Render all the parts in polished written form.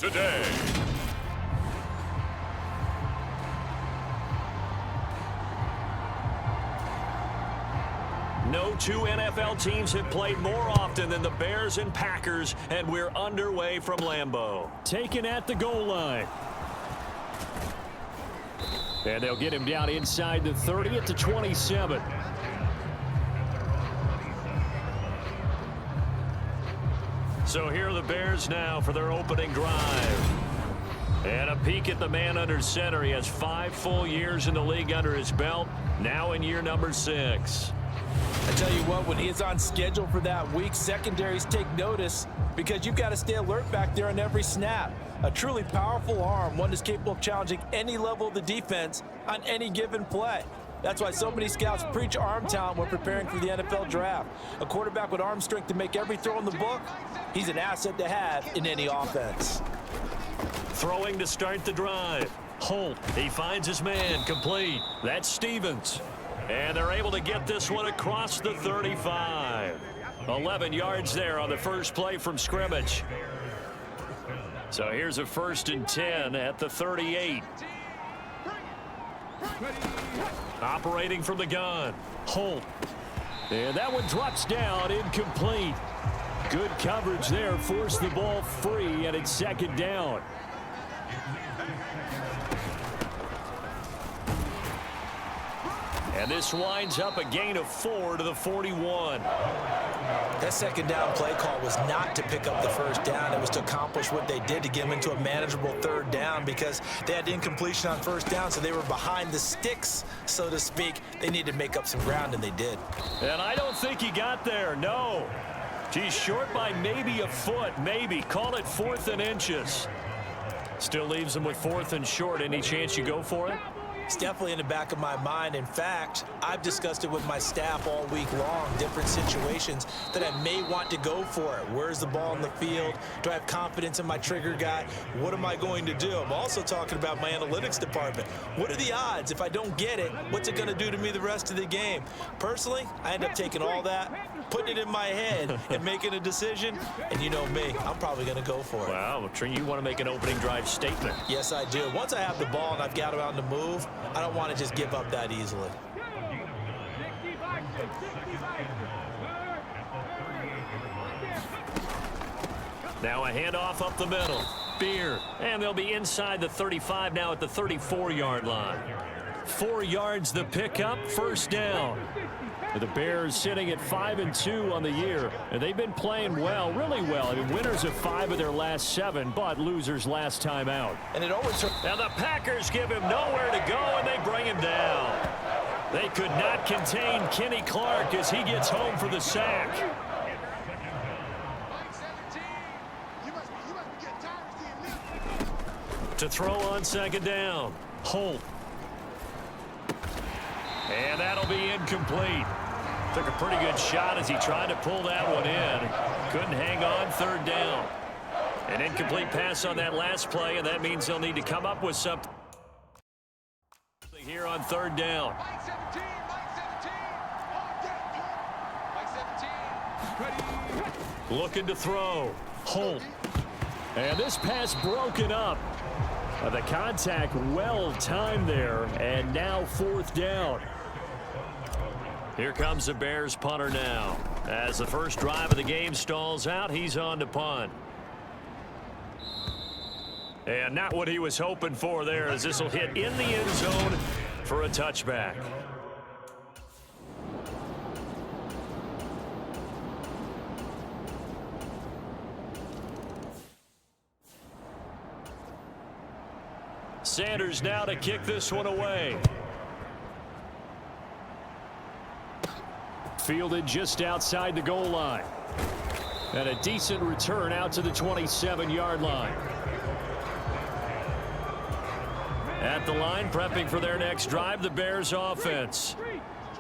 today. No two NFL teams have played more often than the Bears and Packers, and we're underway from Lambeau. Taken at the goal line. And they'll get him down inside the 30 at the 27. So here are the Bears now for their opening drive. And a peek at the man under center. He has 5 full years in the league under his belt, now in year number 6. I tell you what, when he's on schedule for that week, secondaries take notice because you've got to stay alert back there on every snap. A truly powerful arm, one that's capable of challenging any level of the defense on any given play. That's why so many scouts preach arm talent when preparing for the NFL draft. A quarterback with arm strength to make every throw in the book, he's an asset to have in any offense. Throwing to start the drive. Holt, he finds his man, complete. That's Stevens. And they're able to get this one across the 35. 11 yards there on the first play from scrimmage. So here's a 1st and 10 at the 38. Operating from the gun. Holt. And that one drops down, incomplete. Good coverage there, forced the ball free, and it's 2nd down. And this winds up a gain of 4 to the 41. That 2nd down play call was not to pick up the 1st down. It was to accomplish what they did to get them into a manageable 3rd down because they had incompletion on 1st down, so they were behind the sticks, so to speak. They needed to make up some ground, and they did. And I don't think he got there, no. He's short by maybe a foot, maybe. Call it 4th and inches. Still leaves him with 4th and short. Any chance you go for it? It's definitely in the back of my mind. In fact, I've discussed it with my staff all week long, different situations that I may want to go for it. Where's the ball in the field? Do I have confidence in my trigger guy? What am I going to do? I'm also talking about my analytics department. What are the odds? If I don't get it, what's it going to do to me the rest of the game? Personally, I end up taking all that, putting it in my head, and making a decision. And you know me, I'm probably going to go for it. Wow, you want to make an opening drive statement. Yes, I do. Once I have the ball and I've got it on the move, I don't want to just give up that easily. Now a handoff up the middle. Beer. And they'll be inside the 35 now at the 34-yard line. 4 yards the pickup, 1st down. The Bears sitting at 5-2 on the year, and they've been playing well, really well. I mean, winners of 5 of their last 7, but losers last time out. And it always. Now the Packers give him nowhere to go, and they bring him down. They could not contain Kenny Clark as he gets home for the sack. To throw on 2nd down. Holt. And that'll be incomplete. Took a pretty good shot as he tried to pull that one in. Couldn't hang on, 3rd down. An incomplete pass on that last play, and that means they'll need to come up with something here on 3rd down. Looking to throw. Holt. And this pass broken up. The contact well timed there, and now 4th down. Here comes the Bears punter now. As the first drive of the game stalls out, he's on to punt. And not what he was hoping for there, as this will hit in the end zone for a touchback. Sanders now to kick this one away. Fielded just outside the goal line. And a decent return out to the 27-yard line. At the line, prepping for their next drive, the Bears offense.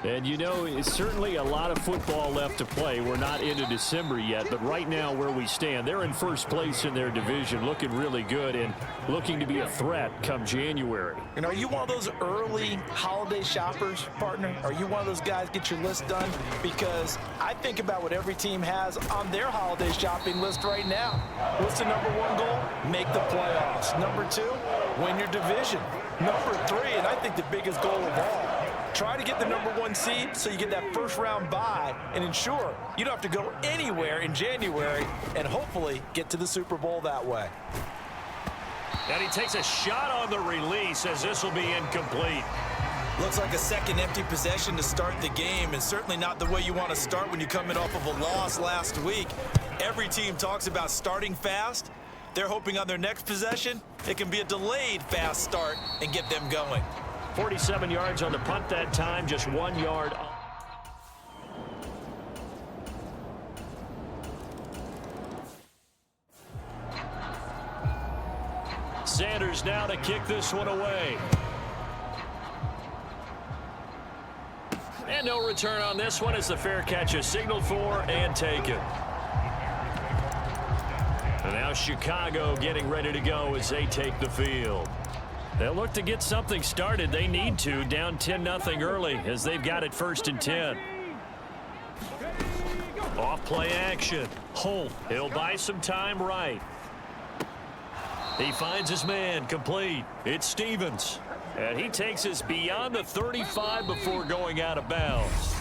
And, you know, it's certainly a lot of football left to play. We're not into December yet, but right now where we stand, they're in first place in their division, looking really good and looking to be a threat come January. And are you one of those early holiday shoppers, partner? Are you one of those guys get your list done? Because I think about what every team has on their holiday shopping list right now. What's the number one goal? Make the playoffs. Number two, win your division. Number three, and I think the biggest goal of all, try to get the number one seed so you get that first round bye and ensure you don't have to go anywhere in January and hopefully get to the Super Bowl that way. And he takes a shot on the release as this will be incomplete. Looks like a second empty possession to start the game, and certainly not the way you want to start when you're coming off of a loss last week. Every team talks about starting fast. They're hoping on their next possession it can be a delayed fast start and get them going. 47 yards on the punt that time, just 1 yard. Sanders now to kick this one away. And no return on this one as the fair catch is signaled for and taken. And now Chicago getting ready to go as they take the field. They'll look to get something started. They need to, down 10-0 early as they've got it 1st and 10. Off play action. Holt, he'll buy some time right. He finds his man, complete. It's Stevens. And he takes us beyond the 35 before going out of bounds.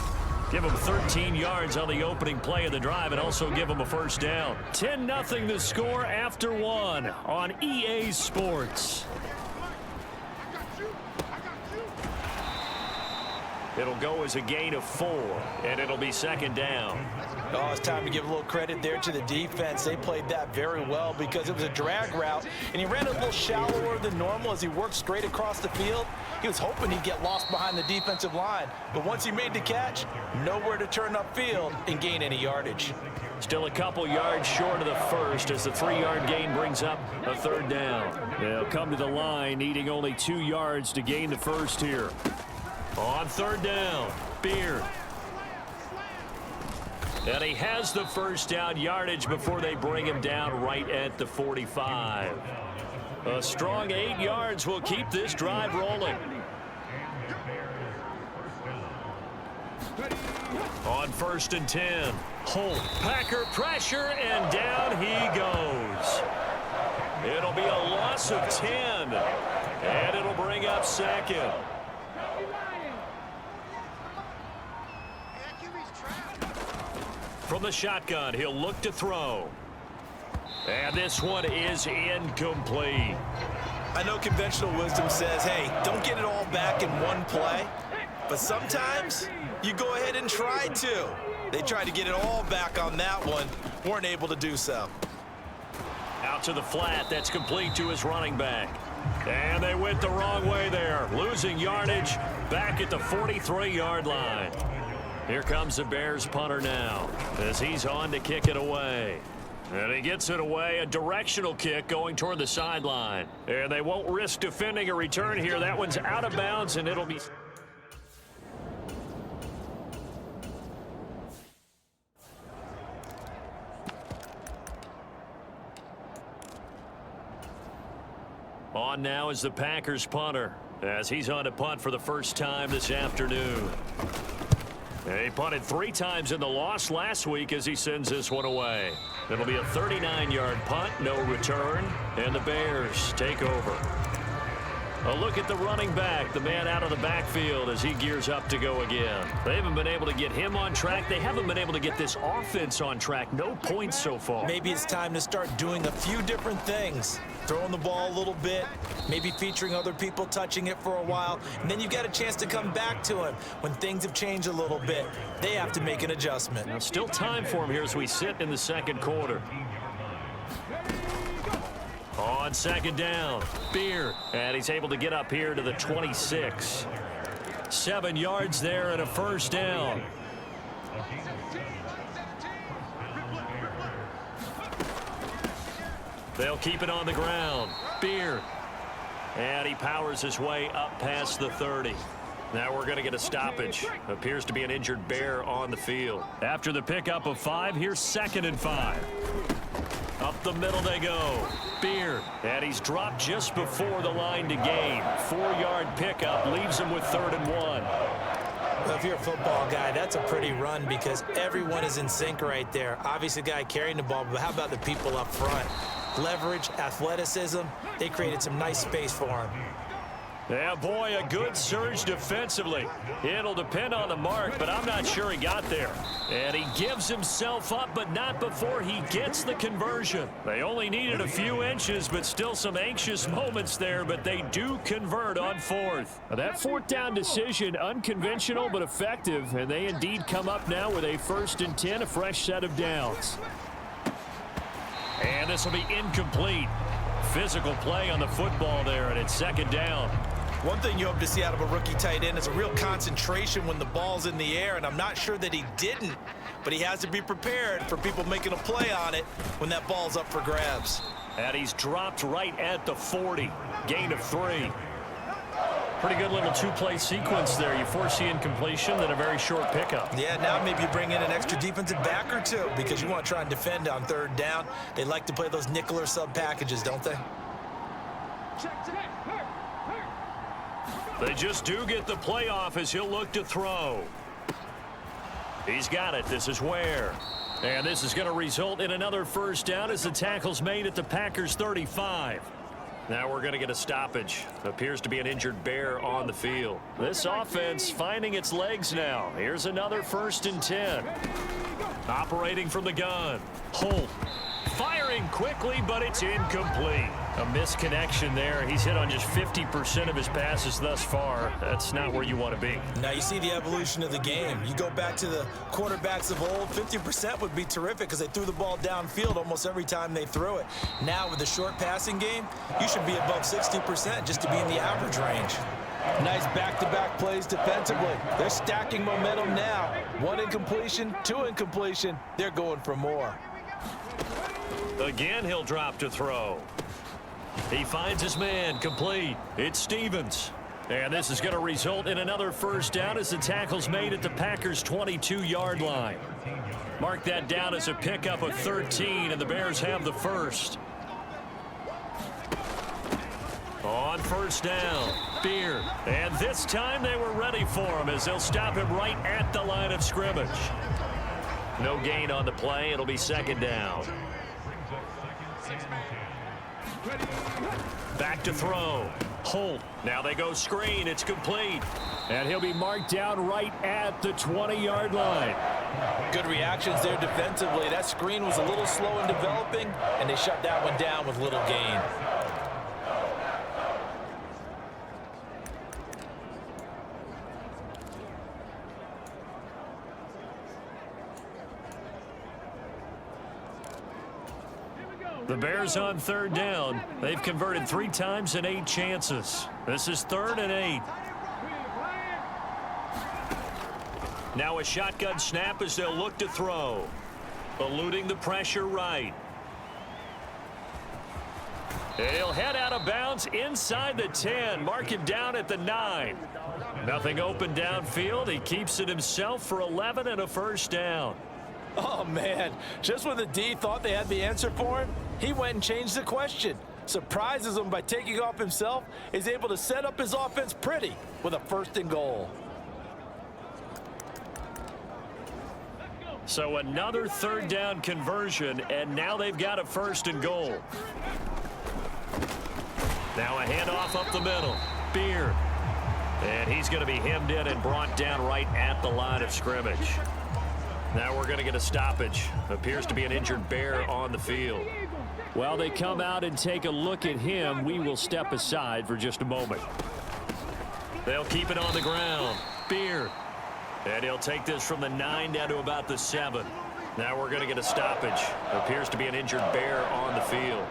Give him 13 yards on the opening play of the drive and also give him a first down. 10-0 the score after one on EA Sports. It'll go as a gain of 4, and it'll be 2nd down. Oh, it's time to give a little credit there to the defense. They played that very well because it was a drag route, and he ran a little shallower than normal as he worked straight across the field. He was hoping he'd get lost behind the defensive line, but once he made the catch, nowhere to turn upfield and gain any yardage. Still a couple yards short of the first as the 3-yard gain brings up a 3rd down. They'll come to the line needing only 2 yards to gain the first here. On 3rd down, Beard. And he has the first down yardage before they bring him down right at the 45. A strong 8 yards will keep this drive rolling. On 1st and 10, Holt, Packer pressure, and down he goes. It'll be a loss of 10, and it'll bring up 2nd. From the shotgun, he'll look to throw. And this one is incomplete. I know conventional wisdom says, hey, don't get it all back in one play. But sometimes you go ahead and try to. They tried to get it all back on that one. Weren't able to do so. Out to the flat. That's complete to his running back. And they went the wrong way there. Losing yardage back at the 43-yard line. Here comes the Bears punter now as he's on to kick it away. And he gets it away, a directional kick going toward the sideline. And they won't risk defending a return here. That one's out of bounds, and it'll be... On now is the Packers punter as he's on to punt for the first time this afternoon. He punted 3 times in the loss last week as he sends this one away. It'll be a 39-yard punt, no return, and the Bears take over. A look at the running back, the man out of the backfield as he gears up to go again. They haven't been able to get him on track. They haven't been able to get this offense on track. No points so far. Maybe it's time to start doing a few different things. Throwing the ball a little bit, maybe featuring other people touching it for a while, and then you've got a chance to come back to him when things have changed a little bit. They have to make an adjustment. Now, still time for him here as we sit in the 2nd quarter. On 2nd down, Beard, and he's able to get up here to the 26. 7 yards there and a first down. They'll keep it on the ground. Beard. And he powers his way up past the 30. Now we're going to get a stoppage. Appears to be an injured Bear on the field. After the pickup of 5, here's 2nd and 5. Up the middle they go. Beard. And he's dropped just before the line to gain. 4-yard pickup leaves him with 3rd and 1. Well, if you're a football guy, that's a pretty run because everyone is in sync right there. Obviously, the guy carrying the ball, but how about the people up front? Leverage, athleticism, they created some nice space for him. Yeah, boy, a good surge defensively. It'll depend on the mark, but I'm not sure he got there. And he gives himself up, but not before he gets the conversion. They only needed a few inches, but still some anxious moments there, but they do convert on 4th. Now, that 4th down decision, unconventional but effective, and they indeed come up now with a 1st and 10, a fresh set of downs. And this will be incomplete. Physical play on the football there, and it's 2nd down. One thing you hope to see out of a rookie tight end is a real concentration when the ball's in the air, and I'm not sure that he didn't, but he has to be prepared for people making a play on it when that ball's up for grabs. And he's dropped right at the 40. Gain of 3. Pretty good little 2-play sequence there. You force the incompletion, then a very short pickup. Yeah, now maybe you bring in an extra defensive back or two because you want to try and defend on 3rd down. They like to play those nickel or sub packages, don't they? They just do get the play off as he'll look to throw. He's got it. This is Ware. And this is going to result in another 1st down as the tackle's made at the Packers' 35. Now we're going to get a stoppage. Appears to be an injured Bear on the field. This offense finding its legs now. Here's another 1st and 10. Operating from the gun. Holt. Firing quickly, but it's incomplete. A misconnection there. He's hit on just 50% of his passes thus far. That's not where you want to be. Now you see the evolution of the game. You go back to the quarterbacks of old, 50% would be terrific because they threw the ball downfield almost every time they threw it. Now with the short passing game, you should be above 60% just to be in the average range. Nice back-to-back plays defensively. They're stacking momentum now. 1 incompletion, 2 incompletion. They're going for more. Again, he'll drop to throw. He finds his man, complete. It's Stevens. And this is going to result in another 1st down as the tackle's made at the Packers' 22-yard line. Mark that down as a pickup of 13, and the Bears have the 1st. On 1st down, Beard. And this time they were ready for him as they'll stop him right at the line of scrimmage. No gain on the play. It'll be 2nd down. Back to throw. Holt. Now they go screen. It's complete. And he'll be marked down right at the 20-yard line. Good reactions there defensively. That screen was a little slow in developing, and they shut that one down with little gain. The Bears on 3rd down. They've converted 3 times in 8 chances. This is 3rd and 8. Now a shotgun snap as they'll look to throw. Eluding the pressure right. He'll head out of bounds inside the 10. Mark him down at the 9. Nothing open downfield. He keeps it himself for 11 and a 1st down. Oh, man. Just when the D thought they had the answer for him, he went and changed the question. Surprises him by taking off himself, is able to set up his offense pretty with a 1st and goal. So another 3rd down conversion, and now they've got a 1st and goal. Now a handoff up the middle. Beard. And he's going to be hemmed in and brought down right at the line of scrimmage. Now we're going to get a stoppage. Appears to be an injured Bear on the field. While they come out and take a look at him, we will step aside for just a moment. They'll keep it on the ground. Beard. And he'll take this from the 9 down to about the 7. Now we're going to get a stoppage. Appears to be an injured Bear on the field.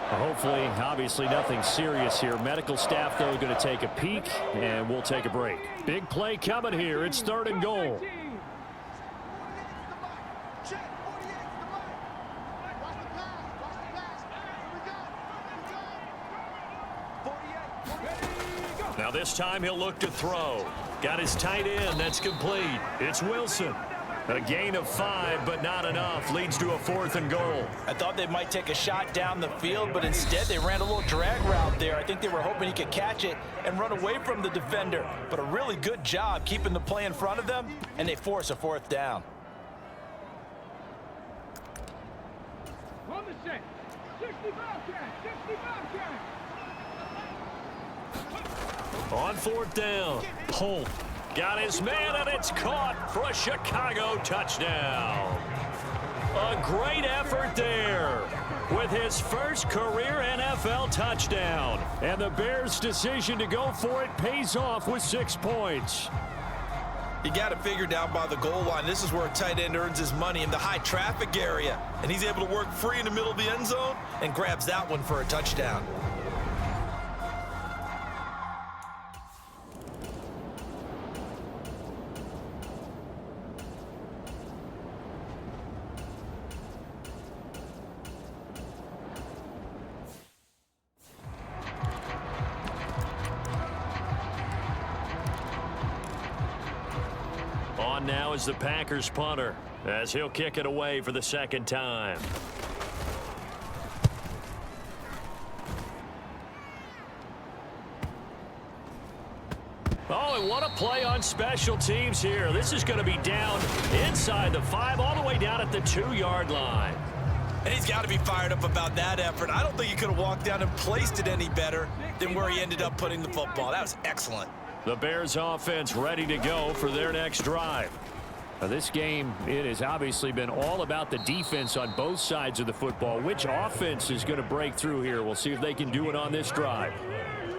Hopefully, obviously, nothing serious here. Medical staff, though, going to take a peek, and we'll take a break. Big play coming here. It's 3rd and goal. Now this time he'll look to throw. Got his tight end. That's complete. It's Wilson. A gain of 5, but not enough. Leads to a 4th and goal. I thought they might take a shot down the field, but instead they ran a little drag route there. I think they were hoping he could catch it and run away from the defender. But a really good job keeping the play in front of them, and they force a 4th down. On the set. 65 count. On 4th down, Holt got his man, and it's caught for a Chicago touchdown. A great effort there with his first career NFL touchdown. And the Bears' decision to go for it pays off with 6 points. You got it figured out by the goal line. This is where a tight end earns his money, in the high traffic area. And he's able to work free in the middle of the end zone and grabs that one for a touchdown. On now is the Packers punter, as he'll kick it away for the 2nd time. Oh, and what a play on special teams here. This is going to be down inside the 5, all the way down at the 2-yard line. And he's got to be fired up about that effort. I don't think he could have walked down and placed it any better than where he ended up putting the football. That was excellent. The Bears offense ready to go for their next drive. Now, this game, it has obviously been all about the defense on both sides of the football. Which offense is going to break through here? We'll see if they can do it on this drive.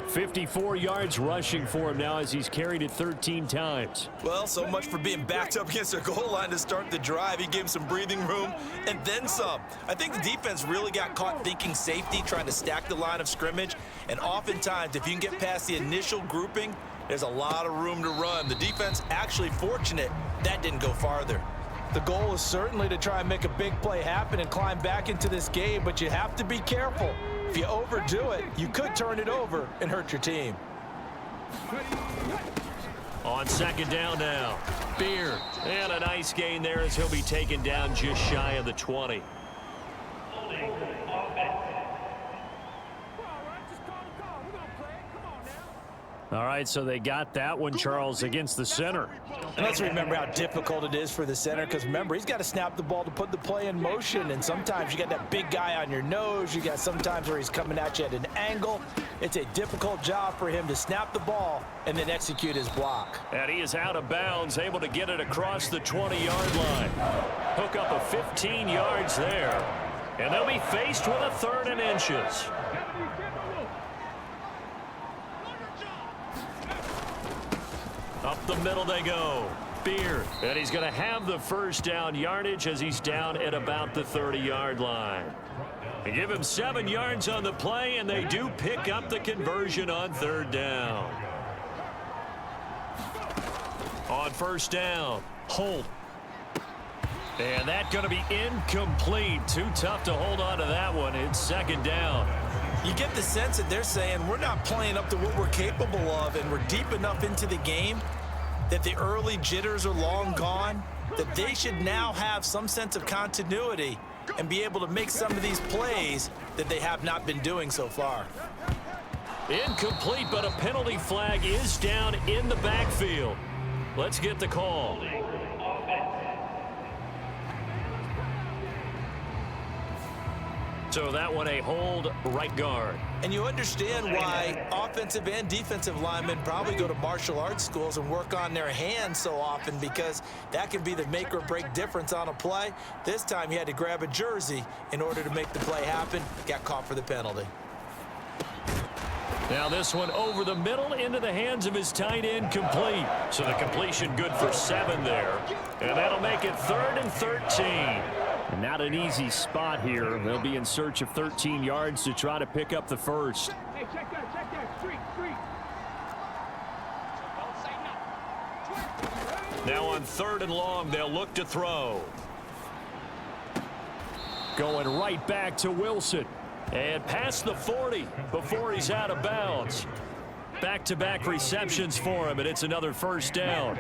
54 yards rushing for him now as he's carried it 13 times. Well, so much for being backed up against their goal line to start the drive. He gave him some breathing room and then some. I think the defense really got caught thinking safety, trying to stack the line of scrimmage. And oftentimes, if you can get past the initial grouping, there's a lot of room to run. The defense actually fortunate that didn't go farther. The goal is certainly to try and make a big play happen and climb back into this game, but you have to be careful. If you overdo it, you could turn it over and hurt your team. On 2nd down now, Beer, and a nice gain there as he'll be taken down just shy of the 20. All right, so they got that one, Charles, against the center. And let's remember how difficult it is for the center, because remember, he's got to snap the ball to put the play in motion, and sometimes you got that big guy on your nose. You got sometimes where he's coming at you at an angle. It's a difficult job for him to snap the ball and then execute his block. And he is out of bounds, able to get it across the 20-yard line. Hook up a 15 yards there. And they'll be faced with a 3rd and inches. Up the middle they go. Beer. And he's going to have the 1st down yardage as he's down at about the 30-yard line. They give him 7 yards on the play, and they do pick up the conversion on 3rd down. On 1st down, Holt. And that's going to be incomplete. Too tough to hold on to that one. It's 2nd down. You get the sense that they're saying we're not playing up to what we're capable of, and we're deep enough into the game that the early jitters are long gone, that they should now have some sense of continuity and be able to make some of these plays that they have not been doing so far. Incomplete, but a penalty flag is down in the backfield. Let's get the call. So that one a hold, right guard. And you understand why offensive and defensive linemen probably go to martial arts schools and work on their hands so often, because that can be the make or break difference on a play. This time he had to grab a jersey in order to make the play happen. Got caught for the penalty. Now this one over the middle into the hands of his tight end, complete. So the completion good for 7 there. And that'll make it 3rd and 13. And not an easy spot here. They'll be in search of 13 yards to try to pick up the 1st. Hey, check that. Street. Now on 3rd and long, they'll look to throw. Going right back to Wilson. And past the 40 before he's out of bounds. Back-to-back receptions for him, and it's another first down.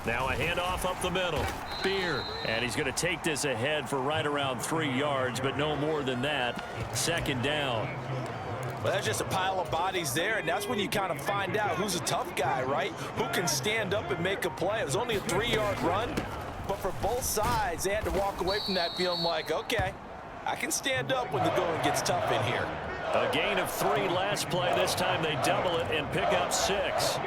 Now a handoff up the middle. Beer, and he's going to take this ahead for right around 3 yards, but no more than that. Second down. Well, that's just a pile of bodies there, and that's when you kind of find out who's a tough guy, right? Who can stand up and make a play. It was only a 3-yard run, but for both sides, they had to walk away from that feeling like, okay, I can stand up when the going gets tough in here. A gain of 3 last play. This time they double it and pick up 6.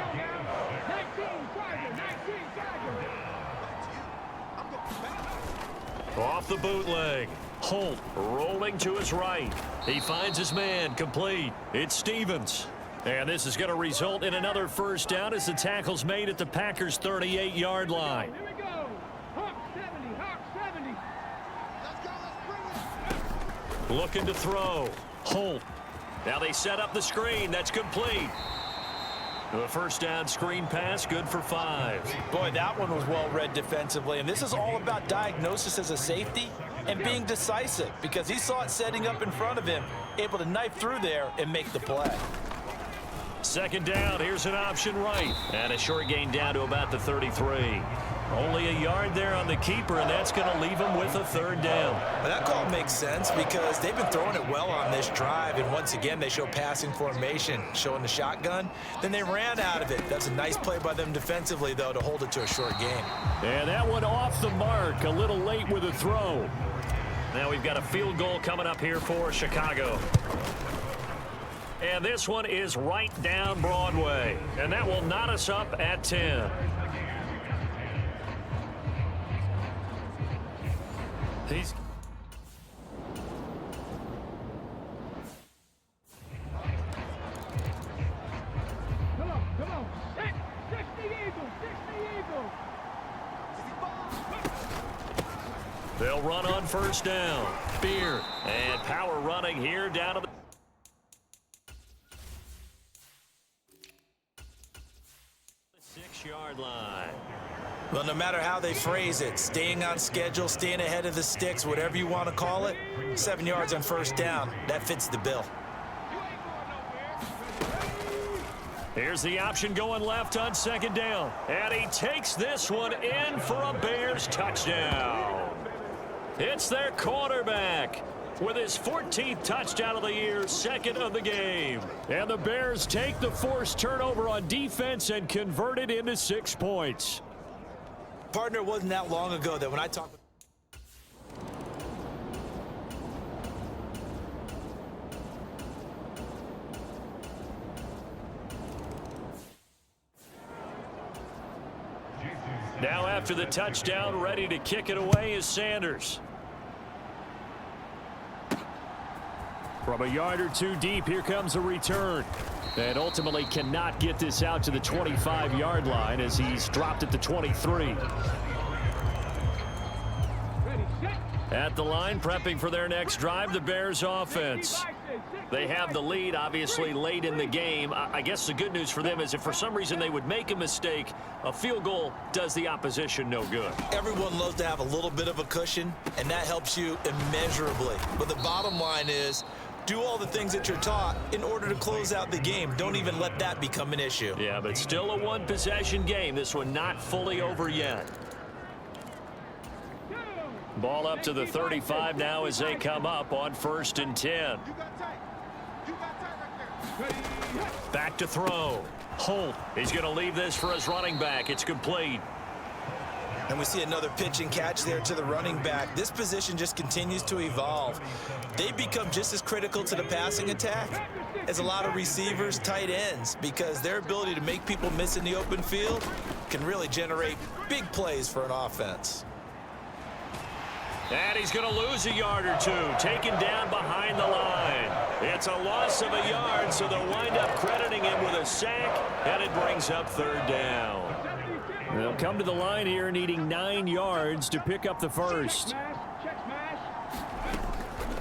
Off the bootleg. Holt rolling to his right. He finds his man, complete. It's Stevens. And this is going to result in another first down as the tackle's made at the Packers' 38-yard line. Here we go. Hawk 70, Hawk 70. Looking to throw. Holt. Now they set up the screen. That's complete. The first down screen pass, good for 5. Boy, that one was well read defensively, and this is all about diagnosis as a safety and being decisive because he saw it setting up in front of him, able to knife through there and make the play. Second down, here's an option right, and a short gain down to about the 33. Only a yard there on the keeper, and that's going to leave him with a third down. Well, that call makes sense because they've been throwing it well on this drive, and once again they show passing formation, showing the shotgun. Then they ran out of it. That's a nice play by them defensively, though, to hold it to a short game. And that one off the mark, a little late with a throw. Now we've got a field goal coming up here for Chicago. And this one is right down Broadway, and that will knot us up at 10. He's Come on. Set. 60 Eagles, 60 Eagles. They'll run on first down. Beer and power running here down to the 6-yard line. Well, no matter how they phrase it, staying on schedule, staying ahead of the sticks, whatever you want to call it, 7 yards on first down, that fits the bill. Here's the option going left on second down. And he takes this one in for a Bears touchdown. It's their quarterback with his 14th touchdown of the year, second of the game. And the Bears take the forced turnover on defense and convert it into 6 points. Partner, it wasn't that long ago that when I talked with Now after the touchdown, ready to kick it away is Sanders. From a yard or two deep, here comes a return. And ultimately cannot get this out to the 25-yard line as he's dropped at the 23. At the line, prepping for their next drive, the Bears offense. They have the lead, obviously, late in the game. I guess the good news for them is if for some reason they would make a mistake, a field goal does the opposition no good. everyone loves to have a little bit of a cushion, and that helps you immeasurably. But the bottom line is, do all the things that you're taught in order to close out the game. Don't even let that become an issue. Yeah, but still a one-possession game. This one not fully over yet. Ball up to the 35 now as they come up on 1st and 10. Back to throw. Holt. He's going to leave this for his running back. It's complete. And we see another pitch and catch there to the running back. This position just continues to evolve. They become just as critical to the passing attack as a lot of receivers, tight ends, because their ability to make people miss in the open field can really generate big plays for an offense. And he's going to lose a yard or two, taken down behind the line. It's a loss of a yard, so they'll wind up crediting him with a sack, and it brings up 3rd down. They'll come to the line here needing 9 yards to pick up the first.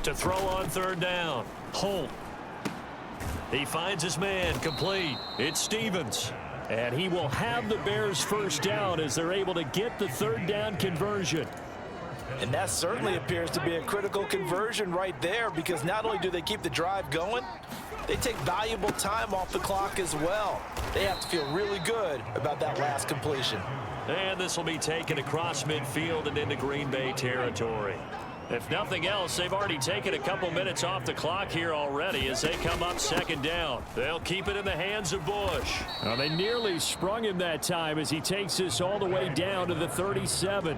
To throw on 3rd down. Holt. He finds his man, complete. It's Stevens. And he will have the Bears first down as they're able to get the 3rd down conversion. And that certainly appears to be a critical conversion right there, because not only do they keep the drive going, they take valuable time off the clock as well. They have to feel really good about that last completion. And this will be taken across midfield and into Green Bay territory. If nothing else, they've already taken a couple minutes off the clock here already as they come up second down. They'll keep it in the hands of Bush. Well, they nearly sprung him that time as he takes this all the way down to the 37.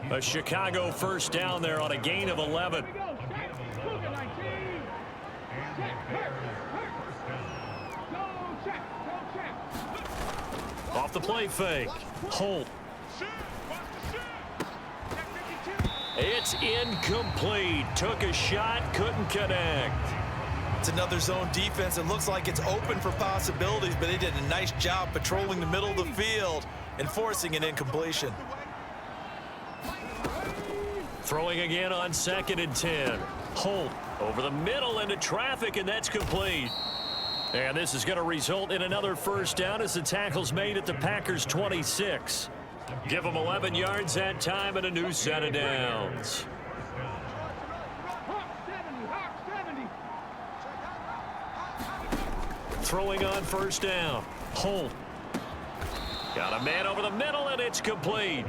A Chicago first down there on a gain of 11. Here we go. Check. Move it, 19. Check. Hurt. Go check. Go check. Off the play fake. Holt. It's incomplete. Took a shot, couldn't connect. It's another zone defense. It looks like it's open for possibilities, but they did a nice job patrolling the middle of the field and forcing an incompletion. Throwing again on 2nd and 10. Holt over the middle into traffic, and that's complete. And this is going to result in another first down as the tackle's made at the Packers' 26. Give them 11 yards that time and a new set of downs. Hawk 70. Hawk 70. Throwing on first down. Holt. Got a man over the middle, and it's complete.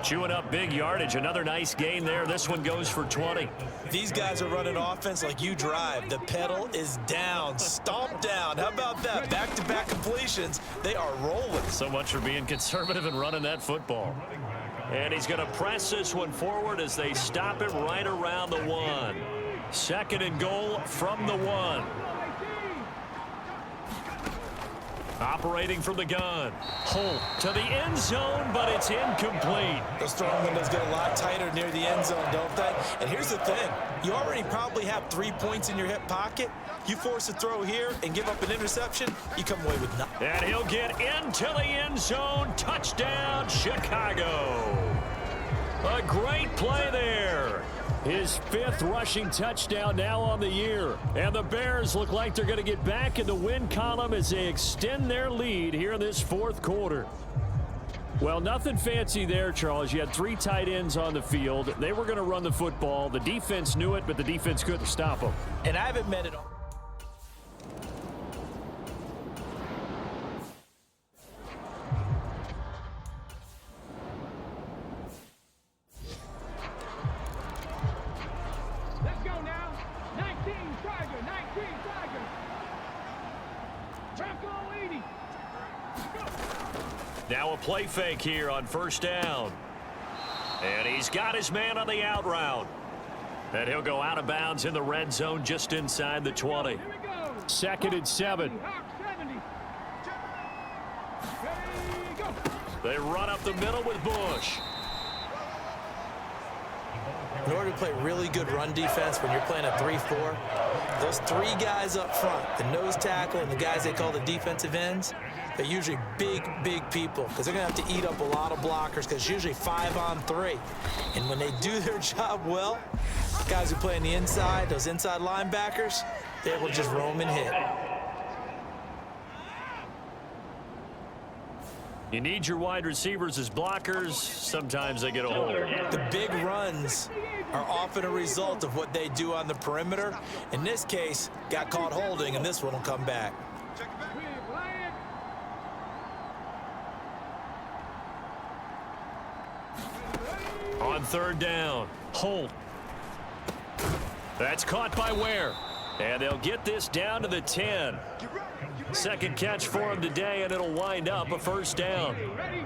Chewing up big yardage. Another nice gain there. This one goes for 20. These guys are running offense like you drive. The pedal is down, stomped down. How about that? Back-to-back completions. They are rolling. So much for being conservative and running that football. And he's going to press this one forward as they stop it right around the 1. 2nd and goal from the 1. Operating from the gun. Holt to the end zone, but it's incomplete. Those throwing windows get a lot tighter near the end zone, don't they? And here's the thing. You already probably have 3 points in your hip pocket. You force a throw here and give up an interception, you come away with nothing. And he'll get into the end zone. Touchdown, Chicago. A great play there. His 5th rushing touchdown now on the year. And the Bears look like they're going to get back in the win column as they extend their lead here in this 4th quarter. Well, nothing fancy there, Charles. You had 3 tight ends on the field. They were going to run the football. The defense knew it, but the defense couldn't stop them. And I haven't met it all. Let's go now. 19 Tiger. 19 Tiger. Bronco 80. Now a play fake here on first down. And he's got his man on the out route. And he'll go out of bounds in the red zone just inside the 20. Here we go. 2nd and 7. Hawk 70. Ready, go. They run up the middle with Bush. In order to play really good run defense when you're playing a 3-4, those 3 guys up front, the nose tackle and the guys they call the defensive ends, they're usually big people because they're going to have to eat up a lot of blockers because it's usually 5-on-3. And when they do their job well, guys who play on the inside, those inside linebackers, they're able to just roam and hit. You need your wide receivers as blockers. Sometimes they get a hold. The big runs are often a result of what they do on the perimeter. In this case, got caught holding, and this one will come back. Clear flag. On 3rd down, Holt. That's caught by Ware. And they'll get this down to the 10. 2nd catch for him today, and it'll wind up a first down. Ready.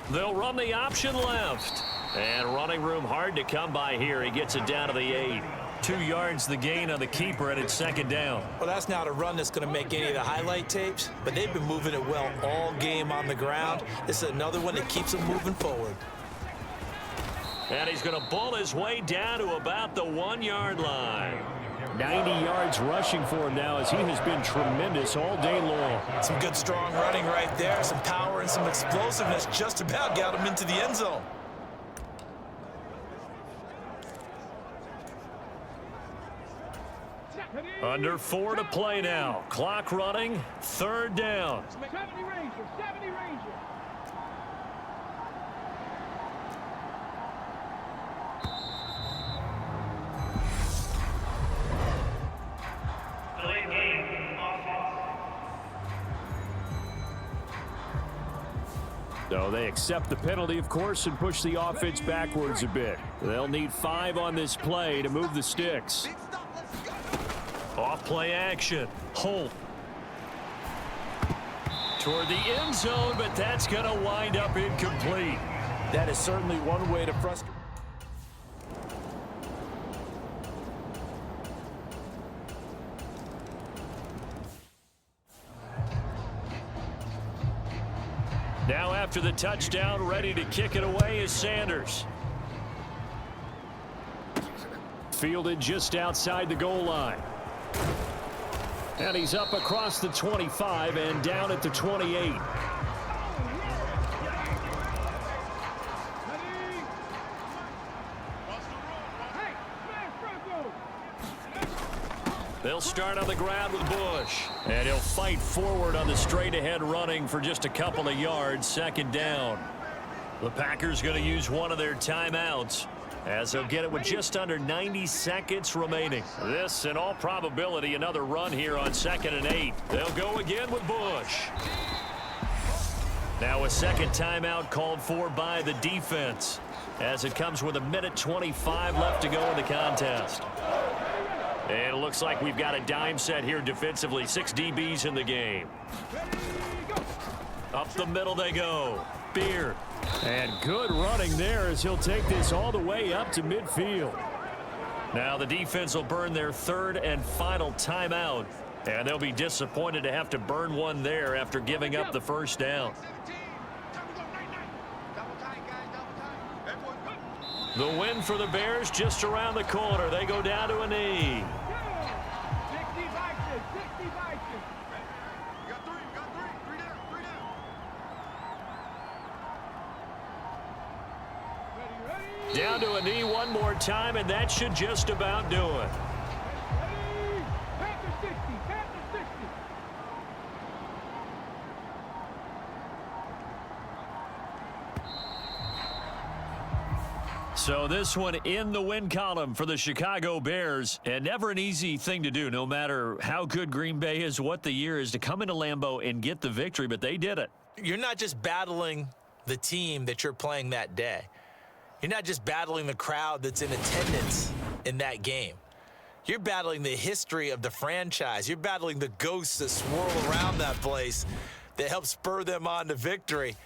They'll run the option left. And running room hard to come by here. He gets it down to the 8. 2 yards the gain on the keeper, and it's 2nd down. Well, that's not a run that's going to make any of the highlight tapes, but they've been moving it well all game on the ground. This is another one that keeps them moving forward. And he's going to bull his way down to about the 1-yard line. 90 yards rushing for him now as he has been tremendous all day long. Some good strong running right there, some power and some explosiveness just about got him into the end zone. Check it in. Under 4 to play now. Clock running. 3rd down. 70 Ranger, 70 Ranger. So they accept the penalty, of course, and push the offense backwards a bit. They'll need 5 on this play to move the sticks. Off play action. Holt. Toward the end zone, but that's going to wind up incomplete. That is certainly one way to frustrate. Now after the touchdown, ready to kick it away is Sanders. Fielded just outside the goal line. And he's up across the 25 and down at the 28. They'll start on the ground with Bush. And he'll fight forward on the straight-ahead running for just a couple of yards. 2nd down. The Packers going to use one of their timeouts, as they'll get it with just under 90 seconds remaining. This, in all probability, another run here on 2nd and 8. They'll go again with Bush. Now a second timeout called for by the defense, as it comes with 1:25 left to go in the contest. And it looks like we've got a dime set here defensively. 6 DBs in the game. Up the middle they go. Beard. And good running there as he'll take this all the way up to midfield. Now the defense will burn their 3rd and final timeout. And they'll be disappointed to have to burn one there after giving up the 1st down. The win for the Bears just around the corner. They go down to a knee. Down to a knee one more time, and that should just about do it. So this one in the win column for the Chicago Bears, and never an easy thing to do, no matter how good Green Bay is, what the year is, to come into Lambeau and get the victory, but they did it. You're not just battling the team that you're playing that day. You're not just battling the crowd that's in attendance in that game. You're battling the history of the franchise. You're battling the ghosts that swirl around that place that help spur them on to victory.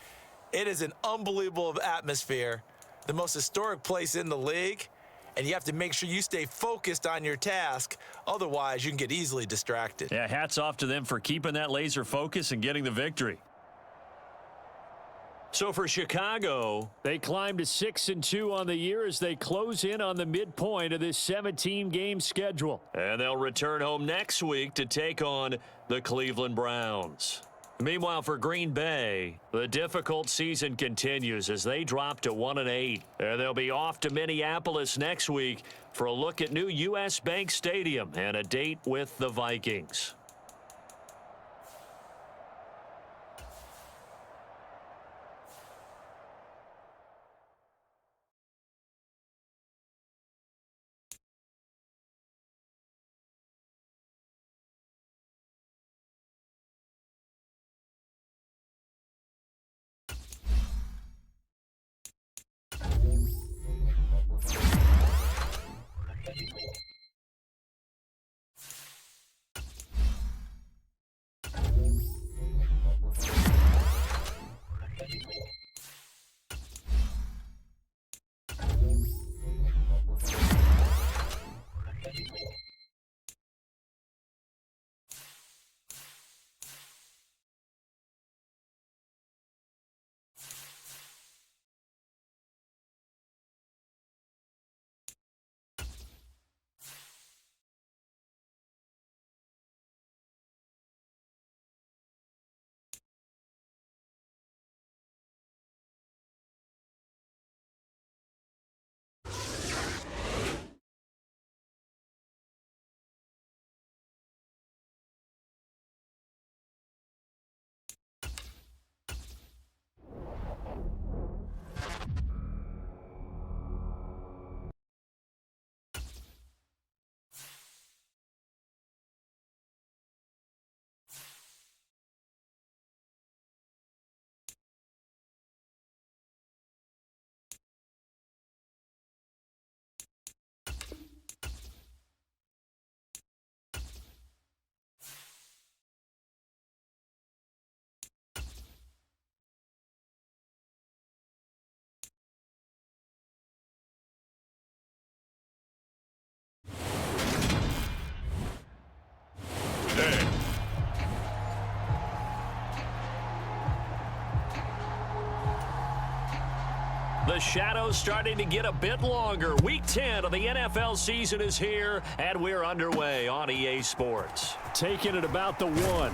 It is an unbelievable atmosphere, the most historic place in the league, and you have to make sure you stay focused on your task. Otherwise, you can get easily distracted. Yeah, hats off to them for keeping that laser focus and getting the victory. So for Chicago, they climb to 6-2 on the year as they close in on the midpoint of this 17-game schedule. And they'll return home next week to take on the Cleveland Browns. Meanwhile, for Green Bay, the difficult season continues as they drop to 1-8. And they'll be off to Minneapolis next week for a look at new U.S. Bank Stadium and a date with the Vikings. The shadows starting to get a bit longer. Week 10 of the NFL season is here, and we're underway on EA Sports. Taking it about the 1.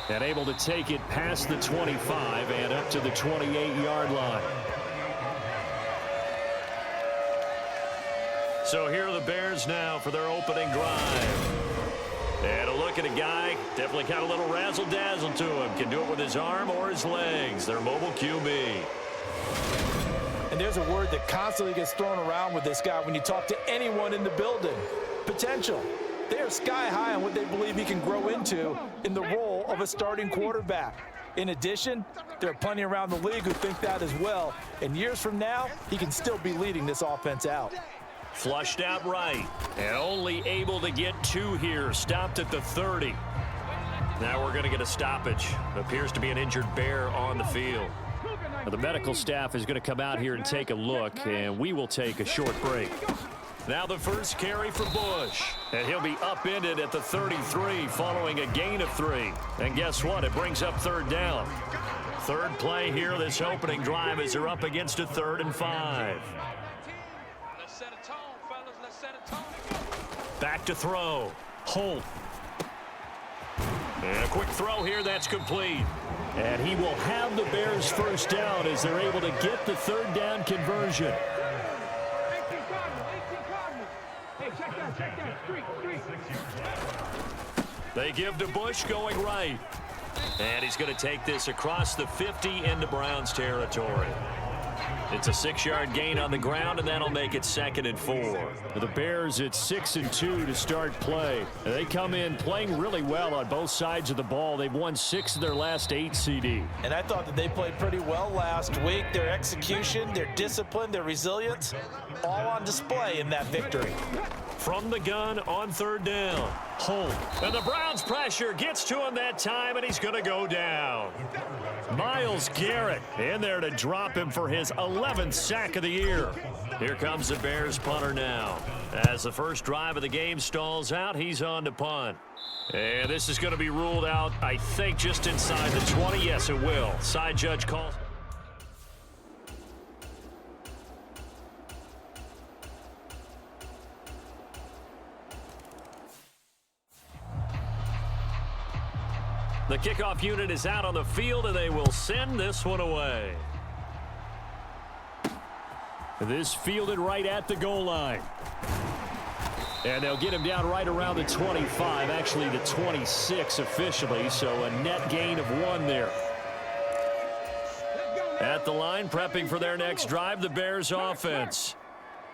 And able to take it past the 25 and up to the 28-yard line. So here are the Bears now for their opening drive. And a look at a guy, definitely got a little razzle-dazzle to him. Can do it with his arm or his legs. Their mobile QB. And there's a word that constantly gets thrown around with this guy when you talk to anyone in the building. Potential. They are sky high on what they believe he can grow into in the role of a starting quarterback. In addition, there are plenty around the league who think that as well. And years from now, he can still be leading this offense out. Flushed out right. And only able to get 2 here. Stopped at the 30. Now we're going to get a stoppage. Appears to be an injured Bear on the field. Well, the medical staff is going to come out here and take a look, and we will take a short break. Now the first carry for Bush. And he'll be upended at the 33 following a gain of 3. And guess what? It brings up 3rd down. Third play here this opening drive as they're up against a 3rd and 5. Back to throw. Holt. And a quick throw here that's complete. And he will have the Bears first down as they're able to get the 3rd down conversion. They give to Bush going right. And he's going to take this across the 50 into Browns territory. It's a 6-yard gain on the ground, and that'll make it 2nd and 4. The Bears at 6-2 to start play. They come in playing really well on both sides of the ball. They've won 6 of their last 8 CD. And I thought that they played pretty well last week. Their execution, their discipline, their resilience, all on display in that victory. From the gun on 3rd down. Holt. And the Browns pressure gets to him that time, and he's going to go down. Myles Garrett in there to drop him for his 11th sack of the year. Here comes the Bears punter now. As the first drive of the game stalls out, he's on to punt. And this is going to be ruled out, I think, just inside the 20. Yes, it will. Side judge calls. The kickoff unit is out on the field, and they will send this one away. This fielded right at the goal line. And they'll get him down right around the 25, actually the 26 officially, so a net gain of 1 there. At the line, prepping for their next drive, the Bears offense.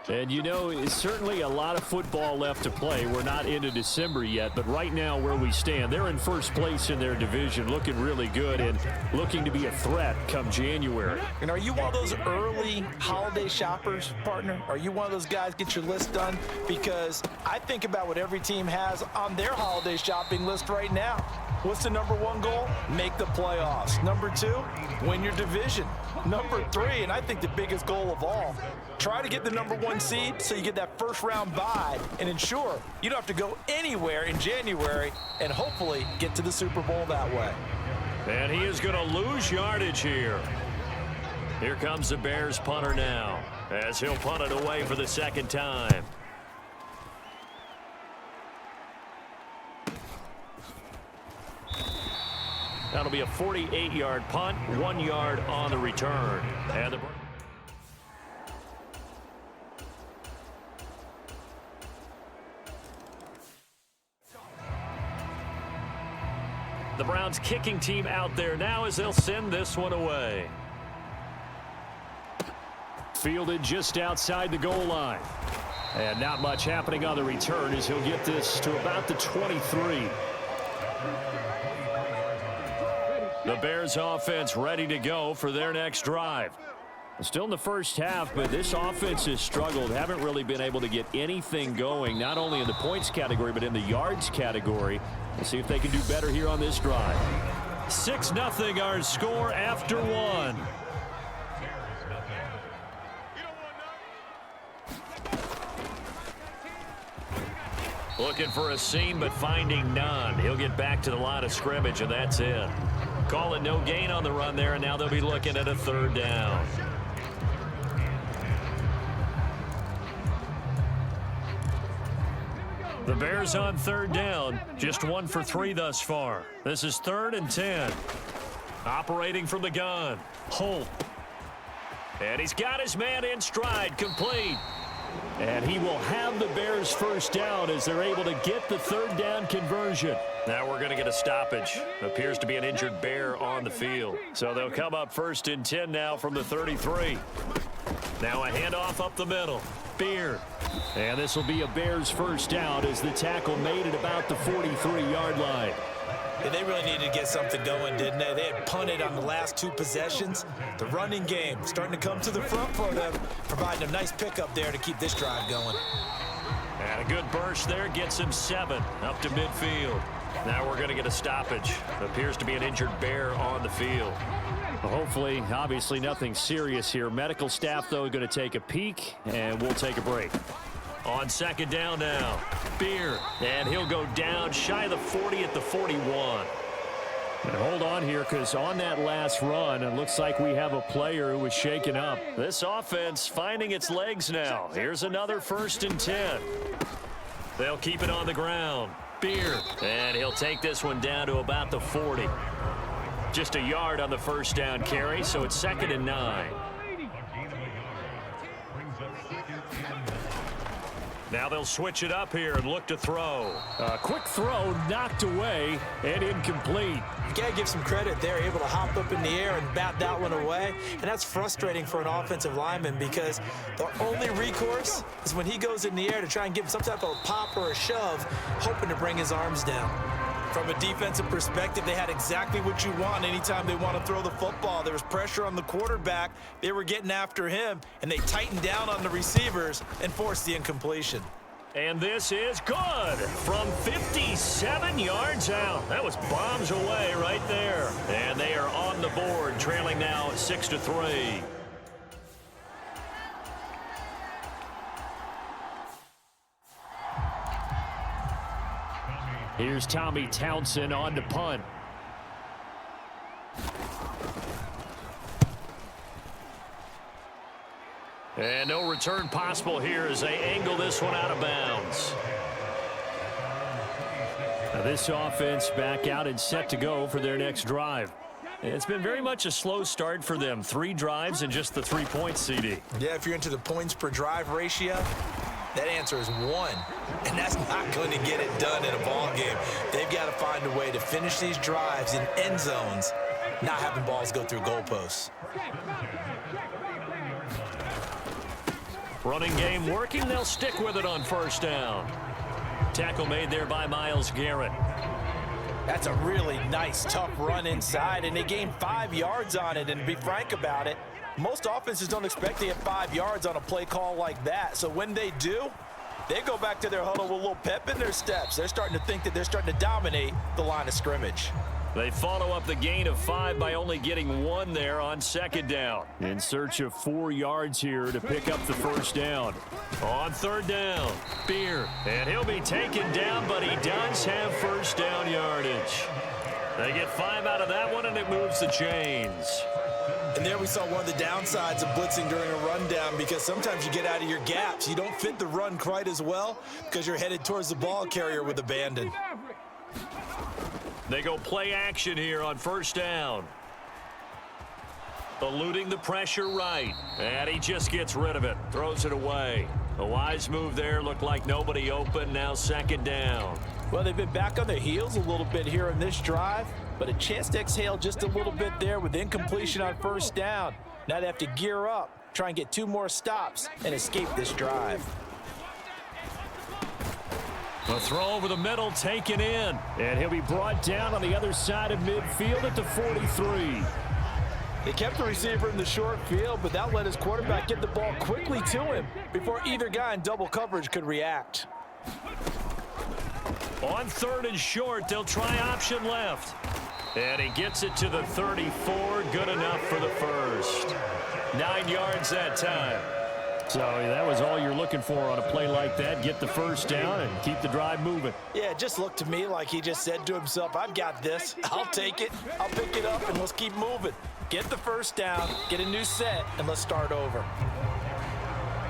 And, you know, it's certainly a lot of football left to play. We're not into December yet, but right now where we stand, they're in first place in their division, looking really good and looking to be a threat come January. And are you one of those early holiday shoppers, partner? Are you one of those guys get your list done? Because I think about what every team has on their holiday shopping list right now. What's the number 1 goal? Make the playoffs. Number 2, win your division. Number 3, and I think the biggest goal of all, try to get the number 1 seed so you get that first round bye and ensure you don't have to go anywhere in January and hopefully get to the Super Bowl that way. And he is going to lose yardage here. Here comes the Bears punter now as he'll punt it away for the 2nd time. That'll be a 48-yard punt, 1 yard on the return. And the Browns kicking team out there now as they'll send this one away. Fielded just outside the goal line. And not much happening on the return as he'll get this to about the 23. The Bears offense ready to go for their next drive. Still in the first half, but this offense has struggled. Haven't really been able to get anything going, not only in the points category, but in the yards category. Let's see if they can do better here on this drive. 6-0 our score after 1. Looking for a seam, but finding none. He'll get back to the line of scrimmage, and that's it. Call it no gain on the run there, and now they'll be looking at a 3rd down. The Bears on third down, just 1 for 3 thus far. This is 3rd and 10. Operating from the gun, Holt. And he's got his man in stride, complete. And he will have the Bears first down as they're able to get the 3rd down conversion. Now we're going to get a stoppage. Appears to be an injured Bear on the field. So they'll come up 1st and 10 now from the 33. Now a handoff up the middle. Beer. And this will be a Bears first down as the tackle made at about the 43-yard line. Yeah, they really needed to get something going, didn't they? They had punted on the last 2 possessions. The running game starting to come to the front for them, providing a nice pickup there to keep this drive going. And a good burst there gets him 7 up to midfield. Now we're going to get a stoppage. Appears to be an injured Bear on the field. Well, hopefully, obviously nothing serious here. Medical staff, though, going to take a peek, and we'll take a break. On 2nd down now, Beer, and he'll go down shy of the 40 at the 41. And hold on here, because on that last run, it looks like we have a player who was shaken up. This offense finding its legs now. Here's another 1st and 10. They'll keep it on the ground. Beer, and he'll take this one down to about the 40. Just a yard on the 1st down carry, so it's 2nd and 9. Now they'll switch it up here and look to throw. A quick throw knocked away and incomplete. You got to give some credit. They're able to hop up in the air and bat that one away. And that's frustrating for an offensive lineman because the only recourse is when he goes in the air to try and give some type of pop or a shove, hoping to bring his arms down. From a defensive perspective, they had exactly what you want anytime they want to throw the football. There was pressure on the quarterback. They were getting after him, and they tightened down on the receivers and forced the incompletion. And this is good from 57 yards out. That was bombs away right there. And they are on the board, trailing now 6-3. Here's Tommy Townsend on to punt. And no return possible here as they angle this one out of bounds. Now this offense back out and set to go for their next drive. It's been very much a slow start for them. 3 drives and just the 3 points, CD. Yeah, if you're into the points per drive ratio, that answer is 1, and that's not going to get it done in a ball game. They've got to find a way to finish these drives in end zones, not having balls go through goalposts. Running game working. They'll stick with it on 1st down. Tackle made there by Myles Garrett. That's a really nice, tough run inside, and they gained 5 yards on it. And to be frank about it, most offenses don't expect to get 5 yards on a play call like that. So when they do, they go back to their huddle with a little pep in their steps. They're starting to think that they're starting to dominate the line of scrimmage. They follow up the gain of 5 by only getting 1 there on 2nd down. In search of 4 yards here to pick up the 1st down. On 3rd down, Beer, and he'll be taken down, but he does have 1st down yardage. They get 5 out of that one, and it moves the chains. And there we saw one of the downsides of blitzing during a rundown, because sometimes you get out of your gaps. You don't fit the run quite as well because you're headed towards the ball carrier with abandon. They go play action here on 1st down. Eluding the pressure right. And he just gets rid of it. Throws it away. A wise move there. Looked like nobody open. Now 2nd down. Well, they've been back on their heels a little bit here in this drive, but a chance to exhale just a little bit there with incompletion on 1st down. Now they have to gear up, try and get 2 more stops, and escape this drive. A throw over the middle taken in. And he'll be brought down on the other side of midfield at the 43. They kept the receiver in the short field, but that let his quarterback get the ball quickly to him before either guy in double coverage could react. On 3rd and short, they'll try option left. And he gets it to the 34. Good enough for the 1st. 9 yards that time. So that was all you're looking for on a play like that. Get the 1st down and keep the drive moving. Yeah, it just looked to me like he just said to himself, I've got this. I'll take it. I'll pick it up, and let's keep moving. Get the 1st down, get a new set, and let's start over.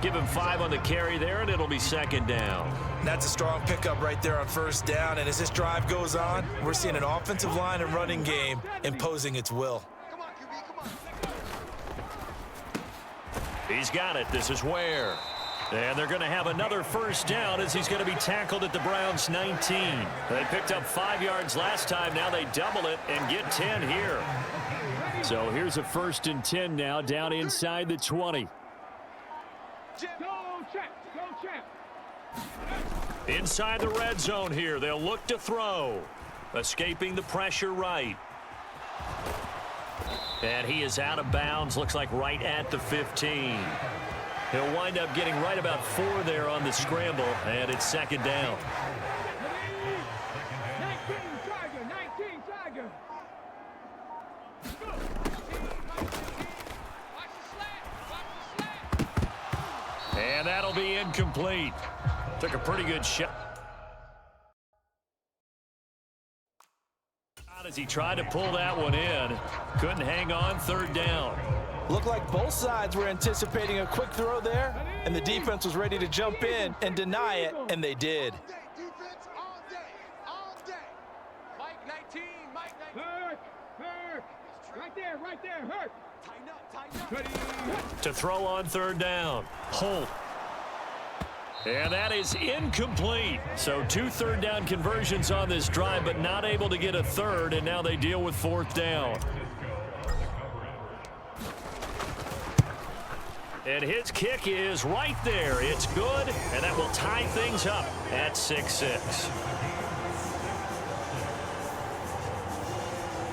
Give him 5 on the carry there, and it'll be second down. That's a strong pickup right there on first down. And as this drive goes on, we're seeing an offensive line and running game imposing its will. He's got it. This is Ware. And they're going to have another first down as he's going to be tackled at the Browns' 19. They picked up 5 yards last time. Now they double it and get 10 here. So here's a 1st and 10 now down inside the 20. Go check. Go check. Inside the red zone here. They'll look to throw. Escaping the pressure right. And he is out of bounds. Looks like right at the 15. He'll wind up getting right about 4 there on the scramble. And it's second down. 19 Tiger. 19 Tiger. And that'll be incomplete. Took a pretty good shot as he tried to pull that one in. Couldn't hang on. 3rd down. Looked like both sides were anticipating a quick throw there, and the defense was ready to jump in and deny it, and they did. Defense all day, all day. Mike 19, Mike 19. Hurt. Right there, hurt. Tighten up. To throw on 3rd down. Holt. And that is incomplete. So 2 3rd down conversions on this drive, but not able to get a 3rd, and now they deal with 4th down. And his kick is right there. It's good, and that will tie things up at 6-6.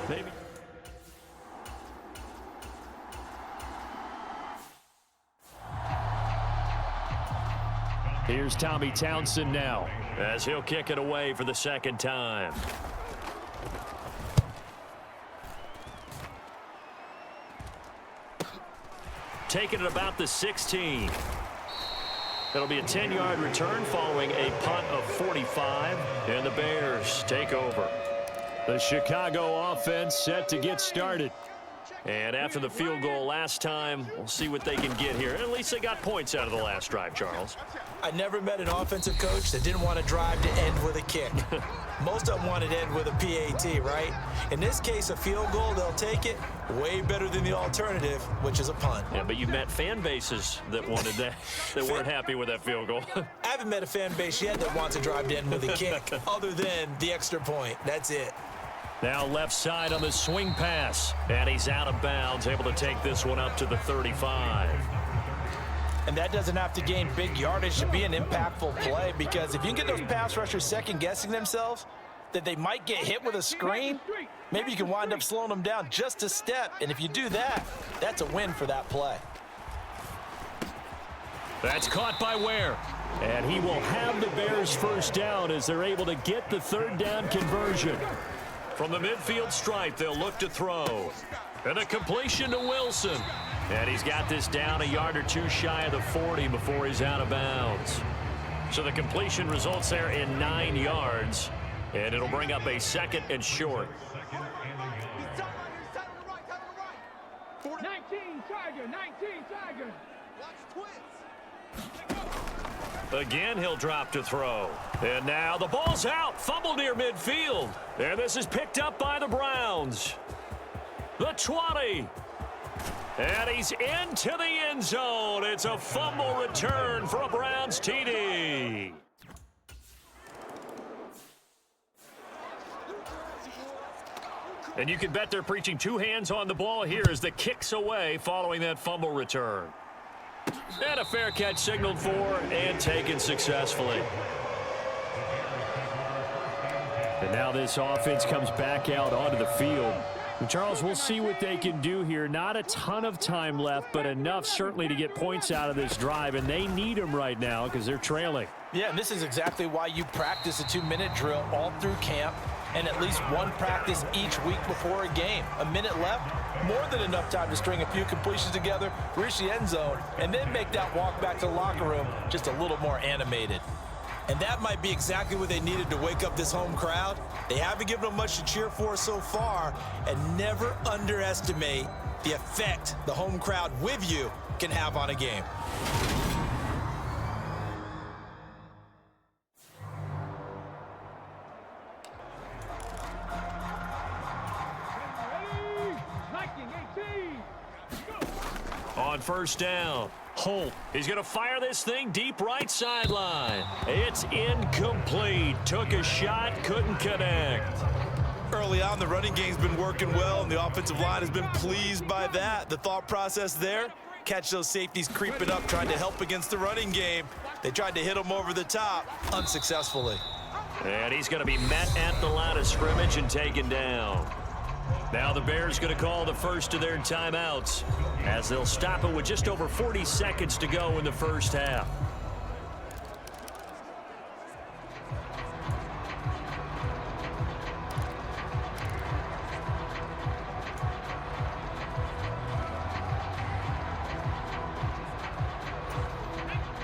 Maybe. Here's Tommy Townsend now, As he'll kick it away for the 2nd time. Taking it about the 16. It'll be a 10-yard return following a punt of 45. And the Bears take over. the Chicago offense set to get started. And after the field goal last time, we'll see what they can get here. At least they got points out of the last drive, Charles. I never met an offensive coach that didn't want to drive to end with a kick. Most of them wanted to end with a PAT, right? In this case, a field goal, they'll take it. Way better than the alternative, which is a punt. Yeah, but you met fan bases that wanted that, that weren't happy with that field goal. I haven't met a fan base yet that wants to drive to end with a kick, other than the extra point. That's it. Now left side on the swing pass. And he's out of bounds, able to take this one up to the 35. And that doesn't have to gain big yardage to be an impactful play, because if you can get those pass rushers second-guessing themselves that they might get hit with a screen, maybe you can wind up slowing them down just a step. And if you do that, that's a win for that play. That's caught by Ware. And he will have the Bears first down as they're able to get the third down conversion. From the midfield stripe, they'll look to throw. And a completion to Wilson. And he's got this down a yard or two shy of the 40 before he's out of bounds. So the completion results there in 9 yards. And it'll bring up a second and short. 19 Tiger, 19 Tiger. Again, he'll drop to throw. And now the ball's out. Fumble near midfield. And this is picked up by the Browns. The 20. And he's into the end zone. It's a fumble return for a Browns TD. And you can bet they're preaching two hands on the ball here as the kick's away following that fumble return. And a fair catch signaled for and taken successfully. And now this offense comes back out onto the field. And Charles, we'll see what they can do here. Not a ton of time left, but enough certainly to get points out of this drive, and they need them right now because they're trailing. Yeah, and this is exactly why you practice a 2-minute drill all through camp and at least one practice each week before a game. A minute left, more than enough time to string a few completions together, reach the end zone, and then make that walk back to the locker room just a little more animated. And that might be exactly what they needed to wake up this home crowd. They haven't given them much to cheer for so far, and never underestimate the effect the home crowd with you can have on a game. on first down. Holt, he's going to fire this thing deep right sideline. It's incomplete. Took a shot, couldn't connect. Early on, the running game's been working well, and the offensive line has been pleased by that. The thought process there, catch those safeties creeping up, trying to help against the running game. They tried to hit him over the top, unsuccessfully. And he's going to be met at the line of scrimmage and taken down. Now the Bears going to call the first of their timeouts as they'll stop it with just over 40 seconds to go in the first half.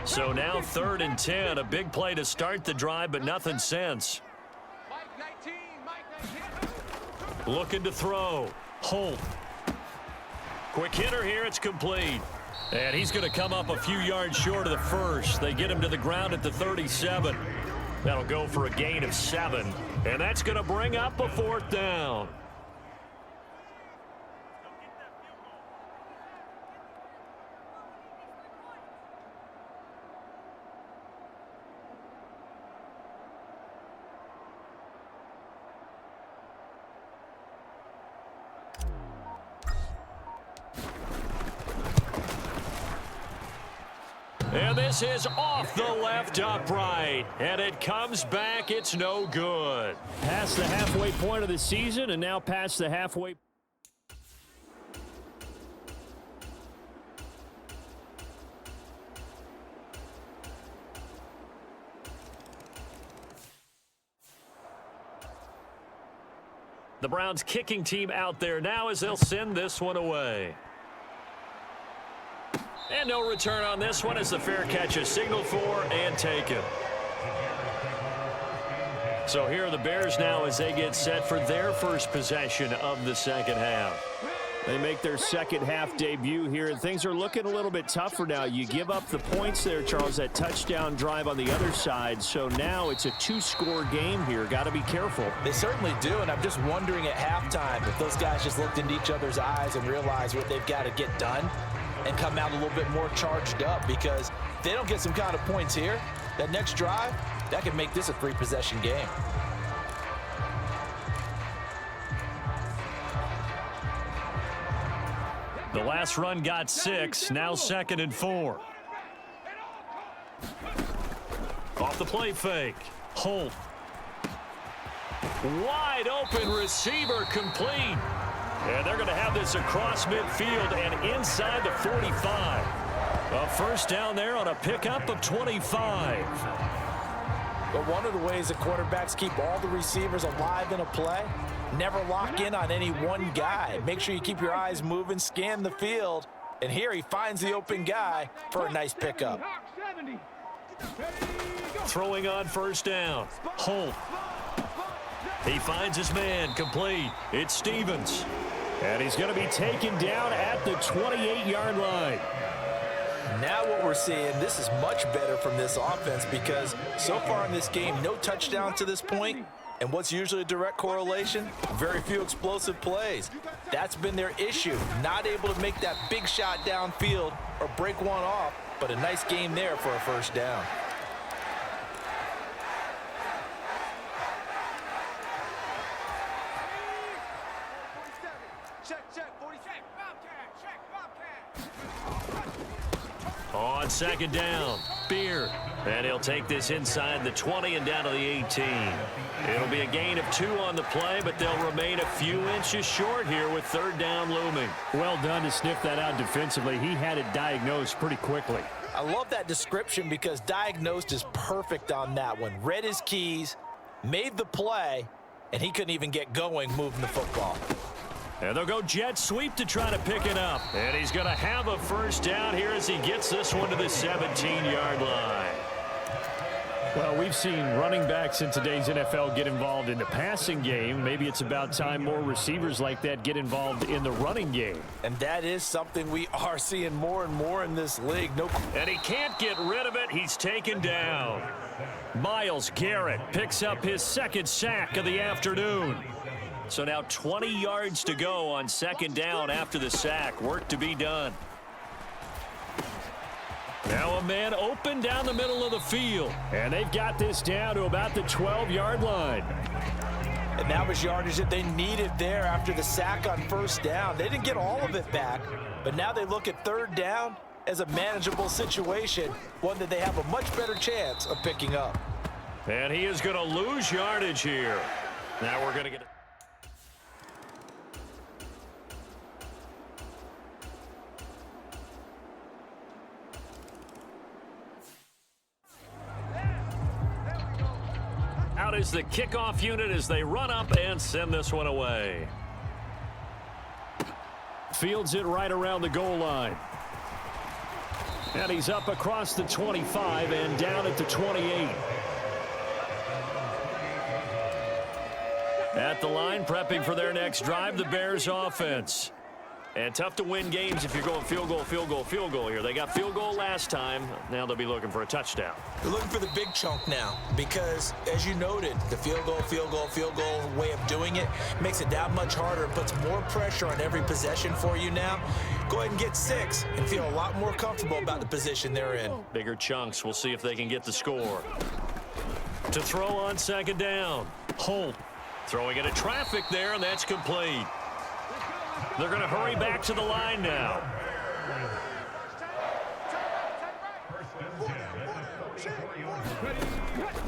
So now 3rd and 10, a big play to start the drive, but nothing since. Looking to throw. Holt. Quick hitter here. It's complete. And he's going to come up a few yards short of the first. They get him to the ground at the 37. That'll go for a gain of 7. And that's going to bring up a 4th down. And this is off the left upright. And it comes back. It's no good. Past the halfway point of the season and now past the halfway. The Browns kicking team out there now as they'll send this one away. And no return on this one as the fair catch is signaled for and taken. So here are the Bears now as they get set for their first possession of the second half. They make their second half debut here, and things are looking a little bit tougher now. You give up the points there, Charles, that touchdown drive on the other side. So now it's a 2-score game here. Got to be careful. They certainly do, and I'm just wondering at halftime if those guys just looked into each other's eyes and realized what they've got to get done and come out a little bit more charged up, because if they don't get some kind of points here, that next drive, that could make this a 3-possession game. The last run got 6, now 2nd and 4. Off the play fake. Holt. Wide open receiver complete. And they're going to have this across midfield and inside the 45. A first down there on a pickup of 25. But one of the ways that quarterbacks keep all the receivers alive in a play, never lock in on any one guy. Make sure you keep your eyes moving, scan the field. And here he finds the open guy for a nice pickup. Throwing on first down. Holt. He finds his man, complete. It's Stevens. And he's going to be taken down at the 28-yard line. Now what we're seeing, this is much better from this offense, because so far in this game, no touchdowns to this point. And what's usually a direct correlation? Very few explosive plays. That's been their issue. Not able to make that big shot downfield or break one off, but a nice game there for a first down. On second down, Beard. And he'll take this inside the 20 and down to the 18. It'll be a gain of 2 on the play, but they'll remain a few inches short here with third down looming. Well done to sniff that out defensively. He had it diagnosed pretty quickly. I love that description, because diagnosed is perfect on that one. Read his keys, made the play, and he couldn't even get going moving the football. And they'll go jet sweep to try to pick it up. And he's going to have a first down here as he gets this one to the 17-yard line. Well, we've seen running backs in today's NFL get involved in the passing game. Maybe it's about time more receivers like that get involved in the running game. And that is something we are seeing more and more in this league. And he can't get rid of it. He's taken down. Myles Garrett picks up his second sack of the afternoon. So now 20 yards to go on second down after the sack. Work to be done. Now a man open down the middle of the field. And they've got this down to about the 12-yard line. And that was yardage that they needed there after the sack on first down. They didn't get all of it back, but now they look at third down as a manageable situation, one that they have a much better chance of picking up. And he is going to lose yardage here. Now we're going to get it. Out is the kickoff unit as they run up and send this one away. Fields it right around the goal line. And he's up across the 25 and down at the 28. At the line, prepping for their next drive, the Bears offense. And tough to win games if you're going field goal, field goal, field goal here. They got field goal last time. Now they'll be looking for a touchdown. They're looking for the big chunk now because, as you noted, the field goal, field goal, field goal way of doing it makes it that much harder and puts more pressure on every possession for you now. Go ahead and get 6 and feel a lot more comfortable about the position they're in. Bigger chunks. We'll see if they can get the score. To throw on second down. Holt throwing into traffic there, and that's complete. They're going to hurry back to the line now.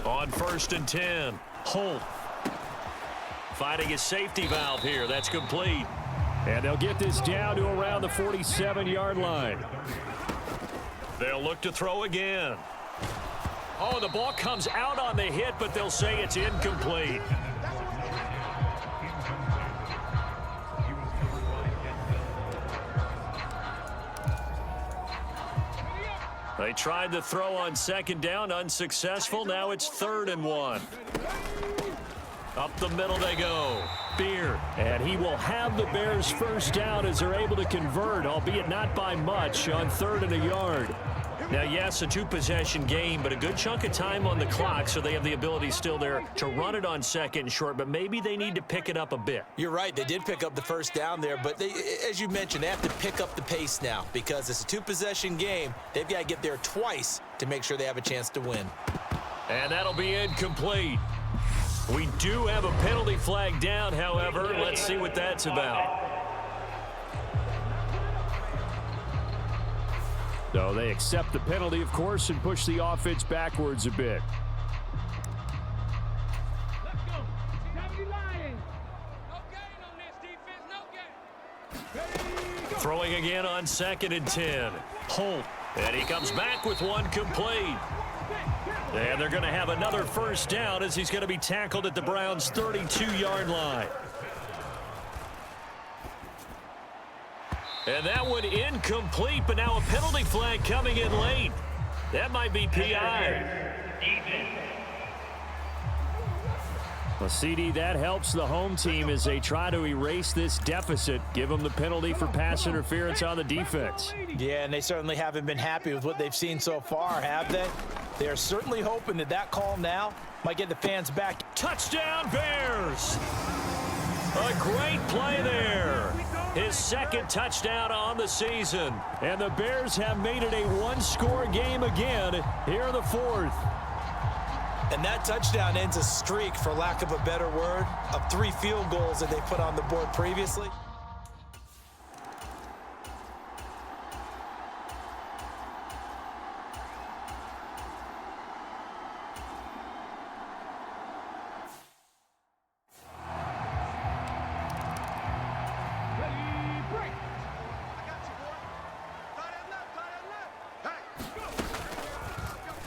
On 1st and 10, Holt finding his safety valve here. That's complete. And they'll get this down to around the 47-yard line. They'll look to throw again. Oh, the ball comes out on the hit, but they'll say it's incomplete. They tried to throw on second down, unsuccessful. Now it's 3rd and 1. Up the middle they go. Beer. And he will have the Bears first down as they're able to convert, albeit not by much, on 3rd and a yard. Now, yes, a 2-possession game, but a good chunk of time on the clock, so they have the ability still there to run it on 2nd and short, but maybe they need to pick it up a bit. You're right. They did pick up the first down there, but they, as you mentioned, they have to pick up the pace now because it's a 2-possession game. They've got to get there twice to make sure they have a chance to win. And that'll be incomplete. We do have a penalty flag down, however. Let's see what that's about. So they accept the penalty, of course, and push the offense backwards a bit. Let's go. 70 Lions. No gain on this defense, no gain. Throwing again on 2nd and 10. Holt. And he comes back with one complete. And they're going to have another first down as he's going to be tackled at the Browns' 32-yard line. And that one incomplete, but now a penalty flag coming in late. That might be PI. Well, CD, that helps the home team as they try to erase this deficit, give them the penalty for pass interference on the defense. Yeah, and they certainly haven't been happy with what they've seen so far, have they? They are certainly hoping that that call now might get the fans back. Touchdown, Bears! A great play there. His 2nd touchdown on the season. And the Bears have made it a one-score game again here in the 4th. And that touchdown ends a streak, for lack of a better word, of 3 field goals that they put on the board previously.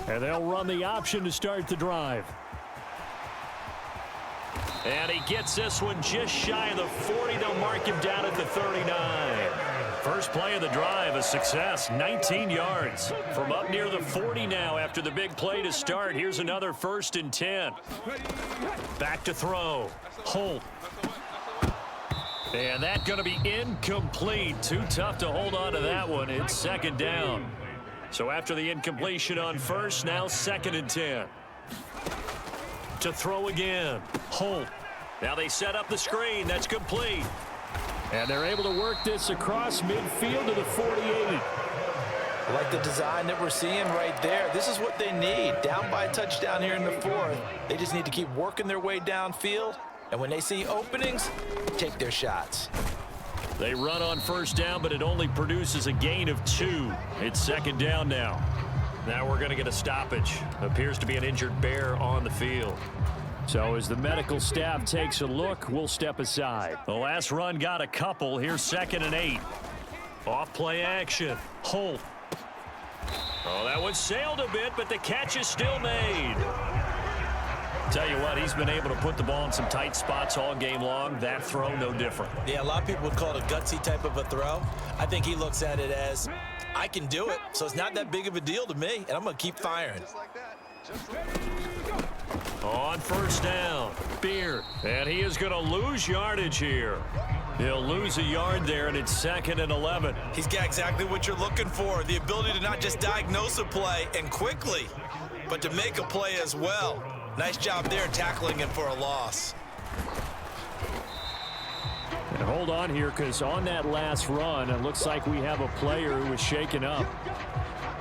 And they'll run the option to start the drive. And he gets this one just shy of the 40. They'll mark him down at the 39. First play of the drive, a success, 19 yards. From up near the 40 now after the big play to start. Here's another 1st and 10. Back to throw. Holt. And that's going to be incomplete. Too tough to hold on to that one. It's 2nd down. So after the incompletion on 1st, now 2nd and 10. To throw again. Holt. Now they set up the screen. That's complete. And they're able to work this across midfield to the 48. I like the design that we're seeing right there. This is what they need. Down by a touchdown here in the fourth. They just need to keep working their way downfield. And when they see openings, take their shots. They run on first down, but it only produces a gain of 2. It's second down now. Now we're going to get a stoppage. Appears to be an injured Bear on the field. So as the medical staff takes a look, we'll step aside. The last run got a couple. Here's 2nd and 8. Off play action. Holt. Oh, that one sailed a bit, but the catch is still made. Tell you what, he's been able to put the ball in some tight spots all game long. That throw, no different. Yeah, a lot of people would call it a gutsy type of a throw. I think he looks at it as, I can do it, so it's not that big of a deal to me, and I'm going to keep firing. Just like that. Just like that. On first down, Beard. And he is going to lose yardage here. He'll lose a yard there, and it's 2nd and 11. He's got exactly what you're looking for, the ability to not just diagnose a play and quickly, but to make a play as well. Nice job there tackling him for a loss. And hold on here, because on that last run, it looks like we have a player who was shaken up.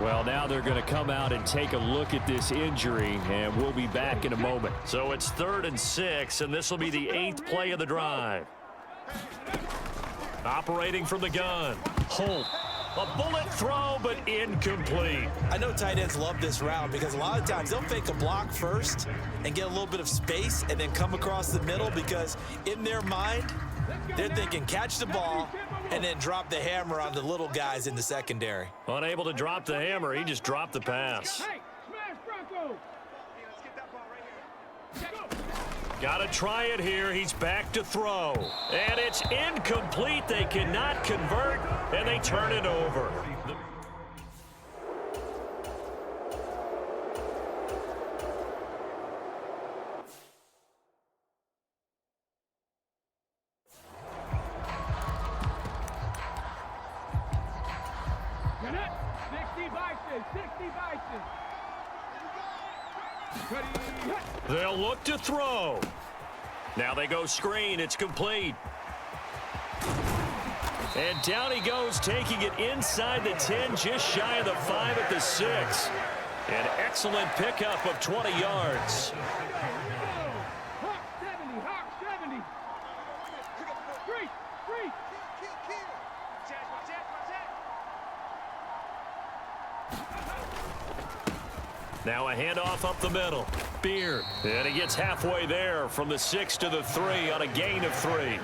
Well, now they're going to come out and take a look at this injury, and we'll be back in a moment. So it's 3rd and 6, and this will be the 8th play of the drive. Operating from the gun, Holt. A bullet throw, but incomplete. I know tight ends love this route because a lot of times they'll fake a block first and get a little bit of space and then come across the middle because in their mind, they're thinking catch the ball and then drop the hammer on the little guys in the secondary. Unable to drop the hammer, he just dropped the pass. Hey, smash Bronco. Let's get that ball right here. Got to try it here. He's back to throw. And it's incomplete. They cannot convert, and they turn it over. You're not 60 Bison, 60 Bison. They'll look to throw. Now they go screen. It's complete. And down he goes, taking it inside the 10, just shy of the 5 at the 6. An excellent pickup of 20 yards. Hawk 70, Hawk 70. Free, free. Now a handoff up the middle. Beard. And he gets halfway there from the 6 to the 3 on a gain of 3.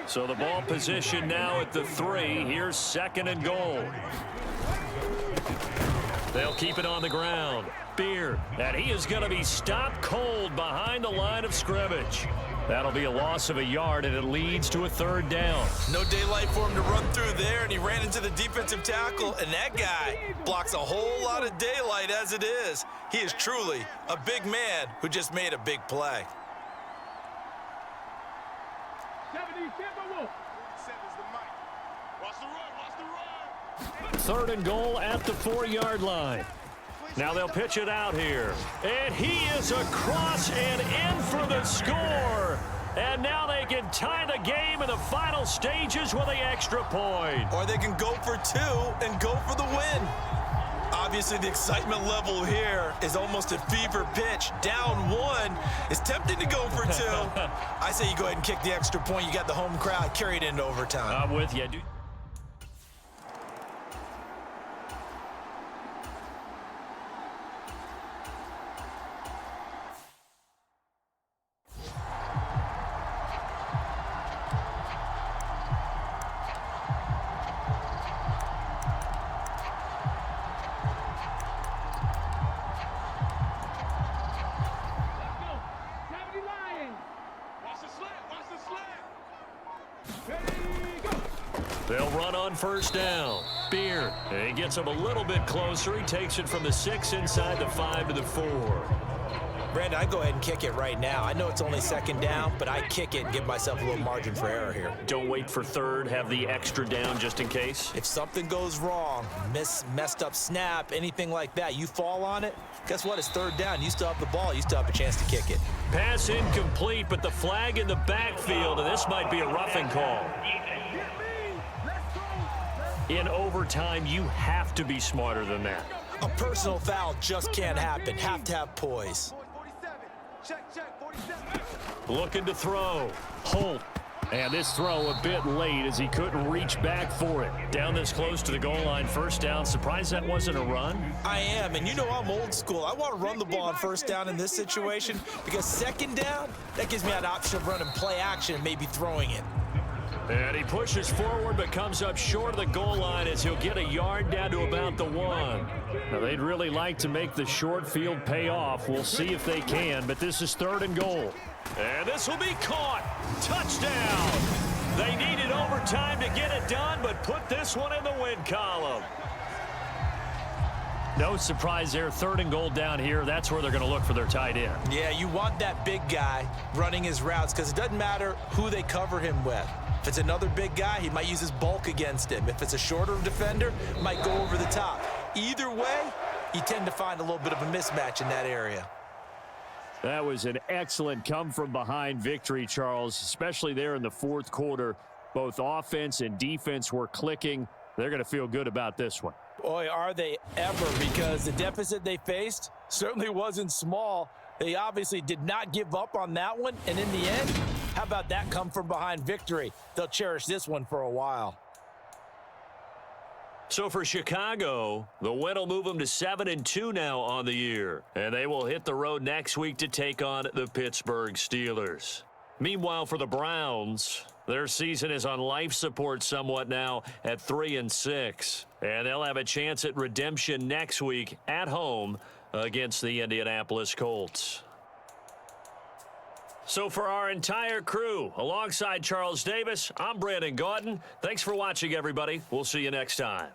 So the ball position now at the 3. Here's 2nd and goal. They'll keep it on the ground. Beard. And he is going to be stopped cold behind the line of scrimmage. That'll be a loss of a yard, and it leads to a 3rd down. No daylight for him to run through there, and he ran into the defensive tackle, and that guy blocks a whole lot of daylight as it is. He is truly a big man who just made a big play. 70 Timberwolf. 47's the mic. Watch the run, watch the run. 3rd and goal at the 4-yard line. Now they'll pitch it out here. And he is across and in for the score. And now they can tie the game in the final stages with the extra point. Or they can go for 2 and go for the win. Obviously, the excitement level here is almost a fever pitch. Down 1. It's tempting to go for 2. I say you go ahead and kick the extra point. You got the home crowd carried into overtime. I'm with you, dude. They'll run on first down. Beard. He gets him a little bit closer. He takes it from the 6 inside the 5 to the 4. Brandon, I go ahead and kick it right now. I know it's only 2nd down, but I kick it and give myself a little margin for error here. Don't wait for 3rd. Have the extra down just in case. If something goes wrong, messed up snap, anything like that, you fall on it, guess what? It's 3rd down. You still have the ball. You still have a chance to kick it. Pass incomplete, but the flag in the backfield, and this might be a roughing call. In overtime, you have to be smarter than that. A personal foul just can't happen. Have to have poise. 47. Check, 47. Looking to throw. Holt. And this throw a bit late as he couldn't reach back for it. Down this close to the goal line, first down. Surprised that wasn't a run? I am, and you know I'm old school. I want to run the ball on first down in this situation because second down, that gives me an option of running play action and maybe throwing it. And he pushes forward but comes up short of the goal line as he'll get a yard down to about the 1. Now, they'd really like to make the short field pay off. We'll see if they can, but this is 3rd and goal. And this will be caught. Touchdown. They needed overtime to get it done, but put this one in the win column. No surprise there. 3rd and goal down here. That's where they're going to look for their tight end. Yeah, you want that big guy running his routes because it doesn't matter who they cover him with. If it's another big guy, he might use his bulk against him. If it's a shorter defender, might go over the top. Either way, you tend to find a little bit of a mismatch in that area. That was an excellent come-from-behind victory, Charles, especially there in the 4th quarter. Both offense and defense were clicking. They're going to feel good about this one. Boy, are they ever, because the deficit they faced certainly wasn't small. They obviously did not give up on that one, and in the end, how about that come-from-behind victory? They'll cherish this one for a while. So for Chicago, the win will move them to 7-2 now on the year. And they will hit the road next week to take on the Pittsburgh Steelers. Meanwhile, for the Browns, their season is on life support somewhat now at 3-6. And they'll have a chance at redemption next week at home against the Indianapolis Colts. So for our entire crew, alongside Charles Davis, I'm Brandon Gaudin. Thanks for watching, everybody. We'll see you next time.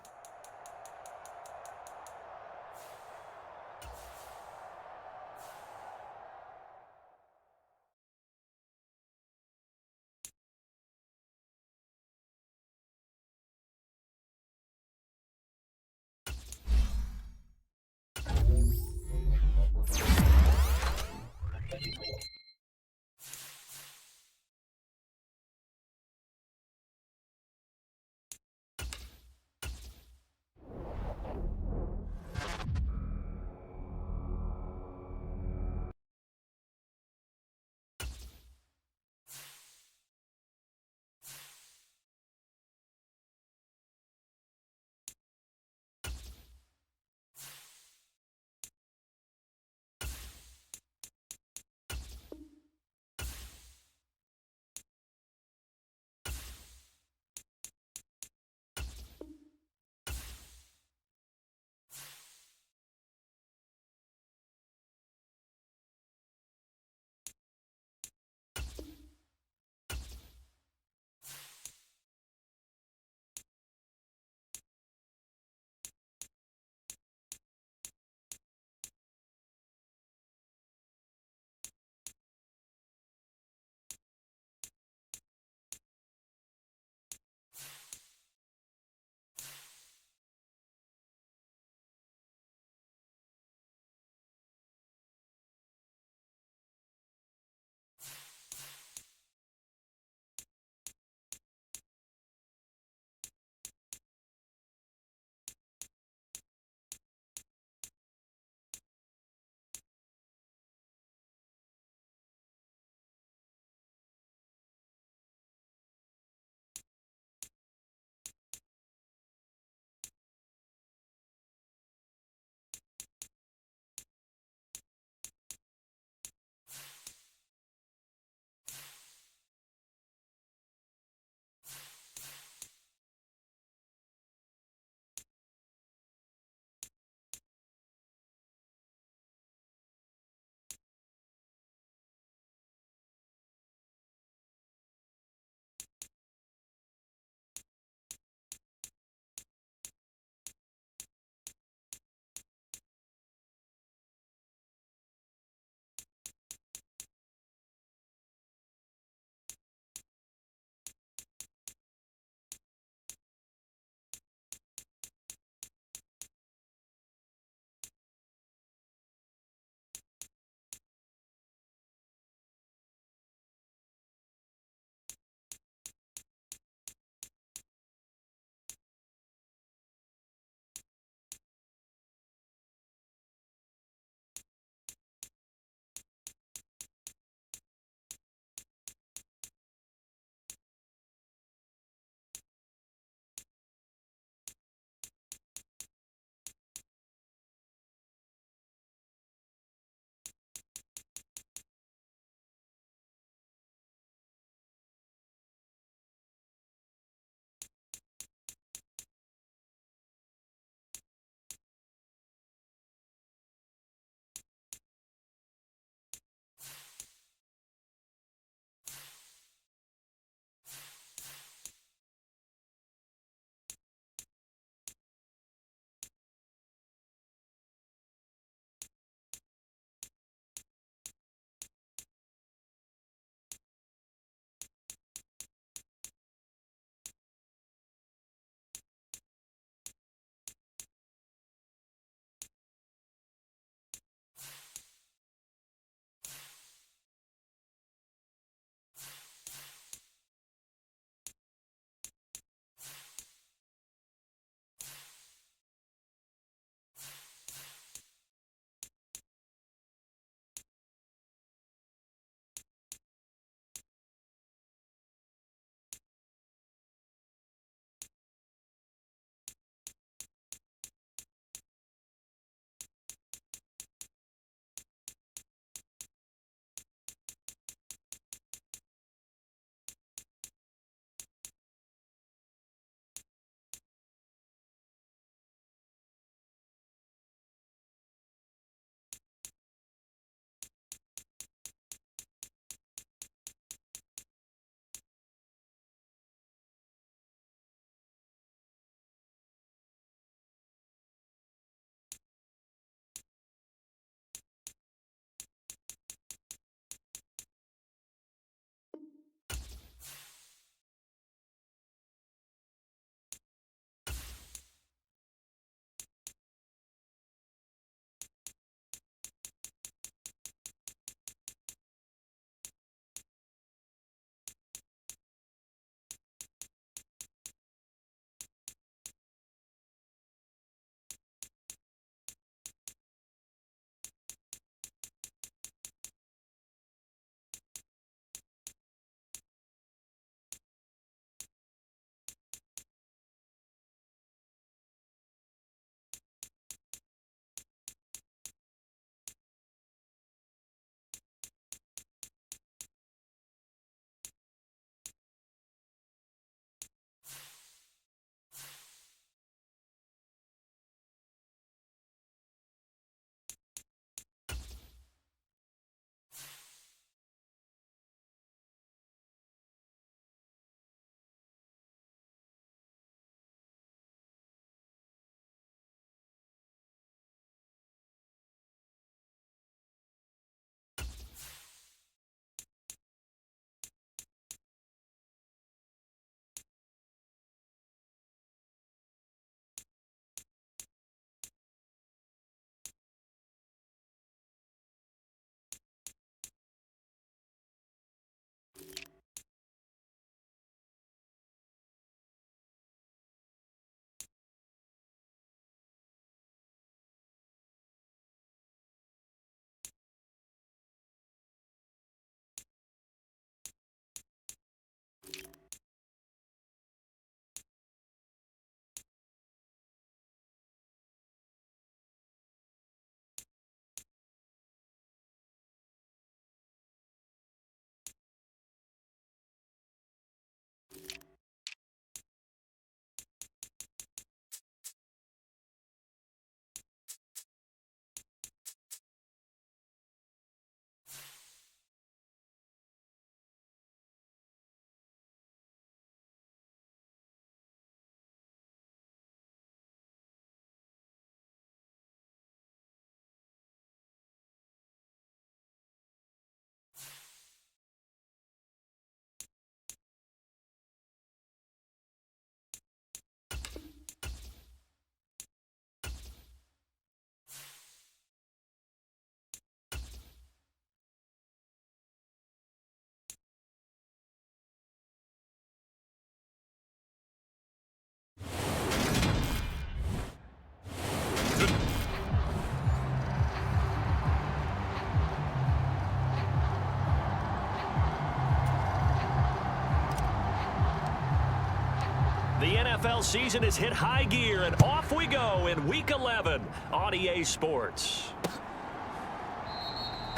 NFL season has hit high gear, and off we go in Week 11 on EA Sports.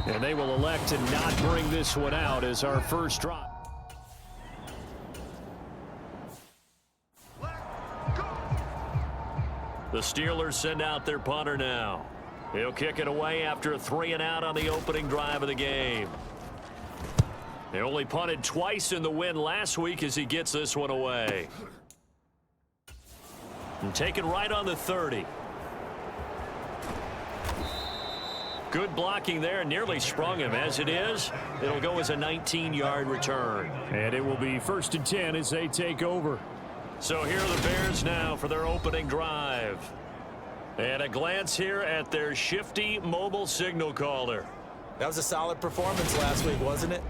And they will elect to not bring this one out as our first drive. The Steelers send out their punter now. He'll kick it away after a 3-and-out on the opening drive of the game. They only punted twice in the win last week as he gets this one away. And taken right on the 30. Good blocking there, nearly sprung him. As it is, it'll go as a 19-yard return. And it will be 1st and 10 as they take over. So here are the Bears now for their opening drive. And a glance here at their shifty mobile signal caller. That was a solid performance last week, wasn't it?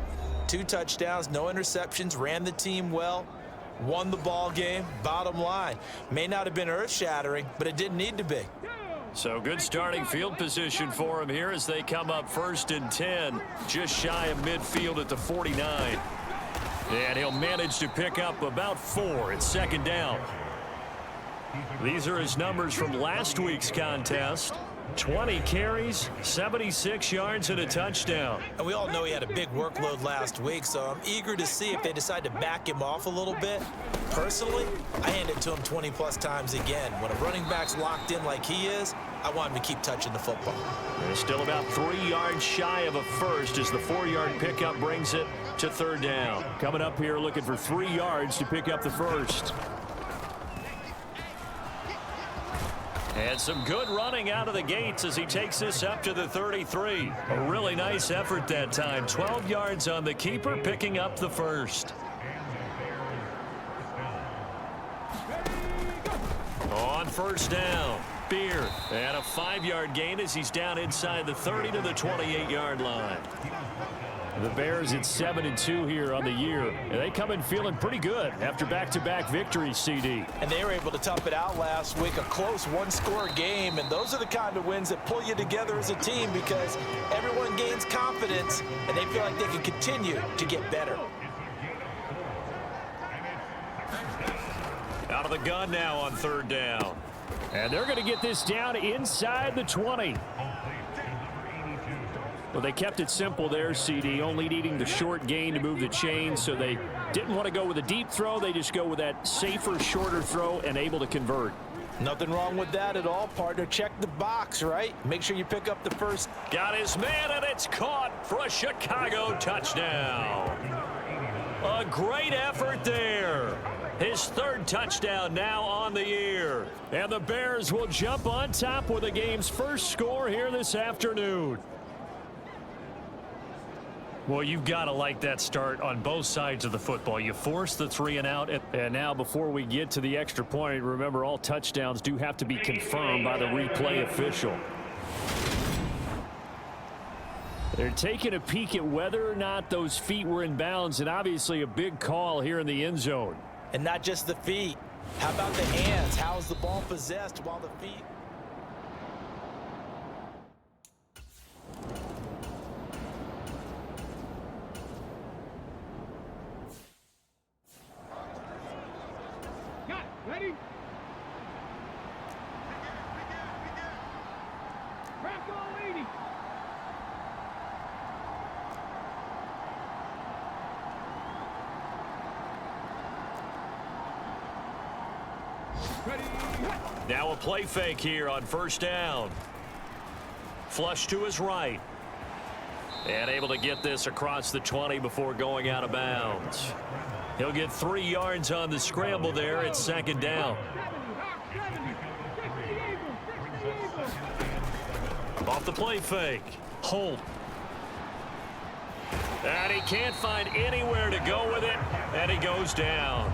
2 touchdowns, no interceptions, ran the team well, won the ball game. Bottom line, may not have been earth-shattering, but it didn't need to be. So good starting field position for him here as they come up 1st and 10, just shy of midfield at the 49. And he'll manage to pick up about 4 at 2nd down. These are his numbers from last week's contest. 20 carries, 76 yards, and a touchdown. And we all know he had a big workload last week, so I'm eager to see if they decide to back him off a little bit. Personally, I hand it to him 20-plus times again. When a running back's locked in like he is, I want him to keep touching the football. They're still about 3 yards shy of a first as the 4-yard pickup brings it to 3rd down. Coming up here looking for 3 yards to pick up the first. And some good running out of the gates as he takes this up to the 33. A really nice effort that time. 12 yards on the keeper, picking up the first. On 1st down, Beard. And a 5-yard gain as he's down inside the 30 to the 28-yard line. The Bears at 7-2 here on the year. And they come in feeling pretty good after back-to-back victories, CD. And they were able to tough it out last week, a close one-score game. And those are the kind of wins that pull you together as a team because everyone gains confidence and they feel like they can continue to get better. Out of the gun now on 3rd down. And they're going to get this down inside the 20. Well, they kept it simple there, CD, only needing the short gain to move the chain, so they didn't want to go with a deep throw. They just go with that safer, shorter throw and able to convert. Nothing wrong with that at all, partner. Check the box, right? Make sure you pick up the first. Got his man, and it's caught for a Chicago touchdown. A great effort there. His 3rd touchdown now on the year. And the Bears will jump on top with the game's first score here this afternoon. Well, you've got to like that start on both sides of the football. You force the 3-and-out. And now before we get to the extra point, remember all touchdowns do have to be confirmed by the replay official. They're taking a peek at whether or not those feet were in bounds, and obviously a big call here in the end zone. And not just the feet. How about the hands? How's the ball possessed while the feet? Ready? Crack all 80. Ready? Now a play fake here on 1st down. Flush to his right. And able to get this across the 20 before going out of bounds. He'll get 3 yards on the scramble there at 2nd down. Off the play fake. Holt. And he can't find anywhere to go with it, and he goes down.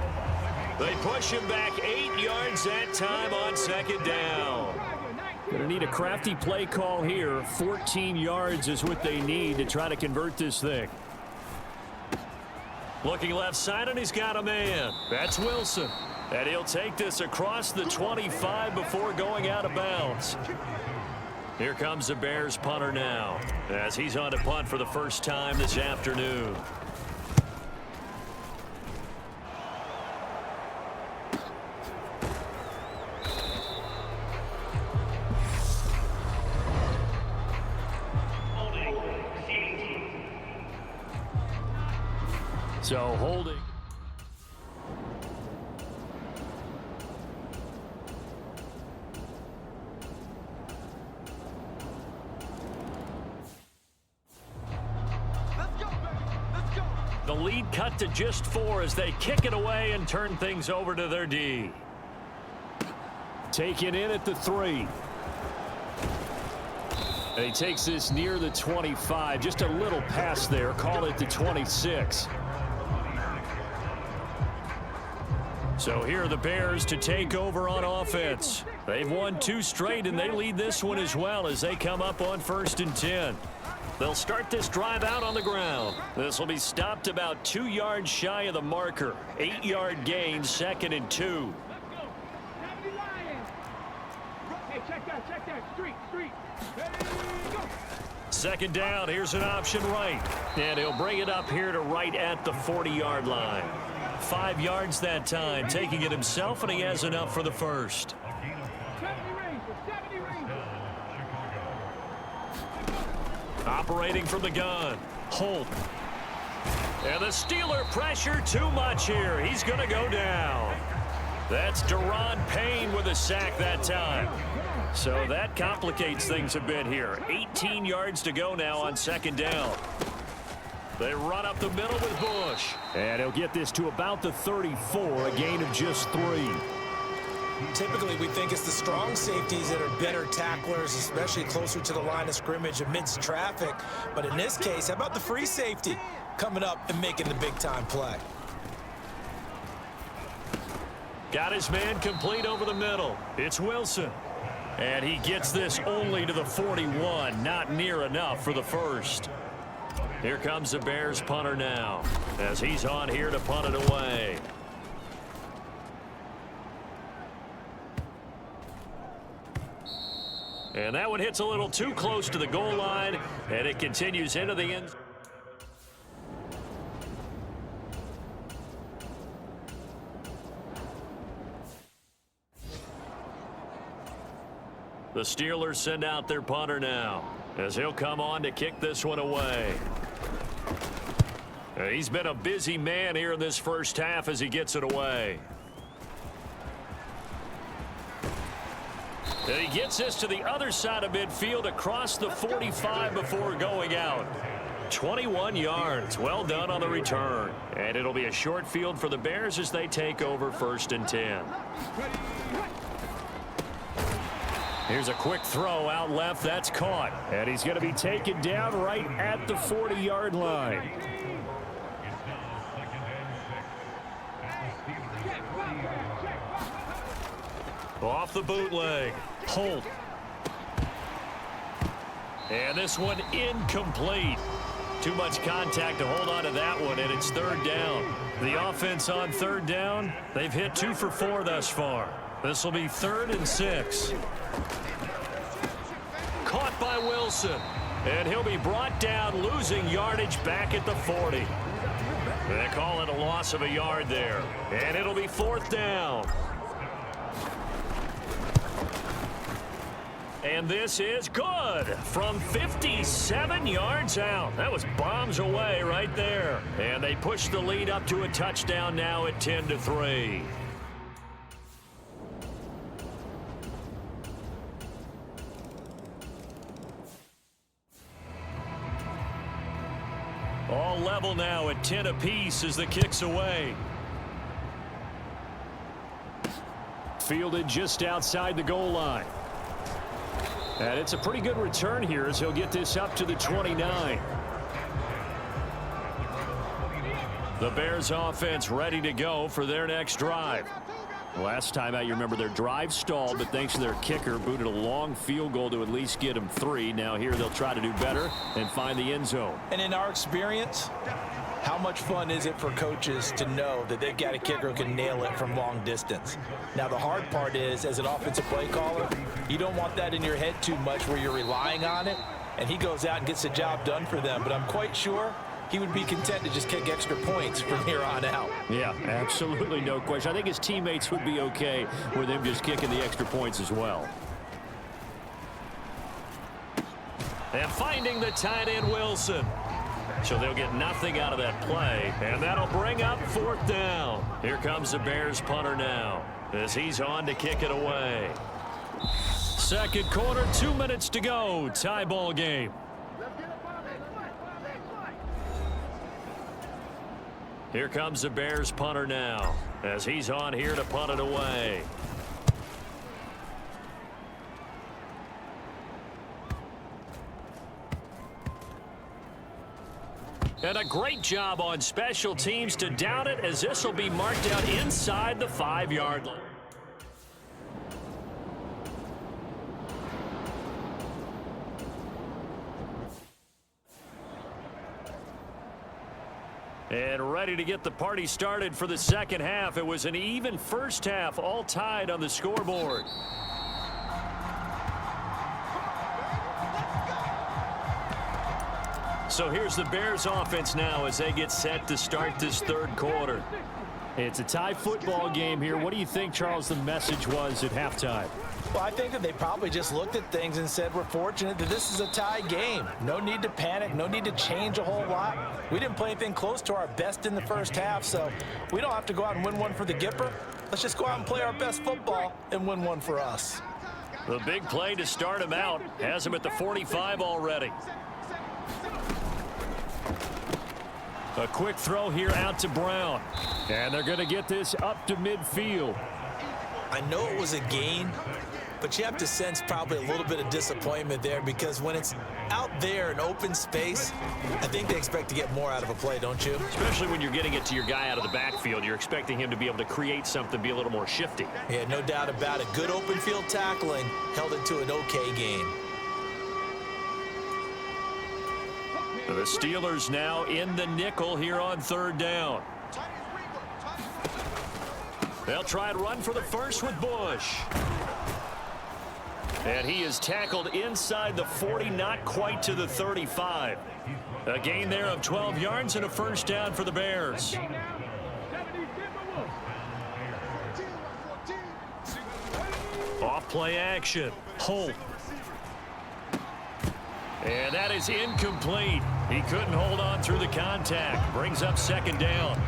They push him back 8 yards that time on 2nd down. Going to need a crafty play call here. 14 yards is what they need to try to convert this thing. Looking left side, and he's got a man. That's Wilson. And he'll take this across the 25 before going out of bounds. Here comes the Bears punter now as he's on to punt for the first time this afternoon. So holding. The lead cut to just 4 as they kick it away and turn things over to their D. Taken in at the 3. And he takes this near the 25. Just a little pass there. Call it the 26. So here are the Bears to take over on offense. They've won 2 straight, and they lead this one as well as they come up on 1st and 10. They'll start this drive out on the ground. This will be stopped about 2 yards shy of the marker. 8-yard gain, 2nd and 2. Hey, check that. Street. Ready, go. 2nd down. Here's an option right. And he'll bring it up here to right at the 40-yard line. 5 yards that time, taking it himself, and he has enough for the first. 70 Rangers. Operating from the gun. Holt. And the Steeler pressure too much here. He's going to go down. That's Deron Payne with a sack that time. So that complicates things a bit here. 18 yards to go now on 2nd down. They run up the middle with Bush. And he'll get this to about the 34, a gain of just 3. Typically, we think it's the strong safeties that are better tacklers, especially closer to the line of scrimmage amidst traffic. But in this case, how about the free safety coming up and making the big-time play? Got his man complete over the middle. It's Wilson. And he gets this only to the 41. Not near enough for the first. Here comes the Bears punter now as he's on here to punt it away. And that one hits a little too close to the goal line, and it continues into the end. The Steelers send out their punter now as he'll come on to kick this one away. He's been a busy man here in this first half as he gets it away. And he gets this to the other side of midfield across the 45 before going out. 21 yards. Well done on the return. And it'll be a short field for the Bears as they take over 1st and 10. Here's a quick throw out left. That's caught. And he's going to be taken down right at the 40-yard line. Off the bootleg. Holt. And this one incomplete. Too much contact to hold on to that one, and it's 3rd down. The offense on 3rd down, they've hit 2 for 4 thus far. This will be 3rd and 6. Caught by Wilson. And he'll be brought down, losing yardage back at the 40. They call it a loss of a yard there. And it'll be 4th down. And this is good from 57 yards out. That was bombs away right there. And they push the lead up to a touchdown now at 10-3. All level now at 10 apiece as the kick's away. Fielded just outside the goal line. And it's a pretty good return here as he'll get this up to the 29. The Bears offense ready to go for their next drive. Last time out, you remember their drive stalled, but thanks to their kicker, booted a long field goal to at least get them 3. Now here they'll try to do better and find the end zone. And in our experience, how much fun is it for coaches to know that they've got a kicker who can nail it from long distance? Now, the hard part is, as an offensive play caller, you don't want that in your head too much where you're relying on it, and he goes out and gets the job done for them. But I'm quite sure he would be content to just kick extra points from here on out. Yeah, absolutely no question. I think his teammates would be okay with him just kicking the extra points as well. And finding the tight end, Wilson. So they'll get nothing out of that play, and that'll bring up 4th down. Here comes the Bears punter now as he's on to kick it away. Second quarter, 2 minutes to go. Tie ball game. Here comes the Bears punter now as he's on here to punt it away. And a great job on special teams to down it, as this will be marked out inside the 5-yard line. And ready to get the party started for the second half. It was an even first half, all tied on the scoreboard. So here's the Bears offense now as they get set to start this third quarter. It's a tie football game here. What do you think, Charles, the message was at halftime? Well, I think that they probably just looked at things and said, we're fortunate that this is a tie game. No need to panic. No need to change a whole lot. We didn't play anything close to our best in the first half, so we don't have to go out and win one for the Gipper. Let's just go out and play our best football and win one for us. The big play to start him out has him at the 45 already. A quick throw here out to Brown. And they're going to get this up to midfield. I know it was a gain, but you have to sense probably a little bit of disappointment there, because when it's out there in open space, I think they expect to get more out of a play, don't you? Especially when you're getting it to your guy out of the backfield. You're expecting him to be able to create something, be a little more shifty. Yeah, no doubt about it. Good open field tackling held it to an okay gain. The Steelers now in the nickel here on 3rd down. They'll try and run for the first with Bush. And he is tackled inside the 40, not quite to the 35. A gain there of 12 yards and a first down for the Bears. Off play action. Holt. And that is incomplete. He couldn't hold on through the contact. Brings up 2nd down.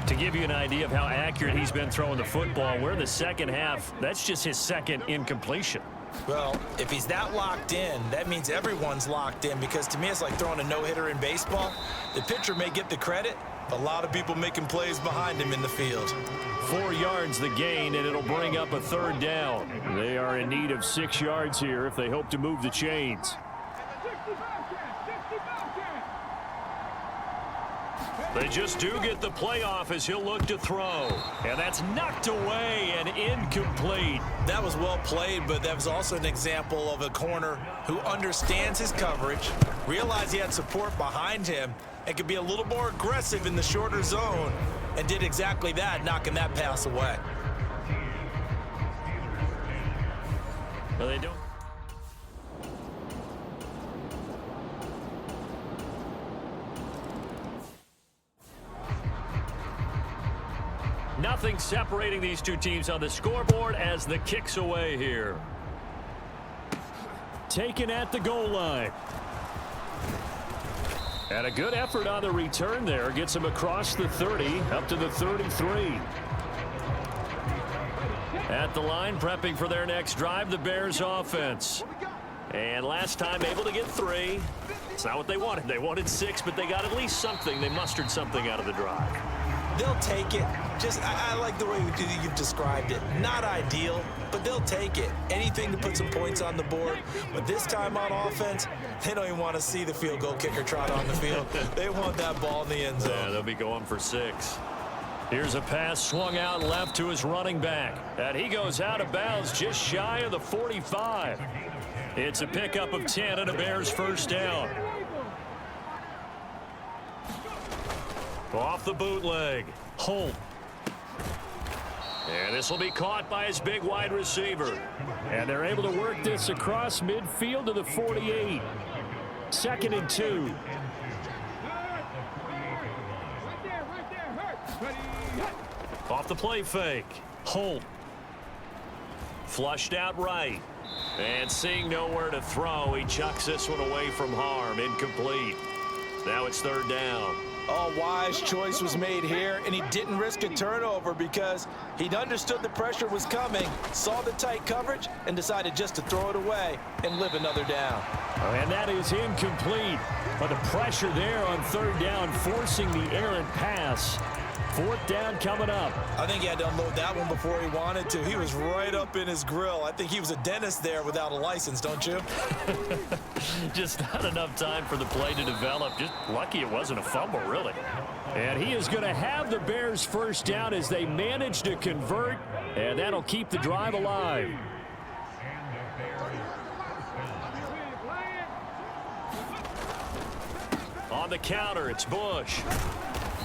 To give you an idea of how accurate he's been throwing the football, we're in the second half. That's just his second incompletion. Well, if he's that locked in, that means everyone's locked in, because to me it's like throwing a no-hitter in baseball. The pitcher may get the credit, but a lot of people making plays behind him in the field. 4 yards the gain, and it'll bring up a 3rd down. They are in need of 6 yards here if they hope to move the chains. They just do get the playoff as he'll look to throw. And that's knocked away and incomplete. That was well played, but that was also an example of a corner who understands his coverage, realized he had support behind him, and could be a little more aggressive in the shorter zone, and did exactly that, knocking that pass away. Well, they don't. Nothing separating these two teams on the scoreboard as the kick's away here. Taken at the goal line. And a good effort on the return there. Gets him across the 30, up to the 33. At the line, prepping for their next drive, the Bears offense. And last time able to get 3. It's not what they wanted. They wanted 6, but they got at least something. They mustered something out of the drive. They'll take it. I like the way you've described it. Not ideal, but they'll take it. Anything to put some points on the board. But this time on offense, they don't even want to see the field goal kicker trot on the field. They want that ball in the end zone. Yeah, they'll be going for 6. Here's a pass swung out left to his running back. And he goes out of bounds just shy of the 45. It's a pickup of 10 and a Bears first down. Off the bootleg. Holt. And this will be caught by his big wide receiver. And they're able to work this across midfield to the 48. 2nd and 2. Off the play fake. Holt. Flushed out right. And seeing nowhere to throw, he chucks this one away from harm. Incomplete. Now it's third down. Oh, wise choice was made here, and he didn't risk a turnover because he understood the pressure was coming, saw the tight coverage, and decided just to throw it away and live another down. And that is incomplete. But the pressure there on third down, forcing the errant pass. Fourth down coming up. I think he had to unload that one before he wanted to. He was right up in his grill. I think he was a dentist there without a license, don't you? Just not enough time for the play to develop. Just lucky it wasn't a fumble, really. And he is going to have the Bears first down as they manage to convert, and that'll keep the drive alive. On the counter, it's Bush.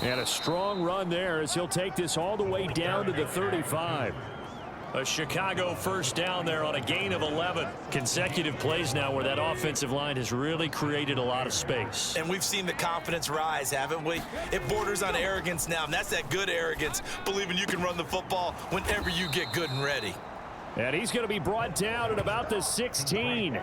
And a strong run there as he'll take this all the way down to the 35. A Chicago first down there on a gain of 11. Consecutive plays now where that offensive line has really created a lot of space. And we've seen the confidence rise, haven't we? It borders on arrogance now, and that's that good arrogance, believing you can run the football whenever you get good and ready. And he's going to be brought down at about the 16.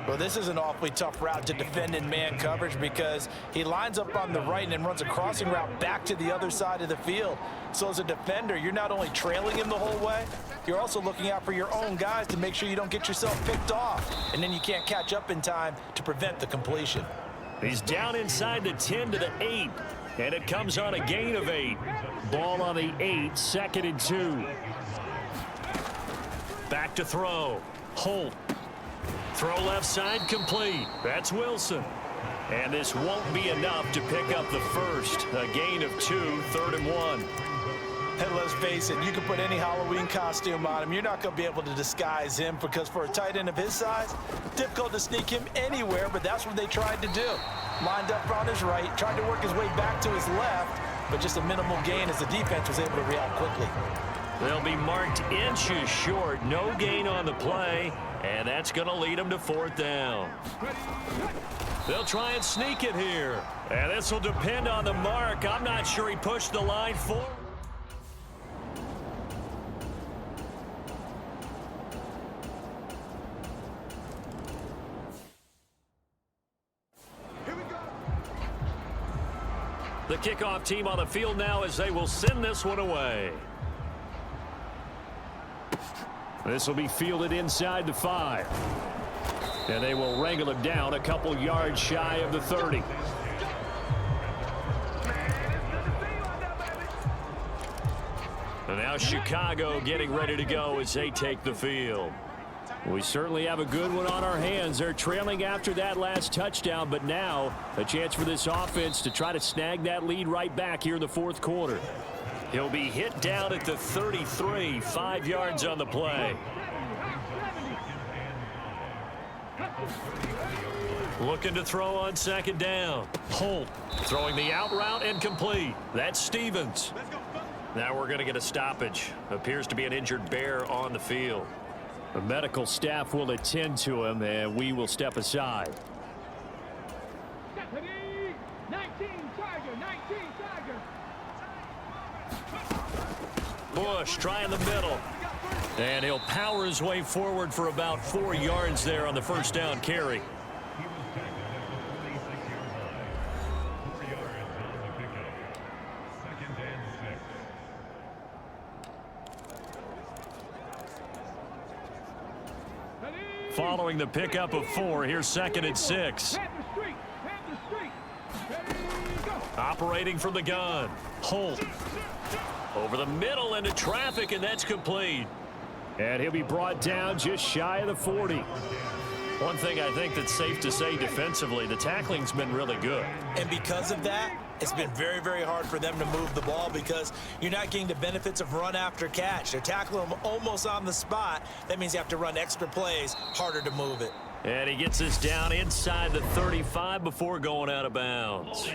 Well, this is an awfully tough route to defend in man coverage because he lines up on the right and then runs a crossing route back to the other side of the field. So as a defender, you're not only trailing him the whole way, you're also looking out for your own guys to make sure you don't get yourself picked off. And then you can't catch up in time to prevent the completion. He's down inside the 10 to the 8. And it comes on a gain of 8. Ball on the 8, 2nd and 2. Back to throw. Holt. Throw left side complete. That's Wilson. And this won't be enough to pick up the first. A gain of 2, 3rd and 1. And let's face it, you can put any Halloween costume on him. You're not going to be able to disguise him because for a tight end of his size, difficult to sneak him anywhere, but that's what they tried to do. Lined up on his right, tried to work his way back to his left, but just a minimal gain as the defense was able to react quickly. They'll be marked inches short. No gain on the play, and that's going to lead them to 4th down. They'll try and sneak it here. And this will depend on the mark. I'm not sure he pushed the line forward. The kickoff team on the field now as they will send this one away. This will be fielded inside the 5. And they will wrangle him down a couple yards shy of the 30. And now Chicago getting ready to go as they take the field. We certainly have a good one on our hands. They're trailing after that last touchdown, but now a chance for this offense to try to snag that lead right back here in the 4th quarter. He'll be hit down at the 33, 5 yards on the play. Looking to throw on 2nd down. Holt throwing the out route and complete. That's Stevens. Now we're going to get a stoppage. Appears to be an injured Bear on the field. The medical staff will attend to him, and we will step aside. Deputy 19 Tiger, 19 Tiger. Bush trying the middle. And he'll power his way forward for about 4 yards there on the first down carry. Following the pickup of 4, here's 2nd and 6. Operating from the gun. Holt. Over the middle into traffic, and that's complete. And he'll be brought down just shy of the 40. One thing I think that's safe to say defensively, the tackling's been really good. And because of that, it's been very, very hard for them to move the ball because you're not getting the benefits of run after catch. They're tackling them almost on the spot. That means you have to run extra plays, harder to move it. And he gets us down inside the 35 before going out of bounds.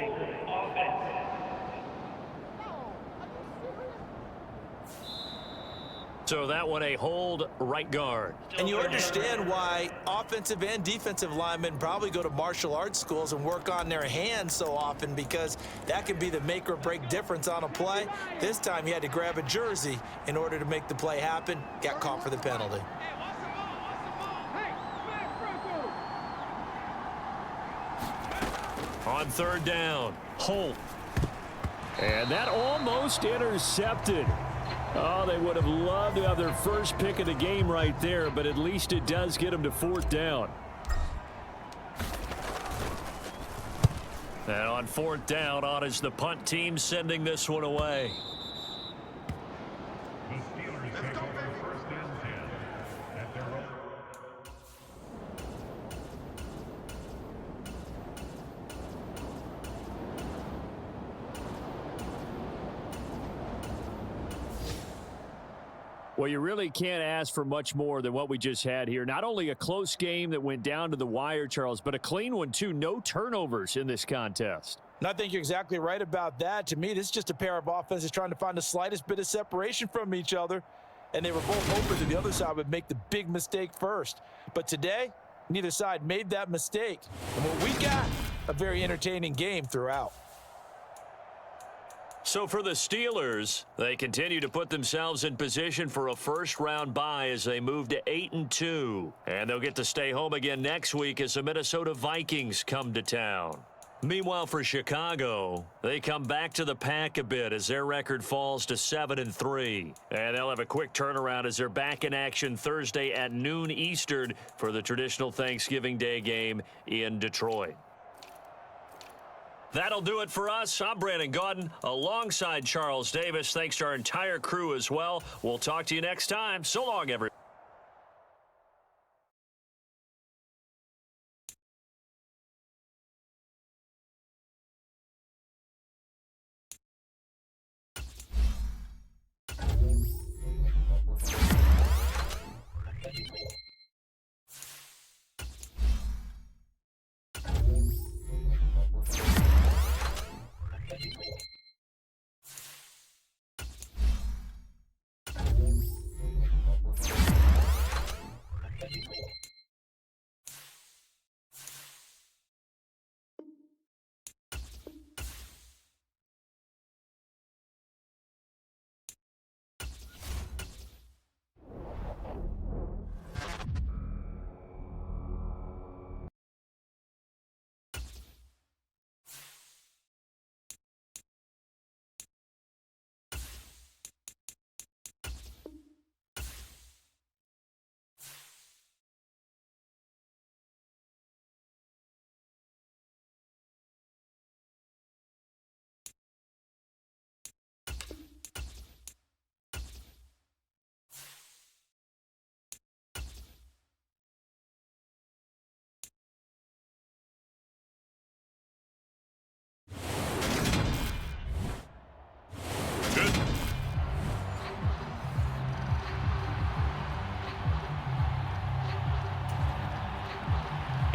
So that one a hold right guard. And you understand why offensive and defensive linemen probably go to martial arts schools and work on their hands so often because that can be the make or break difference on a play. This time he had to grab a jersey in order to make the play happen. Got caught for the penalty. On third down, Holt. And that almost intercepted. Oh, they would have loved to have their first pick of the game right there, but at least it does get them to fourth down. And on fourth down, on is the punt team sending this one away. Well, you really can't ask for much more than what we just had here. Not only a close game that went down to the wire, Charles, but a clean one, too. No turnovers in this contest. And I think you're exactly right about that. To me, this is just a pair of offenses trying to find the slightest bit of separation from each other. And they were both hoping that the other side would make the big mistake first. But today, neither side made that mistake. And what we got, a very entertaining game throughout. So for the Steelers, they continue to put themselves in position for a first-round bye as they move to 8-2. And they'll get to stay home again next week as the Minnesota Vikings come to town. Meanwhile, for Chicago, they come back to the pack a bit as their record falls to 7-3. And they'll have a quick turnaround as they're back in action Thursday at noon Eastern for the traditional Thanksgiving Day game in Detroit. That'll do it for us. I'm Brandon Gaudin alongside Charles Davis. Thanks to our entire crew as well. We'll talk to you next time. So long, everyone.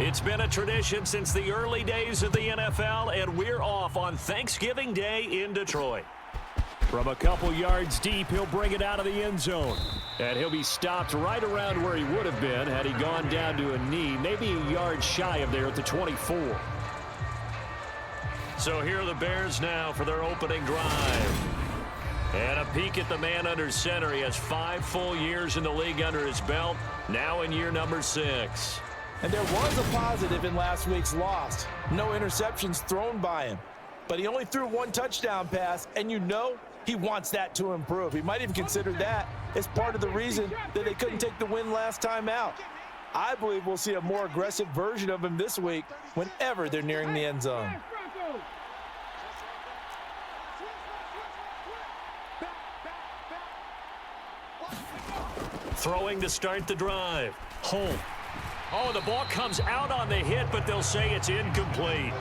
It's been a tradition since the early days of the NFL, and we're off on Thanksgiving Day in Detroit. From a couple yards deep, he'll bring it out of the end zone. And he'll be stopped right around where he would have been had he gone down to a knee, maybe a yard shy of there at the 24. So here are the Bears now for their opening drive. And a peek at the man under center. He has 5 full years in the league under his belt, now in year number 6. And there was a positive in last week's loss. No interceptions thrown by him. But he only threw 1 touchdown pass, and you know he wants that to improve. He might even consider that as part of the reason that they couldn't take the win last time out. I believe we'll see a more aggressive version of him this week whenever they're nearing the end zone. Throwing to start the drive. Holt. Oh, the ball comes out on the hit, but they'll say it's incomplete.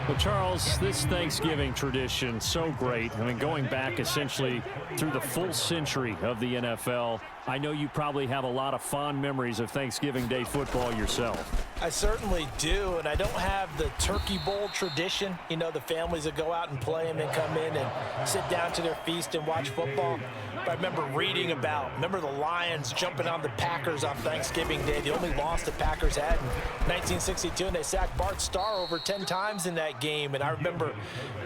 Well, Charles, this Thanksgiving tradition, so great. I mean, going back essentially through the full century of the NFL, I know you probably have a lot of fond memories of Thanksgiving Day football yourself. I certainly do, and I don't have the Turkey Bowl tradition. You know, the families that go out and play and then come in and sit down to their feast and watch football. I remember reading about, remember the Lions jumping on the Packers on Thanksgiving Day. The only loss the Packers had in 1962, and they sacked Bart Starr over 10 times in that game. And I remember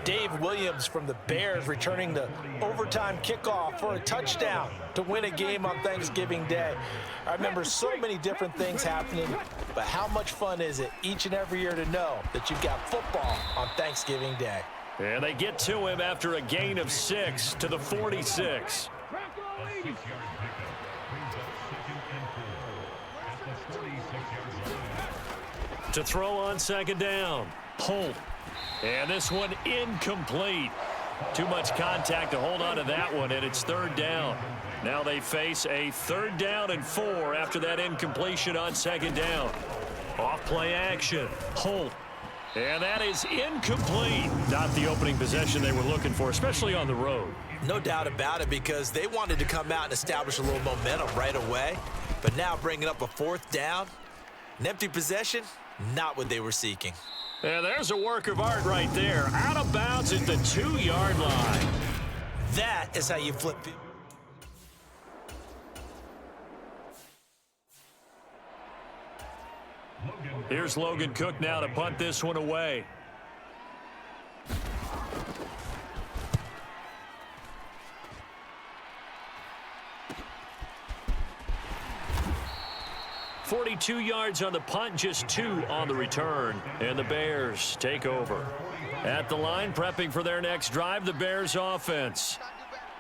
Dave Williams from the Bears returning the overtime kickoff for a touchdown to win a game on Thanksgiving Day. I remember so many different things happening, but how much fun is it each and every year to know that you've got football on Thanksgiving Day? And they get to him after a gain of 6 to the 46. To throw on second down, Holt. And this one incomplete. Too much contact to hold on to that one, and it's third down. Now they face a 3rd down and 4 after that incompletion on second down. Off play action, Holt. And that is incomplete. Not the opening possession they were looking for, especially on the road. No doubt about it, because they wanted to come out and establish a little momentum right away. But now bringing up a 4th down, an empty possession, not what they were seeking. And there's a work of art right there. Out of bounds at the 2-yard line. That is how you flip it. Here's Logan Cook now to punt this one away. .42 yards on the punt, just 2 on the return. And the Bears take over. At the line, prepping for their next drive, the Bears offense.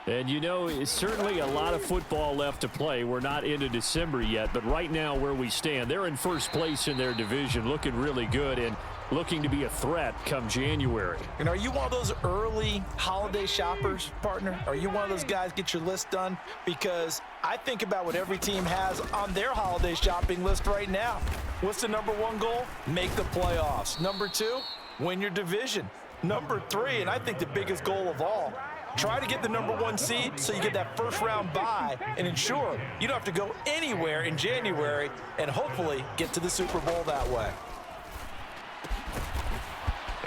And, you know, it's certainly a lot of football left to play. We're not into December yet, but right now where we stand, they're in first place in their division, looking really good and looking to be a threat come January. And are you one of those early holiday shoppers, partner? Are you one of those guys get your list done? Because I think about what every team has on their holiday shopping list right now. What's the number 1 goal? Make the playoffs. Number 2, win your division. Number 3, and I think the biggest goal of all, try to get the number 1 seed so you get that first-round bye and ensure you don't have to go anywhere in January and hopefully get to the Super Bowl that way.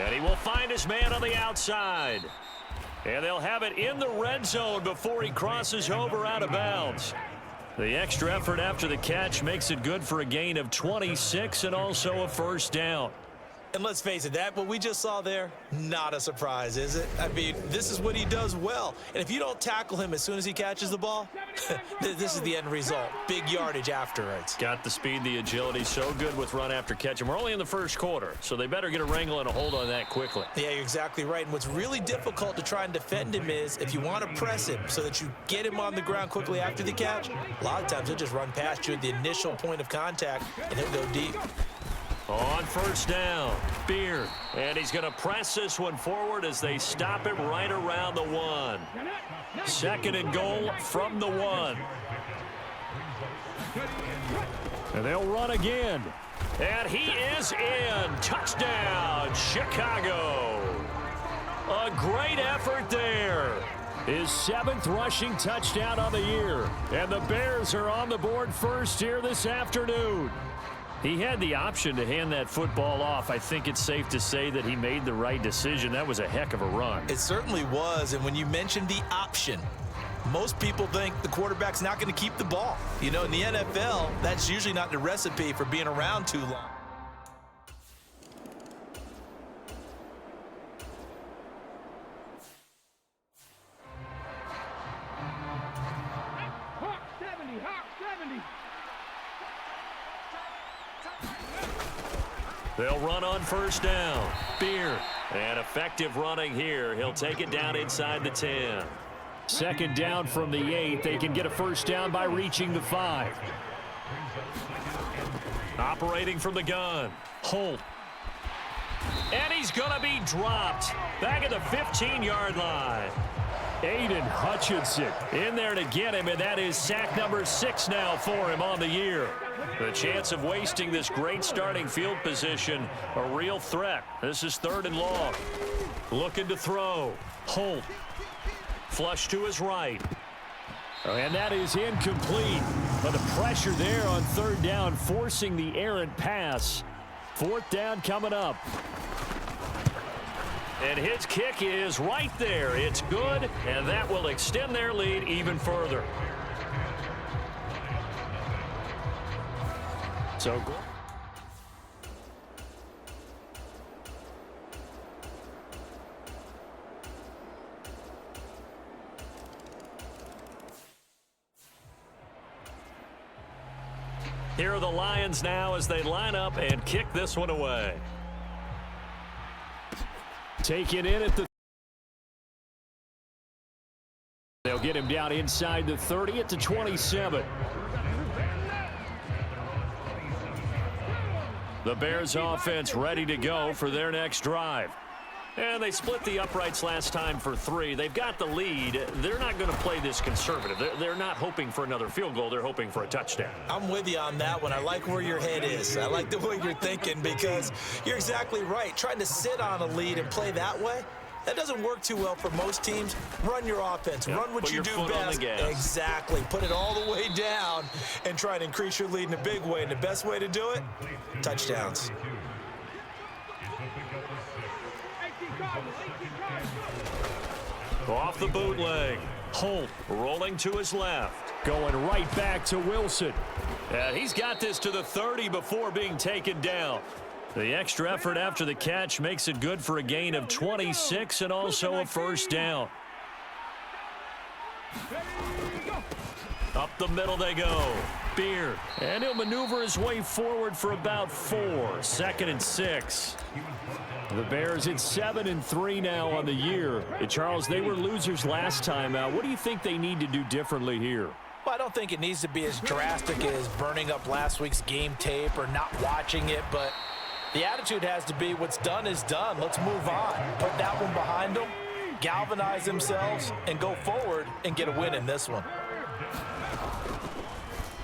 And he will find his man on the outside. And they'll have it in the red zone before he crosses over out of bounds. The extra effort after the catch makes it good for a gain of 26 and also a first down. And let's face it, that what we just saw there, not a surprise, is it? I mean, this is what he does well. And if you don't tackle him as soon as he catches the ball, this is the end result. Big yardage afterwards. Got the speed, the agility, so good with run after catch. And we're only in the first quarter, so they better get a wrangle and a hold on that quickly. Yeah, you're exactly right. And what's really difficult to try and defend him is if you want to press him so that you get him on the ground quickly after the catch, a lot of times he'll just run past you at the initial point of contact, and he'll go deep. On first down, Beard. And he's going to press this one forward as they stop him right around the 1. 2nd and goal from the 1. And they'll run again. And he is in. Touchdown, Chicago. A great effort there. His 7th rushing touchdown on the year. And the Bears are on the board first here this afternoon. He had the option to hand that football off. I think it's safe to say that he made the right decision. That was a heck of a run. It certainly was. And when you mentioned the option, most people think the quarterback's not going to keep the ball. You know, in the NFL, that's usually not the recipe for being around too long. Hawk 70, Hawk 70. They'll run on first down. Beard. And effective running here. He'll take it down inside the 10. 2nd down from the 8. They can get a first down by reaching the 5. Operating from the gun. Holt. And he's going to be dropped. Back at the 15-yard line. Aiden Hutchinson in there to get him, and that is sack number 6 now for him on the year. The chance of wasting this great starting field position, a real threat. This is 3rd and long. Looking to throw. Holt. Flush to his right. And that is incomplete. But the pressure there on 3rd down, forcing the errant pass. 4th down coming up. And his kick is right there. It's good, and that will extend their lead even further. So good. Here are the Lions now as they line up and kick this one away. Taken in at the... They'll get him down inside the 30 at the 27. The Bears offense ready to go for their next drive. And they split the uprights last time for 3. They've got the lead. They're not going to play this conservative. They're not hoping for another field goal. They're hoping for a touchdown. I'm with you on that one. I like where your head is. I like the way you're thinking because you're exactly right. Trying to sit on a lead and play that way, that doesn't work too well for most teams. Run your offense. Yep. Run what you do best. Exactly. Put it all the way down and try to increase your lead in a big way. And the best way to do it, touchdowns. Off the bootleg. Holt rolling to his left. Going right back to Wilson. And he's got this to the 30 before being taken down. The extra effort after the catch makes it good for a gain of 26 and also a first down. Up the middle they go. Beard. And he'll maneuver his way forward for about 4. 2nd and 6. The Bears at 7-3 now on the year. And Charles, they were losers last time out. What do you think they need to do differently here? Well, I don't think it needs to be as drastic as burning up last week's game tape or not watching it, but the attitude has to be what's done is done. Let's move on. Put that one behind them, galvanize themselves, and go forward and get a win in this one.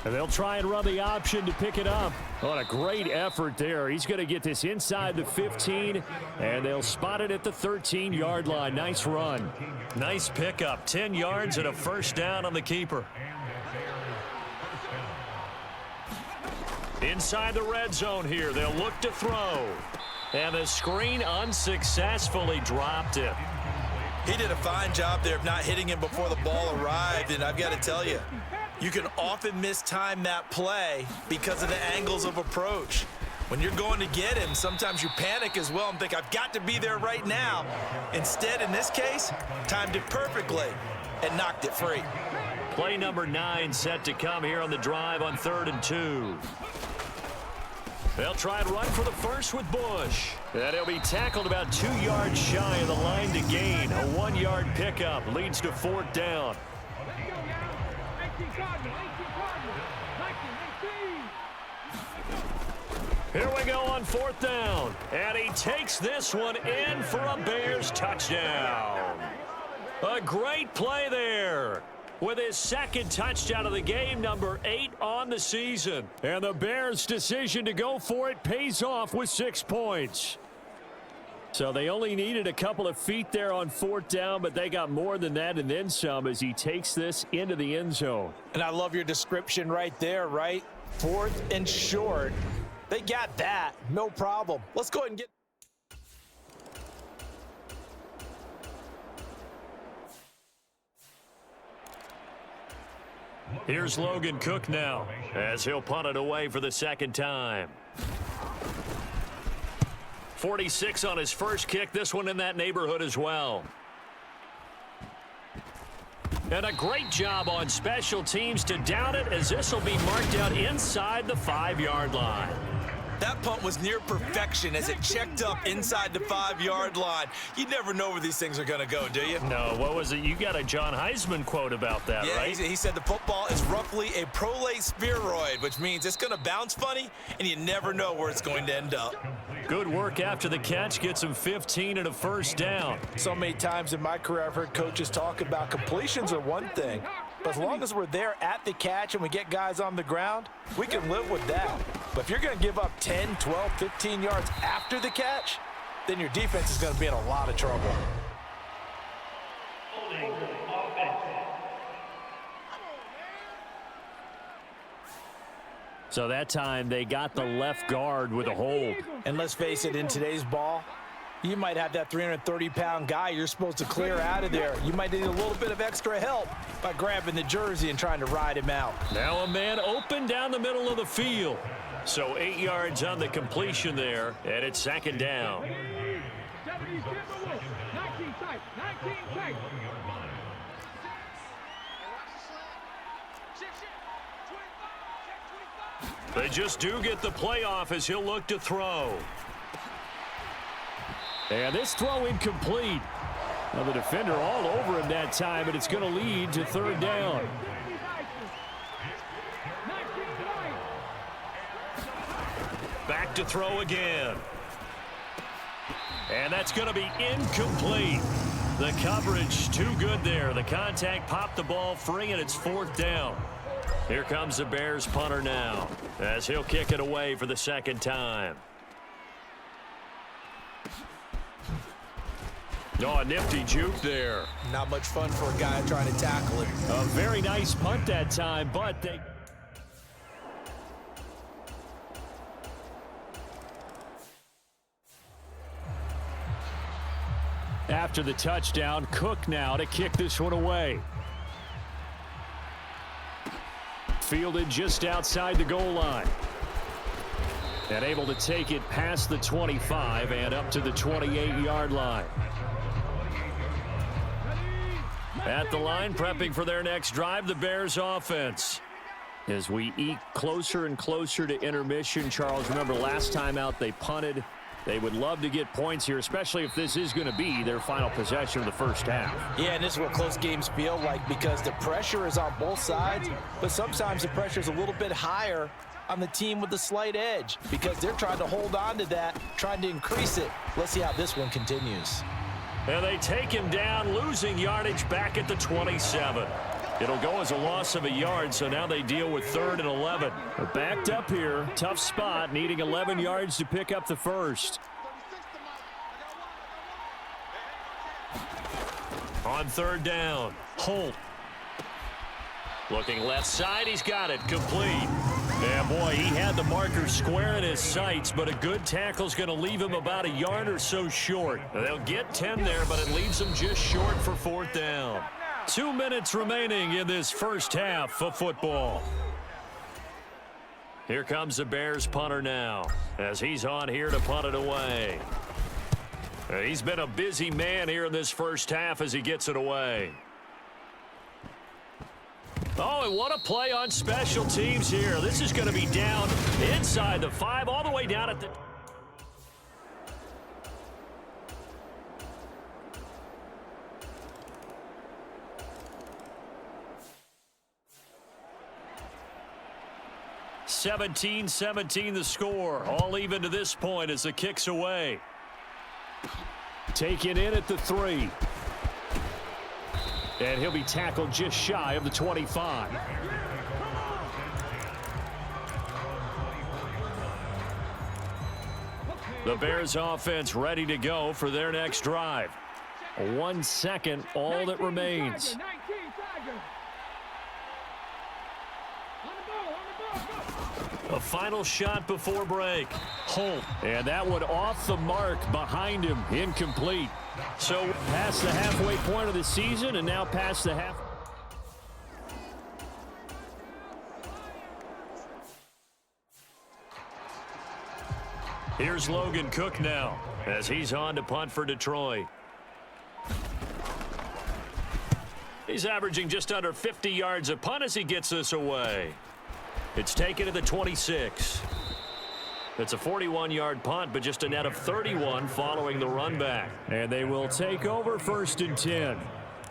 And they'll try and run the option to pick it up. What a great effort there. He's going to get this inside the 15, and they'll spot it at the 13-yard line. Nice run. Nice pickup. 10 yards and a first down on the keeper. Inside the red zone here. They'll look to throw. And the screen unsuccessfully dropped it. He did a fine job there of not hitting him before the ball arrived, and I've got to tell you, you can often mistime that play because of the angles of approach. When you're going to get him, sometimes you panic as well and think, I've got to be there right now. Instead, in this case, timed it perfectly and knocked it free. Play number 9 set to come here on the drive on 3rd and 2. They'll try and run for the first with Bush. And he'll be tackled about 2 yards shy of the line to gain. A 1-yard pickup leads to 4th down. Here we go on 4th down. And he takes this one in for a Bears touchdown. A great play there. With his 2nd touchdown of the game, number 8 on the season. And the Bears' decision to go for it pays off with 6 points. So they only needed a couple of feet there on 4th down, but they got more than that and then some as he takes this into the end zone. And I love your description right there, right? 4th and short. They got that. No problem. Let's go ahead and get... Here's Logan Cook now as he'll punt it away for the 2nd time. 46 on his first kick. This one in that neighborhood as well. And a great job on special teams to down it as this will be marked out inside the 5-yard line. That punt was near perfection as it checked up inside the 5-yard line. You never know where these things are going to go, do you? No, what was it? You got a John Heisman quote about that, right? Yeah, he said the football is roughly a prolate spheroid, which means it's going to bounce funny, and you never know where it's going to end up. Good work after the catch. Gets him 15 and a first down. So many times in my career I've heard coaches talk about completions are one thing, but as long as we're there at the catch and we get guys on the ground, we can live with that. But if you're going to give up 10, 12, 15 yards after the catch, then your defense is going to be in a lot of trouble. So that time they got the left guard with a hold. And let's face it, in today's ball, You might have that 330-pound guy you're supposed to clear out of there. You might need a little bit of extra help by grabbing the jersey and trying to ride him out. Now a man open down the middle of the field. So 8 yards on the completion there, and it's second down. 19 tight, 19 tight. They just do get the playoff as he'll look to throw. And this throw incomplete. Now the defender all over him that time, and it's going to lead to third down. Back to throw again. And that's going to be incomplete. The coverage too good there. The contact popped the ball free, and it's fourth down. Here comes the Bears punter now as he'll kick it away for the second time. Oh, a nifty juke there. Not much fun for a guy trying to tackle it. A very nice punt that time, but they... After the touchdown, Cook now to kick this one away. Fielded just outside the goal line. And able to take it past the 25 and up to the 28-yard line. At the line, prepping for their next drive, the Bears offense. As we eke closer and closer to intermission, Charles, remember last time out they punted. They would love to get points here, especially if this is going to be their final possession of the first half. Yeah, and this is what close games feel like because the pressure is on both sides, but sometimes the pressure is a little bit higher on the team with the slight edge because they're trying to hold on to that, trying to increase it. Let's see how this one continues. And they take him down, losing yardage back at the 27. It'll go as a loss of a yard, so now they deal with 3rd and 11. Backed up here, tough spot, needing 11 yards to pick up the first. On 3rd down, Holt. Looking left side, he's got it, complete. Yeah, boy, he had the marker square in his sights, but a good tackle's going to leave him about a yard or so short. They'll get 10 there, but it leaves them just short for 4th down. 2 minutes remaining in this first half of football. Here comes the Bears punter now as he's on here to punt it away. He's been a busy man here in this first half as he gets it away. Oh, and what a play on special teams here. This is going to be down inside the 5, all the way down at the... (17-17) the score. All even to this point as the kick's away. Taken in at the 3. And he'll be tackled just shy of the 25. The Bears offense ready to go for their next drive. 1 second, all that remains. A final shot before break. Holt. And that one off the mark behind him. Incomplete. So past the halfway point of the season and now past the half. Here's Logan Cook now as he's on to punt for Detroit. He's averaging just under 50 yards a punt as he gets this away. It's taken to the 26. It's a 41-yard punt, but just a net of 31 following the run back. And they will take over 1st and 10.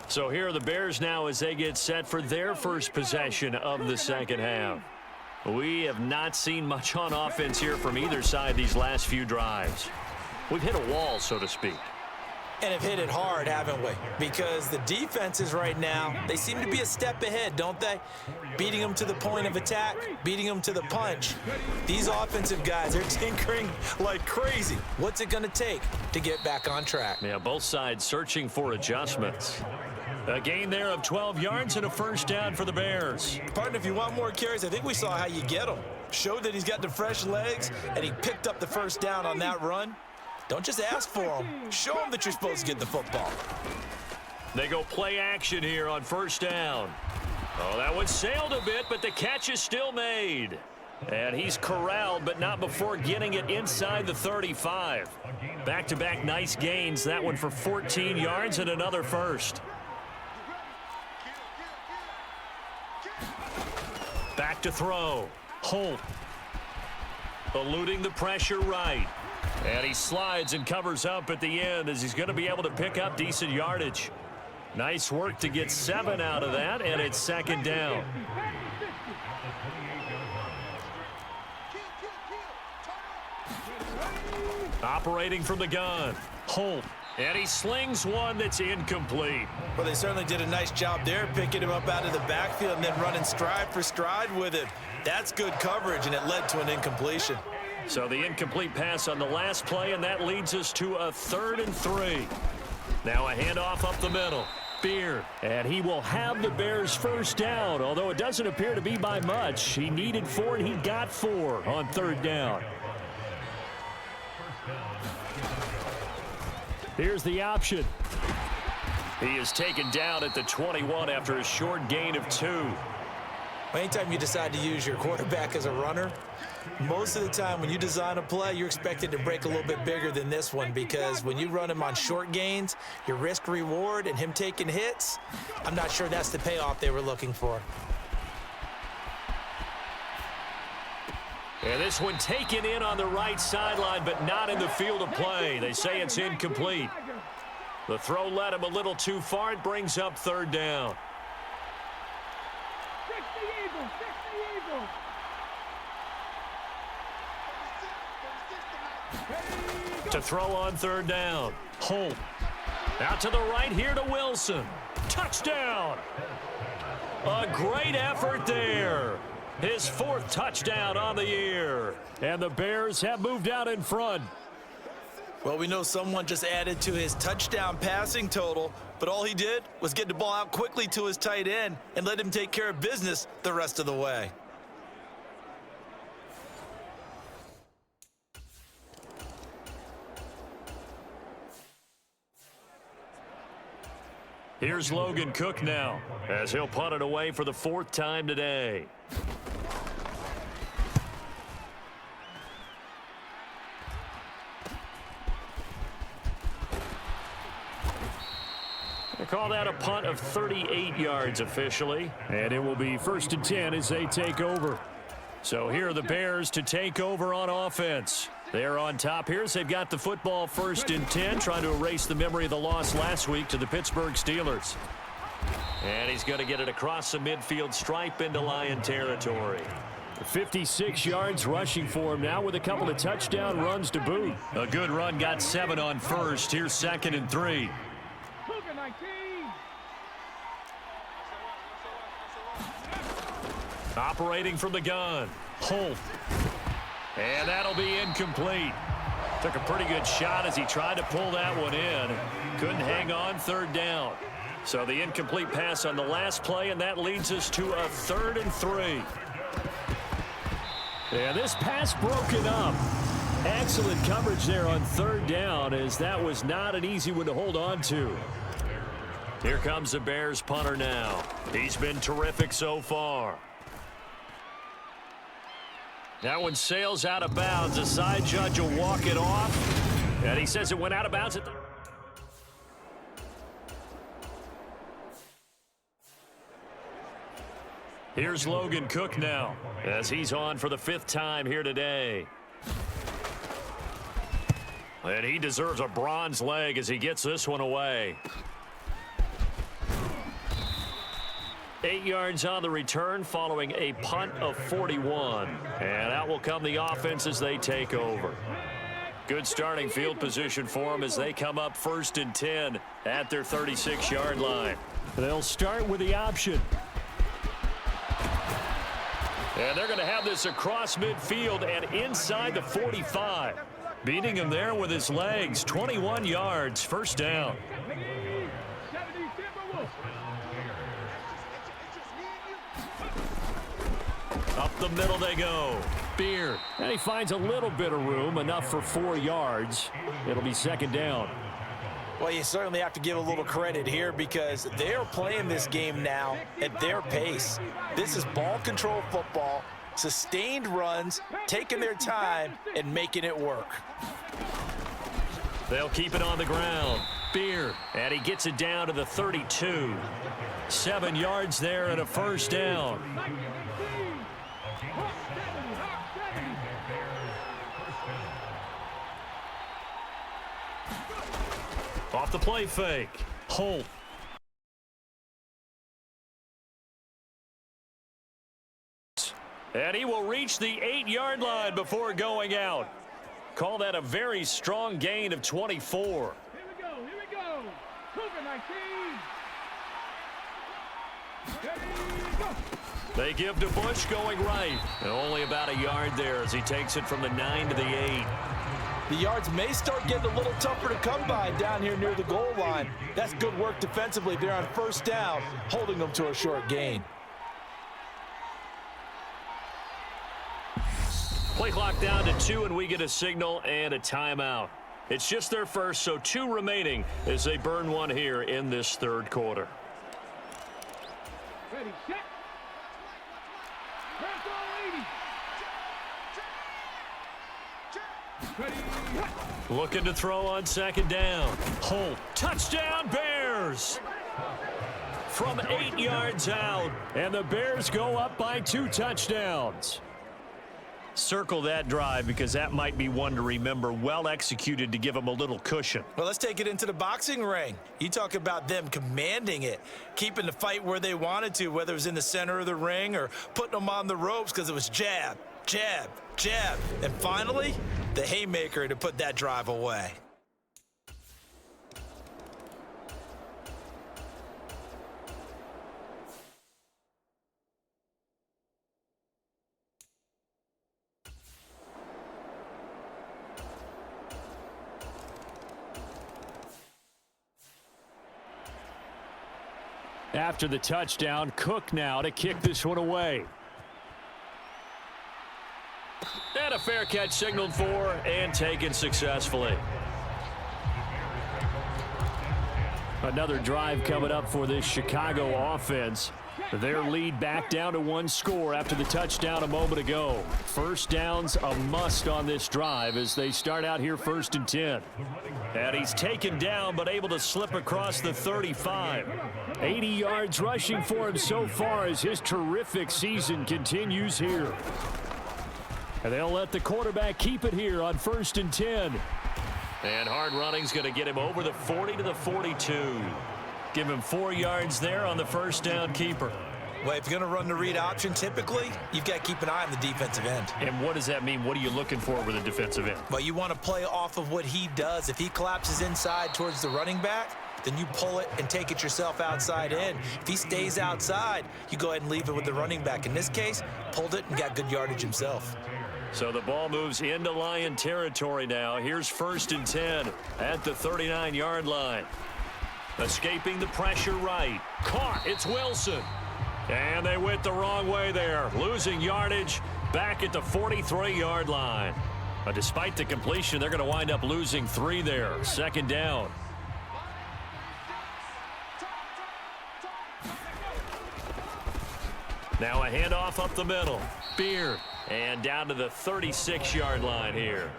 So here are the Bears now as they get set for their first possession of the second half. We have not seen much on offense here from either side these last few drives. We've hit a wall, so to speak. And have hit it hard, haven't we? Because the defenses right now, they seem to be a step ahead, don't they? Beating them to the point of attack, beating them to the punch. These offensive guys, they're tinkering like crazy. What's it going to take to get back on track? Yeah, both sides searching for adjustments. A gain there of 12 yards and a first down for the Bears. Partner, if you want more carries, I think we saw how you get them. Showed that he's got the fresh legs, and he picked up the first down on that run. Don't just ask for them. Show them that you're supposed to get the football. They go play action here on first down. Oh, that one sailed a bit, but the catch is still made. And he's corralled, but not before getting it inside the 35. Back-to-back nice gains. That one for 14 yards and another first. Back to throw. Holt. Eluding the pressure right. And he slides and covers up at the end as he's going to be able to pick up decent yardage. Nice work to get 7 out of that, and it's second down. Operating from the gun. Holt. And he slings one that's incomplete. Well, they certainly did a nice job there, picking him up out of the backfield and then running stride for stride with him. That's good coverage, and it led to an incompletion. So the incomplete pass on the last play, and that leads us to a 3rd and 3. Now a handoff up the middle. Beard. And he will have the Bears first down, although it doesn't appear to be by much. He needed 4, and he got 4 on 3rd down. Here's the option. He is taken down at the 21 after a short gain of 2. Anytime you decide to use your quarterback as a runner, most of the time when you design a play, you're expected to break a little bit bigger than this one, because when you run him on short gains, your risk reward and him taking hits, I'm not sure that's the payoff they were looking for. And this one taken in on the right sideline, but not in the field of play. They say it's incomplete. The throw led him a little too far. It brings up 3rd down. To throw on 3rd down. Holt. Out to the right here to Wilson. Touchdown. A great effort there. His 4th touchdown on the year. And the Bears have moved out in front. Well, we know someone just added to his touchdown passing total, but all he did was get the ball out quickly to his tight end and let him take care of business the rest of the way. Here's Logan Cook now, as he'll punt it away for the 4th time today. They call that a punt of 38 yards officially. And it will be 1st and 10 as they take over. So here are the Bears to take over on offense. They're on top here as they've got the football 1st and 10, trying to erase the memory of the loss last week to the Pittsburgh Steelers. And he's going to get it across the midfield stripe into Lion territory. 56 yards rushing for him now with a couple of touchdown runs to boot. A good run, got 7 on first. Here's 2nd and 3. Operating from the gun. Holt. And that'll be incomplete. Took a pretty good shot as he tried to pull that one in. Couldn't hang on 3rd down. So the incomplete pass on the last play, and that leads us to a 3rd and 3. Yeah, this pass broken up. Excellent coverage there on 3rd down, as that was not an easy one to hold on to. Here comes the Bears punter now. He's been terrific so far. That one sails out of bounds. The side judge will walk it off. And he says it went out of bounds at the... Here's Logan Cook now, as he's on for the 5th time here today. And he deserves a bronze leg as he gets this one away. 8 yards on the return following a punt of 41. And out will come the offense as they take over. Good starting field position for them as they come up 1st and 10 at their 36-yard line. They'll start with the option. And they're going to have this across midfield and inside the 45. Beating him there with his legs. 21 yards, 1st down. Up the middle they go. Beer. And he finds a little bit of room, enough for 4 yards. It'll be second down. Well, you certainly have to give a little credit here because they're playing this game now at their pace. This is ball control football, sustained runs, taking their time, and making it work. They'll keep it on the ground. Beer, and he gets it down to the 32. 7 yards there and a first down. Off the play fake. Holt. And he will reach the 8-yard line before going out. Call that a very strong gain of 24. Here we go. Cougar 19. They give to Bush going right. And only about a yard there as he takes it from the 9 to the 8. The yards may start getting a little tougher to come by down here near the goal line. That's good work defensively. They're on first down, holding them to a short gain. Play clock down to 2, and we get a signal and a timeout. It's just their first, so 2 remaining as they burn one here in this third quarter. Ready, set. Press all 80. Ready, hit. Looking to throw on second down. Holt. Touchdown, Bears! From 8 yards out. And the Bears go up by 2 touchdowns. Circle that drive because that might be one to remember. Well executed to give them a little cushion. Well, let's take it into the boxing ring. You talk about them commanding it, keeping the fight where they wanted to, whether it was in the center of the ring or putting them on the ropes because it was jab, jab, jab. And finally, the haymaker to put that drive away. After the touchdown, Cook now to kick this one away. And a fair catch signaled for and taken successfully. Another drive coming up for this Chicago offense. Their lead back down to 1 score after the touchdown a moment ago. First down's a must on this drive as they start out here 1st and 10. And he's taken down but able to slip across the 35. 80 yards rushing for him so far as his terrific season continues here. And they'll let the quarterback keep it here on 1st and 10. And hard running's going to get him over the 40 to the 42. Give him 4 yards there on the first down keeper. Well, if you're going to run the read option, typically, you've got to keep an eye on the defensive end. And what does that mean? What are you looking for with a defensive end? Well, you want to play off of what he does. If he collapses inside towards the running back, then you pull it and take it yourself outside in. If he stays outside, you go ahead and leave it with the running back. In this case, pulled it and got good yardage himself. So the ball moves into Lion territory now. Here's 1st and 10 at the 39-yard line. Escaping the pressure right. Caught. It's Wilson. And they went the wrong way there. Losing yardage back at the 43-yard line. But despite the completion, they're going to wind up losing 3 there. 2nd down. Now a handoff up the middle. Beer. And down to the 36-yard line here.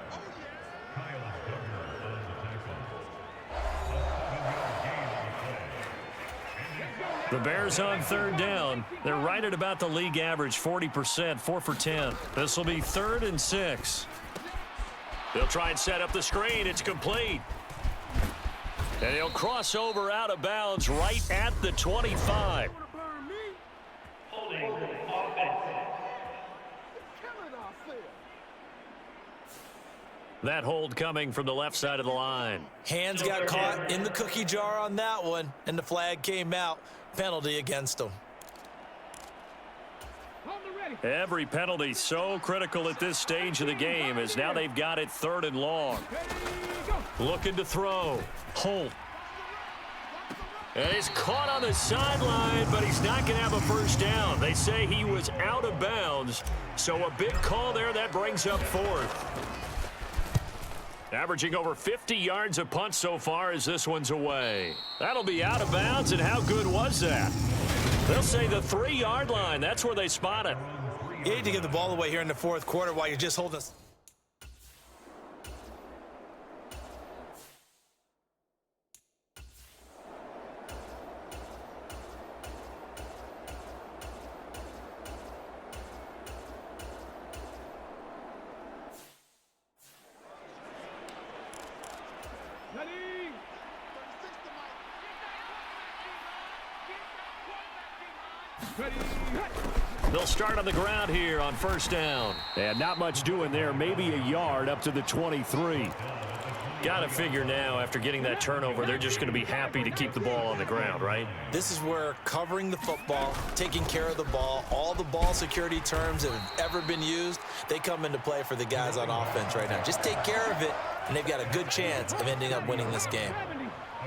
The Bears on 3rd down. They're right at about the league average, 40%, 4 for 10. This will be 3rd and 6. They'll try and set up the screen. It's complete. And he'll cross over out of bounds right at the 25. That hold coming from the left side of the line. Hands got caught in the cookie jar on that one, and the flag came out. Penalty against them. Every penalty so critical at this stage of the game as now they've got it 3rd and long. Looking to throw. Holt. And he's caught on the sideline, but he's not going to have a first down. They say he was out of bounds, so a big call there. That brings up fourth. Averaging over 50 yards a punt so far as this one's away. That'll be out of bounds, and how good was that? They'll say the 3-yard line. That's where they spot it. You need to give the ball away here in the fourth quarter while you're just holding us. They'll start on the ground here on first down. And not much doing there. Maybe a yard up to the 23. Got to figure now, after getting that turnover, they're just going to be happy to keep the ball on the ground, right? This is where covering the football, taking care of the ball, all the ball security terms that have ever been used, they come into play for the guys on offense right now. Just take care of it, and they've got a good chance of ending up winning this game.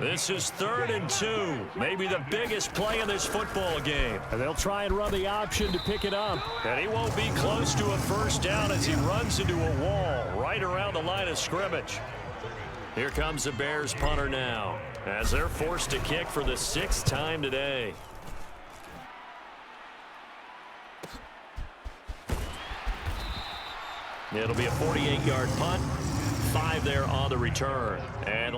This is 3rd and 2, maybe the biggest play in this football game. And they'll try and run the option to pick it up. And he won't be close to a first down as he runs into a wall right around the line of scrimmage. Here comes the Bears punter now as they're forced to kick for the 6th time today. It'll be a 48-yard punt, 5 there on the return. And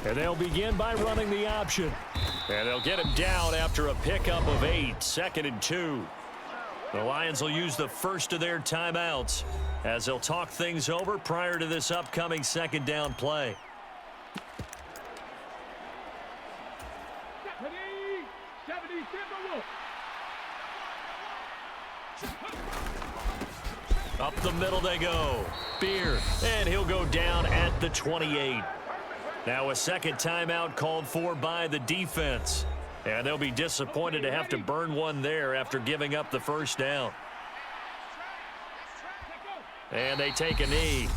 And they'll begin by running the option. And they'll get him down after a pickup of 8, 2nd and 2. The Lions will use the first of their timeouts as they'll talk things over prior to this upcoming 2nd down play. Up the middle they go. Beer, and he'll go down at the 28. Now a second timeout called for by the defense. And they'll be disappointed to have to burn one there after giving up the first down. And they take a knee.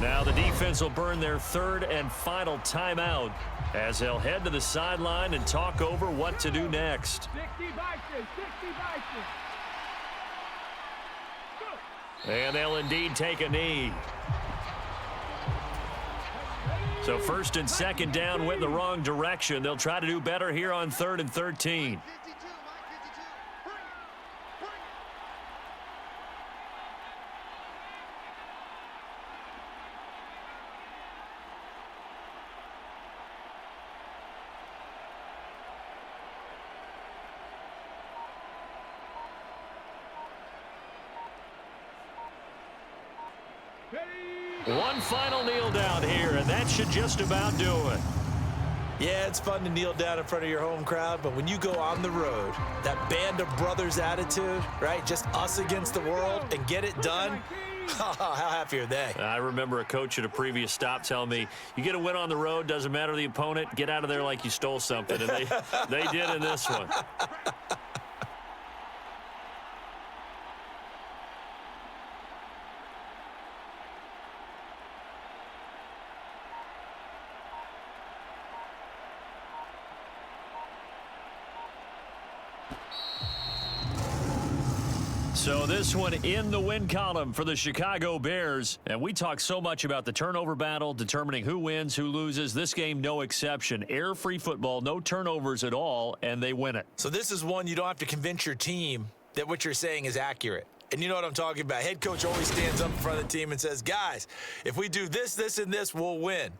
Now the defense will burn their 3rd and final timeout as they'll head to the sideline and talk over what to do next. And they'll indeed take a knee. So 1st and 2nd down went the wrong direction. They'll try to do better here on 3rd and 13. One final kneel down here, and that should just about do it. Yeah, it's fun to kneel down in front of your home crowd, but when you go on the road, that band of brothers attitude, right? Just us against the world and get it done. How happy are they? I remember a coach at a previous stop telling me, you get a win on the road, doesn't matter the opponent, get out of there like you stole something. And they did in this one. So this one in the win column for the Chicago Bears. And we talk so much about the turnover battle, determining who wins, who loses. This game, no exception. Air-free football, no turnovers at all, and they win it. So this is one you don't have to convince your team that what you're saying is accurate. And you know what I'm talking about. Head coach always stands up in front of the team and says, guys, if we do this, this, and this, we'll win.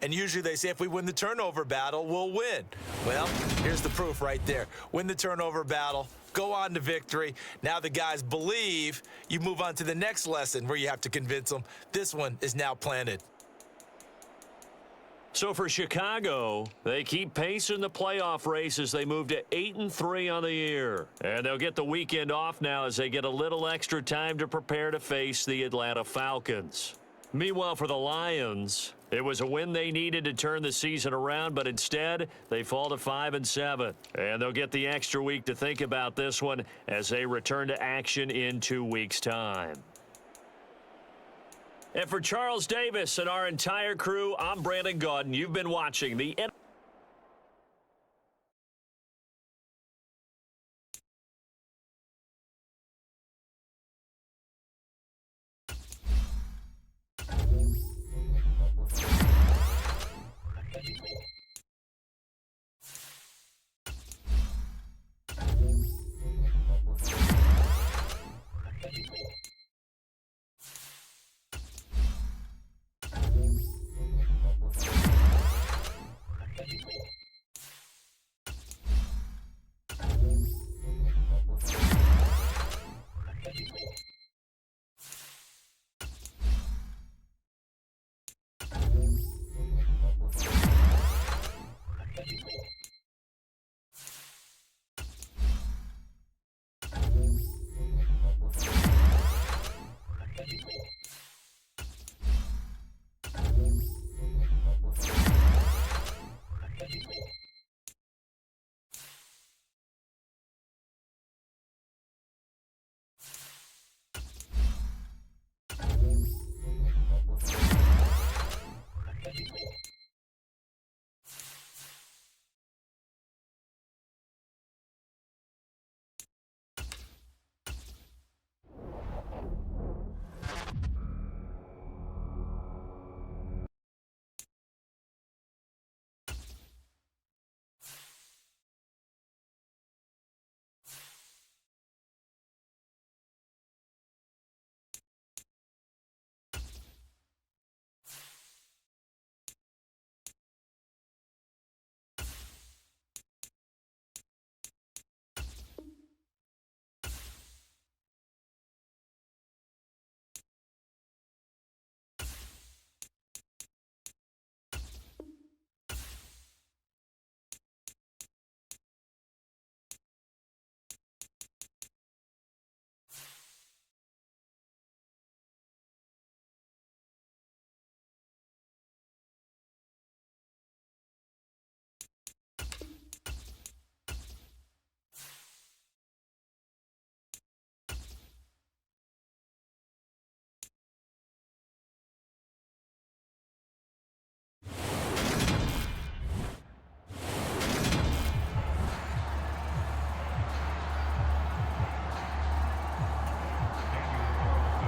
And usually they say if we win the turnover battle, we'll win. Well, here's the proof right there. Win the turnover battle, go on to victory. Now the guys believe. You move on to the next lesson where you have to convince them. This one is now planted. So for Chicago, they keep pace in the playoff race as they move to 8-3 on the year. And they'll get the weekend off now as they get a little extra time to prepare to face the Atlanta Falcons. Meanwhile, for the Lions, It was a win they needed to turn the season around, but instead they fall to 5-7. And they'll get the extra week to think about this one as they return to action in 2 weeks' time. And for Charles Davis and our entire crew, I'm Brandon Gaudin. You've been watching the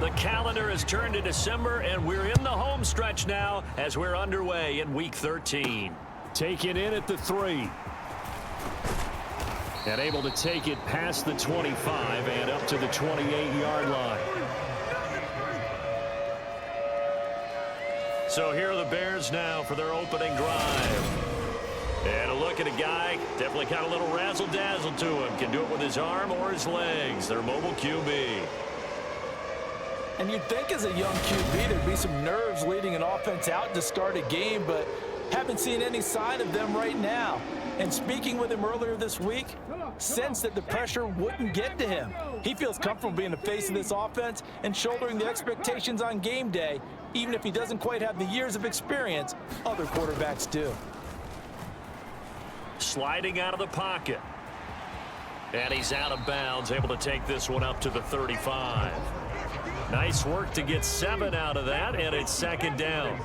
The calendar has turned to December, and we're in the home stretch now as we're underway in Week 13. Taken in at the 3. And able to take it past the 25 and up to the 28-yard line. So here are the Bears now for their opening drive. And a look at a guy, definitely got a little razzle-dazzle to him. Can do it with his arm or his legs. Their mobile QB. And you'd think as a young QB there'd be some nerves leading an offense out to start a game, but haven't seen any sign of them right now. And speaking with him earlier this week, sensed that the pressure wouldn't get to him. He feels comfortable being the face of this offense and shouldering the expectations on game day, even if he doesn't quite have the years of experience other quarterbacks do. Sliding out of the pocket. And he's out of bounds, able to take this one up to the 35. Nice work to get 7 out of that, and it's second down.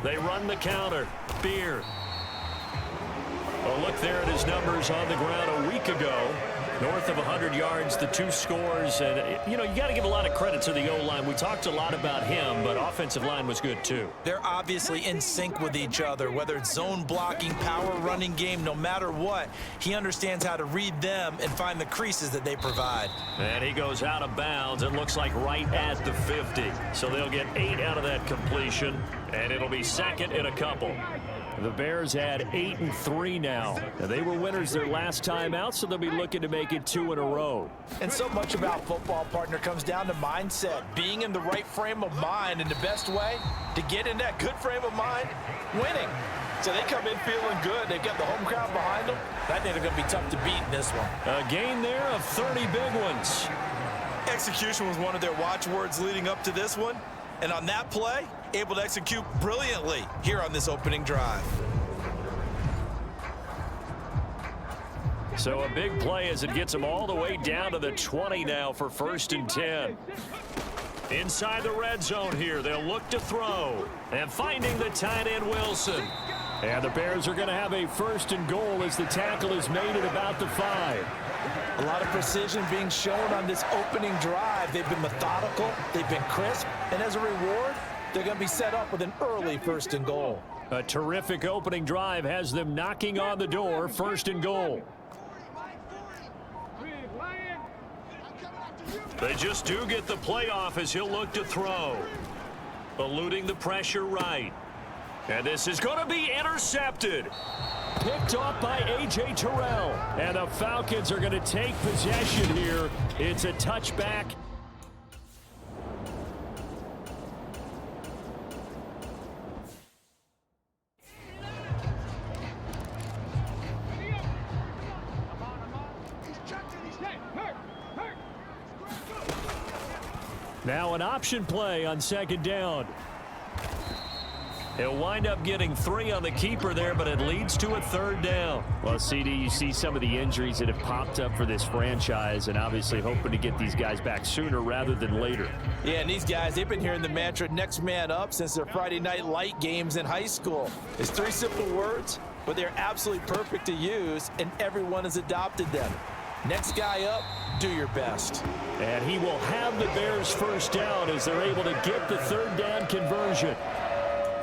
They run the counter. Beer. A look there at his numbers on the ground a week ago. North of 100 yards, the 2 scores. And, you know, you got to give a lot of credit to the O-line. We talked a lot about him, but offensive line was good, too. They're obviously in sync with each other, whether it's zone blocking, power running game, no matter what. He understands how to read them and find the creases that they provide. And he goes out of bounds. It looks like right at the 50. So they'll get 8 out of that completion, and it'll be second and a couple. The Bears had 8-3 now. And they were winners their last time out, so they'll be looking to make it 2 in a row. And so much about football, partner, comes down to mindset, being in the right frame of mind, and the best way to get in that good frame of mind, winning. So they come in feeling good. They've got the home crowd behind them. I think they're going to be tough to beat in this one. A gain there of 30 big ones. Execution was one of their watchwords leading up to this one. And on that play, able to execute brilliantly here on this opening drive. So a big play as it gets them all the way down to the 20 now for 1st and 10. Inside the red zone here, they'll look to throw. And finding the tight end, Wilson. And the Bears are going to have a 1st and goal as the tackle is made at about the 5. A lot of precision being shown on this opening drive. They've been methodical, they've been crisp, and as a reward, they're going to be set up with an early 1st and goal. A terrific opening drive has them knocking on the door, 1st and goal. They just do get the playoff as he'll look to throw. Eluding the pressure right. And this is going to be intercepted. Picked off by A.J. Terrell. And the Falcons are going to take possession here. It's a touchback. Now an option play on 2nd down. He'll wind up getting 3 on the keeper there, but it leads to a 3rd down. Well, CD, you see some of the injuries that have popped up for this franchise, and obviously hoping to get these guys back sooner rather than later. Yeah, and these guys, they've been hearing the mantra, next man up, since their Friday night light games in high school. It's 3 simple words, but they're absolutely perfect to use, and everyone has adopted them. Next guy up, do your best. And he will have the Bears 1st down as they're able to get the 3rd down conversion.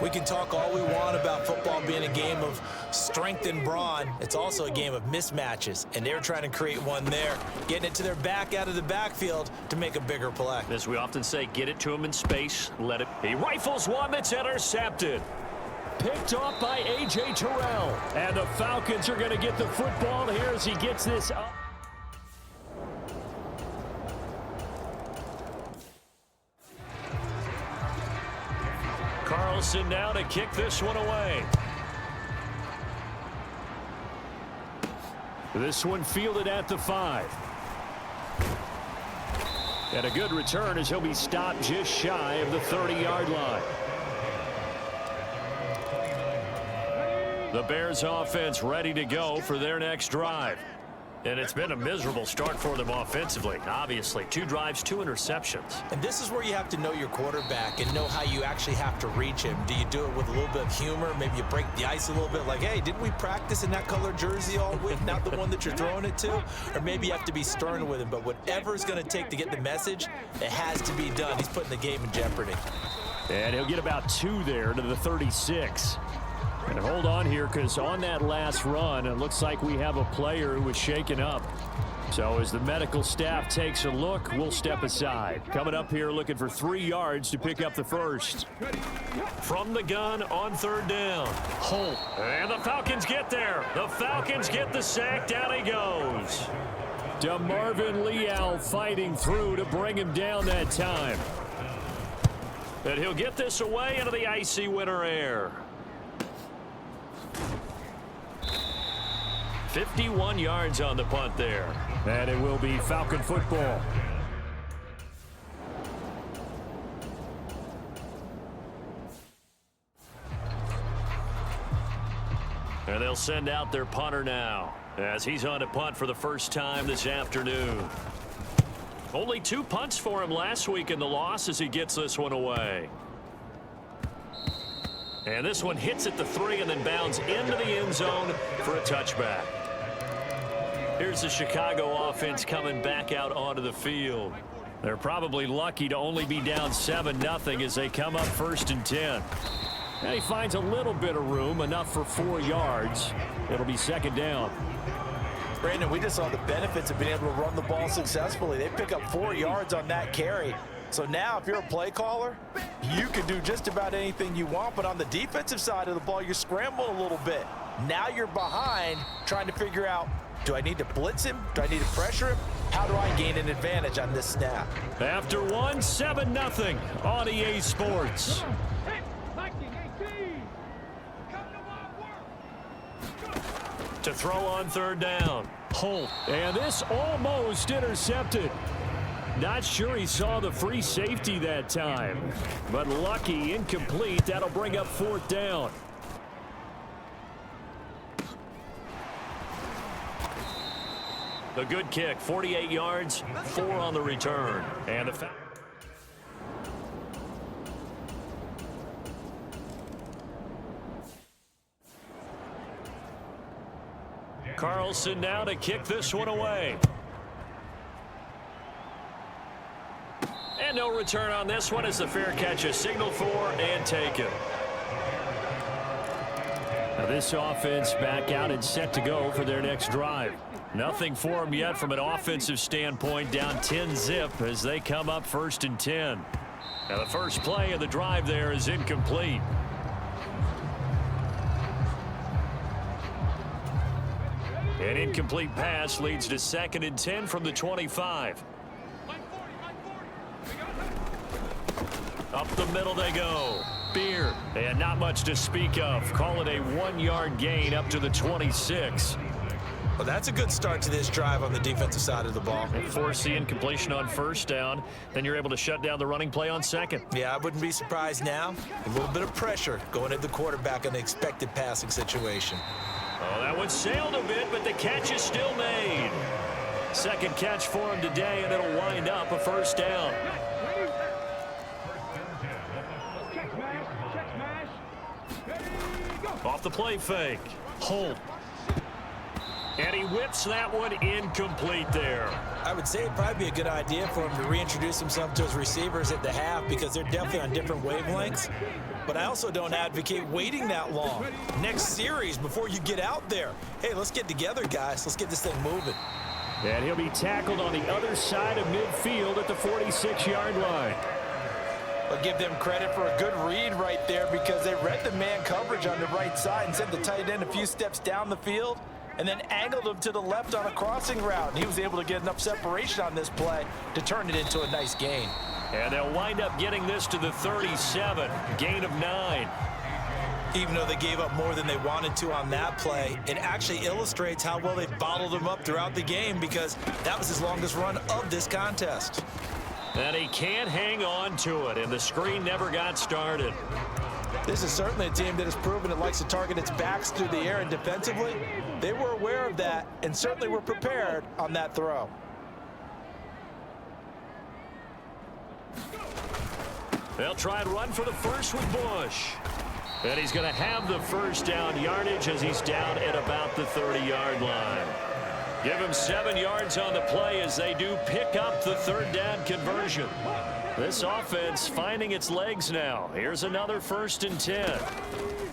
We can talk all we want about football being a game of strength and brawn. It's also a game of mismatches, and they're trying to create one there, getting it to their back out of the backfield to make a bigger play. As we often say, get it to him in space, let it. He rifles one that's intercepted. Picked off by A.J. Terrell. And the Falcons are going to get the football here as he gets this up. Carlson now to kick this one away. This one fielded at the 5. And a good return as he'll be stopped just shy of the 30-yard line. The Bears offense ready to go for their next drive. And it's been a miserable start for them offensively. Obviously, 2 drives, 2 interceptions. And this is where you have to know your quarterback and know how you actually have to reach him. Do you do it with a little bit of humor? Maybe you break the ice a little bit like, hey, didn't we practice in that color jersey all week? Not the one that you're throwing it to? Or maybe you have to be stern with him. But whatever it's going to take to get the message, it has to be done. He's putting the game in jeopardy. And he'll get about 2 there to the 36. And hold on here, because on that last run, it looks like we have a player who was shaken up. So as the medical staff takes a look, we'll step aside. Coming up here looking for 3 yards to pick up the 1st. From the gun on 3rd down. Holt. And the Falcons get there. The Falcons get the sack. Down he goes. DeMarvin Leal fighting through to bring him down that time. And he'll get this away into the icy winter air. 51 yards on the punt there. And it will be Falcon football. And they'll send out their punter now as he's on to punt for the first time this afternoon. Only 2 punts for him last week in the loss as he gets this one away. And this one hits at the 3 and then bounds into the end zone for a touchback. Here's the Chicago offense coming back out onto the field. They're probably lucky to only be down 7-0 as they come up 1st and 10. And he finds a little bit of room, enough for 4 yards. It'll be 2nd down. Brandon, we just saw the benefits of being able to run the ball successfully. They pick up 4 yards on that carry. So now if you're a play caller, you can do just about anything you want. But on the defensive side of the ball, you're scrambling a little bit. Now you're behind trying to figure out, do I need to blitz him? Do I need to pressure him? How do I gain an advantage on this snap? After 7-0 on EA Sports. To throw on 3rd down. Holt. And this almost intercepted. Not sure he saw the free safety that time. But lucky, incomplete. That'll bring up 4th down. A good kick, 48 yards, 4 on the return. And the foul. Carlson now to kick this one away. And no return on this one as the fair catch is signaled for and taken. Now this offense back out and set to go for their next drive. Nothing for them yet from an offensive standpoint, down 10-zip as they come up 1st and 10. Now the first play of the drive there is incomplete. An incomplete pass leads to 2nd and 10 from the 25. Up the middle they go. Beer. And not much to speak of. Call it a 1-yard gain up to the 26. Well, that's a good start to this drive on the defensive side of the ball. Force the incompletion on 1st down. Then you're able to shut down the running play on 2nd. Yeah, I wouldn't be surprised now. A little bit of pressure going at the quarterback in the expected passing situation. Oh, that one sailed a bit, but the catch is still made. 2nd catch for him today, and it'll wind up a 1st down. Off the play fake. Holt. And he whips that one incomplete there. I would say it'd probably be a good idea for him to reintroduce himself to his receivers at the half because they're definitely on different wavelengths. But I also don't advocate waiting that long. Next series before you get out there. Hey, let's get together, guys. Let's get this thing moving. And he'll be tackled on the other side of midfield at the 46-yard line. I'll give them credit for a good read right there because they read the man coverage on the right side and sent the tight end a few steps down the field and then angled him to the left on a crossing route. And he was able to get enough separation on this play to turn it into a nice gain. And they'll wind up getting this to the 37, gain of 9. Even though they gave up more than they wanted to on that play, it actually illustrates how well they bottled him up throughout the game because that was his longest run of this contest. And he can't hang on to it, and the screen never got started. This is certainly a team that has proven it likes to target its backs through the air, and defensively, they were aware of that and certainly were prepared on that throw. They'll try and run for the first with Bush. And he's going to have the 1st down yardage as he's down at about the 30-yard line. Give him 7 yards on the play as they do pick up the 3rd down conversion. This offense finding its legs now. Here's another 1st and 10.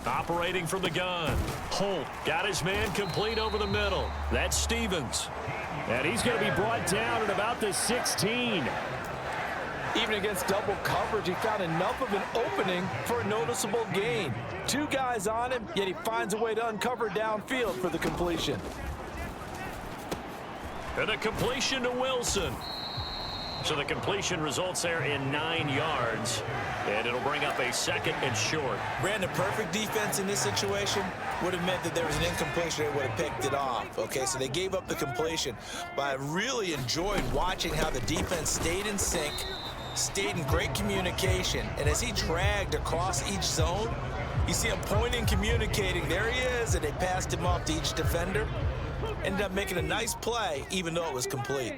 Operating from the gun. Holt got his man complete over the middle. That's Stevens. And he's going to be brought down at about the 16. Even against double coverage, he found enough of an opening for a noticeable gain. 2 guys on him, yet he finds a way to uncover downfield for the completion. And a completion to Wilson. So the completion results there in 9 yards. And it'll bring up a 2nd and short. Brandon, perfect defense in this situation would have meant that there was an incompletion. They would have picked it off. Okay, so they gave up the completion. But I really enjoyed watching how the defense stayed in sync, stayed in great communication. And as he dragged across each zone, you see him pointing, communicating. There he is, and they passed him off to each defender. Ended up making a nice play, even though it was complete.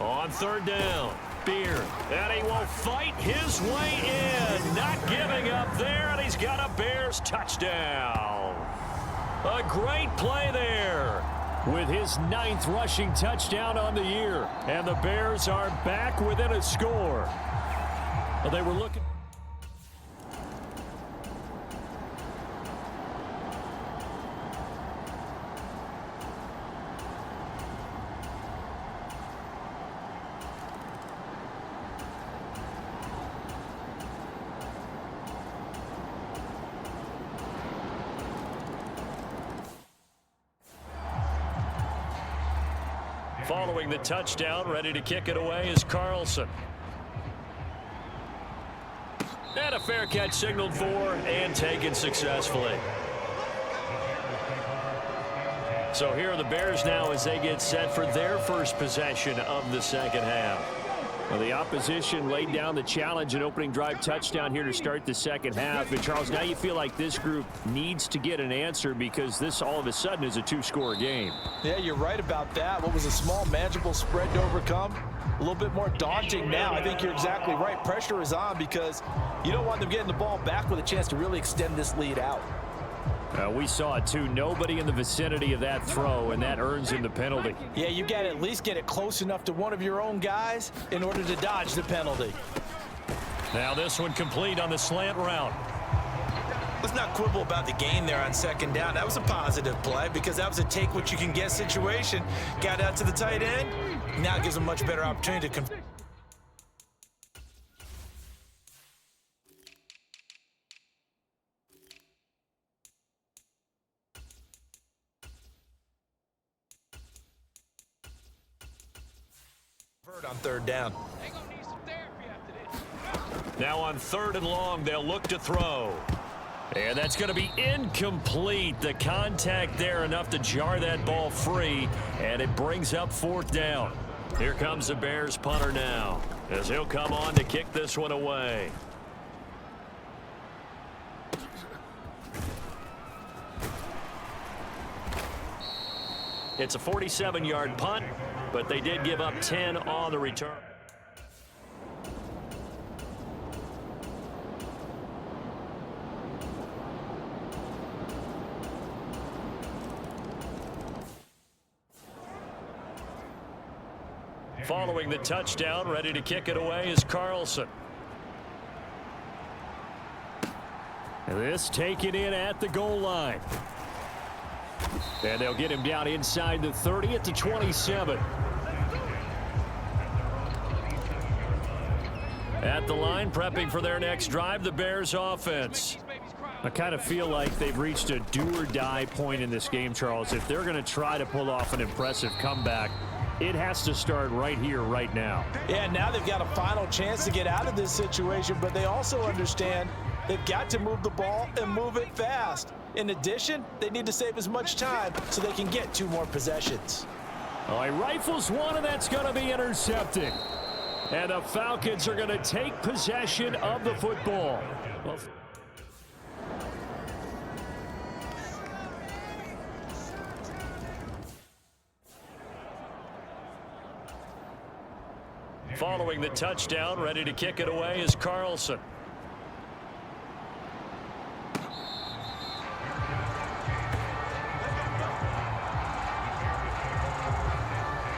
On 3rd down, Beer. And he will fight his way in. Not giving up there, and he's got a Bears touchdown. A great play there. With his 9th rushing touchdown on the year. And the Bears are back within a score. Well, they were looking. Following the touchdown, ready to kick it away is Carlson. And a fair catch signaled for and taken successfully. So here are the Bears now as they get set for their first possession of the second half. Well, the opposition laid down the challenge, an opening drive touchdown here to start the second half. And, Charles, now you feel like this group needs to get an answer because this all of a sudden is a two-score game. Yeah, you're right about that. What was a small, manageable spread to overcome, a little bit more daunting now. I think you're exactly right. Pressure is on because you don't want them getting the ball back with a chance to really extend this lead out. We saw it, too. Nobody in the vicinity of that throw, and that earns him the penalty. Yeah, you got to at least get it close enough to one of your own guys in order to dodge the penalty. Now this one complete on the slant route. Let's not quibble about the gain there on second down. That was a positive play because that was a take-what-you-can-get situation. Got out to the tight end. Now it gives them a much better opportunity to convert. On third down. Now on 3rd and long, they'll look to throw. And that's going to be incomplete. The contact there enough to jar that ball free, and it brings up 4th down. Here comes the Bears punter now as he'll come on to kick this one away. It's a 47-yard punt, but they did give up 10 on the return. Following the touchdown, ready to kick it away is Carlson. This taken in at the goal line. And they'll get him down inside the 30 at the 27. At the line, prepping for their next drive, the Bears offense. I kind of feel like they've reached a do-or-die point in this game, Charles. If they're going to try to pull off an impressive comeback, it has to start right here, right now. Yeah, now they've got a final chance to get out of this situation, but they also understand they've got to move the ball and move it fast. In addition, they need to save as much time so they can get 2 more possessions. All right, rifles one, and that's going to be intercepted. And the Falcons are going to take possession of the football. Following the touchdown, ready to kick it away is Carlson.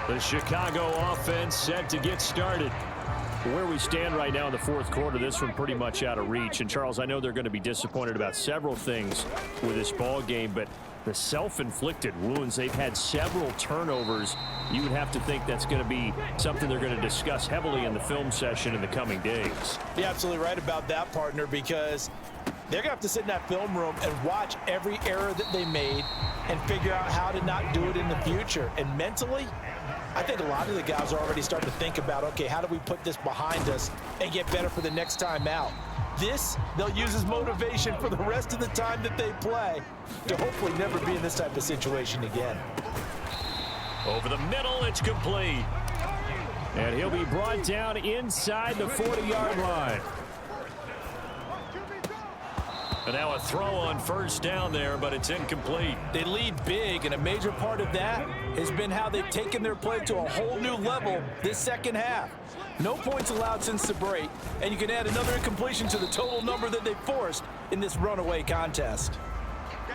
The Chicago offense set to get started. Where we stand right now in the 4th quarter, this one pretty much out of reach. And, Charles, I know they're going to be disappointed about several things with this ball game, but the self-inflicted wounds, they've had several turnovers. You would have to think that's going to be something they're going to discuss heavily in the film session in the coming days. You're absolutely right about that, partner, because they're going to have to sit in that film room and watch every error that they made and figure out how to not do it in the future. And mentally, I think a lot of the guys are already starting to think about, okay, how do we put this behind us and get better for the next time out? This, they'll use as motivation for the rest of the time that they play to hopefully never be in this type of situation again. Over the middle, it's complete. And he'll be brought down inside the 40-yard line. And now a throw on 1st down there, but it's incomplete. They lead big, and a major part of that has been how they've taken their play to a whole new level this second half. No points allowed since the break, and you can add another incompletion to the total number that they forced in this runaway contest.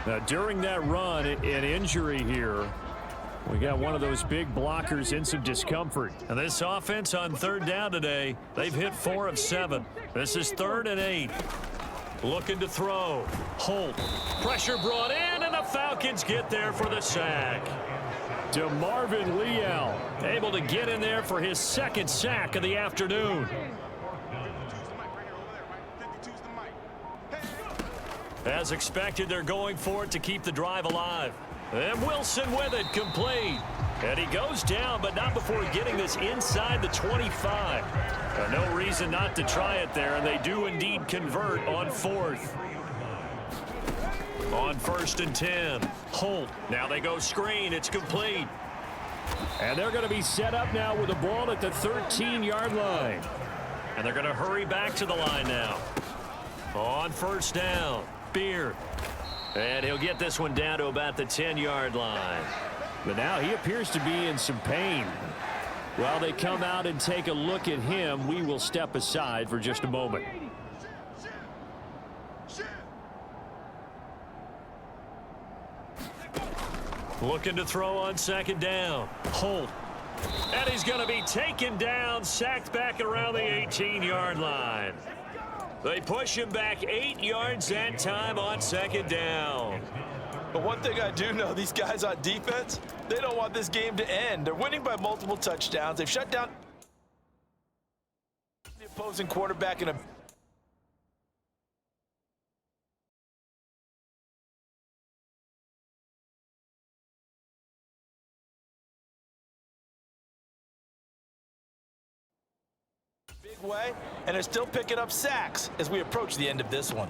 Now, during that run, an injury here. We got one of those big blockers in some discomfort. And this offense on 3rd down today, they've hit 4 of 7. This is 3rd and 8. Looking to throw. Holt. Pressure brought in, and the Falcons get there for the sack. DeMarvin Leal able to get in there for his 2nd sack of the afternoon. As expected, they're going for it to keep the drive alive. And Wilson with it, complete. And he goes down, but not before getting this inside the 25. No reason not to try it there, and they do indeed convert on 4th. On 1st and 10, Holt. Now they go screen. It's complete. And they're going to be set up now with the ball at the 13-yard line. And they're going to hurry back to the line now. On 1st down, Beard. And he'll get this one down to about the 10-yard line. But now he appears to be in some pain. While they come out and take a look at him, we will step aside for just a moment. Looking to throw on 2nd down. Holt. And he's going to be taken down, sacked back around the 18-yard line. They push him back 8 yards that time on 2nd down. But one thing I do know, these guys on defense, they don't want this game to end. They're winning by multiple touchdowns. They've shut down the opposing quarterback in a big way, and they're still picking up sacks as we approach the end of this one.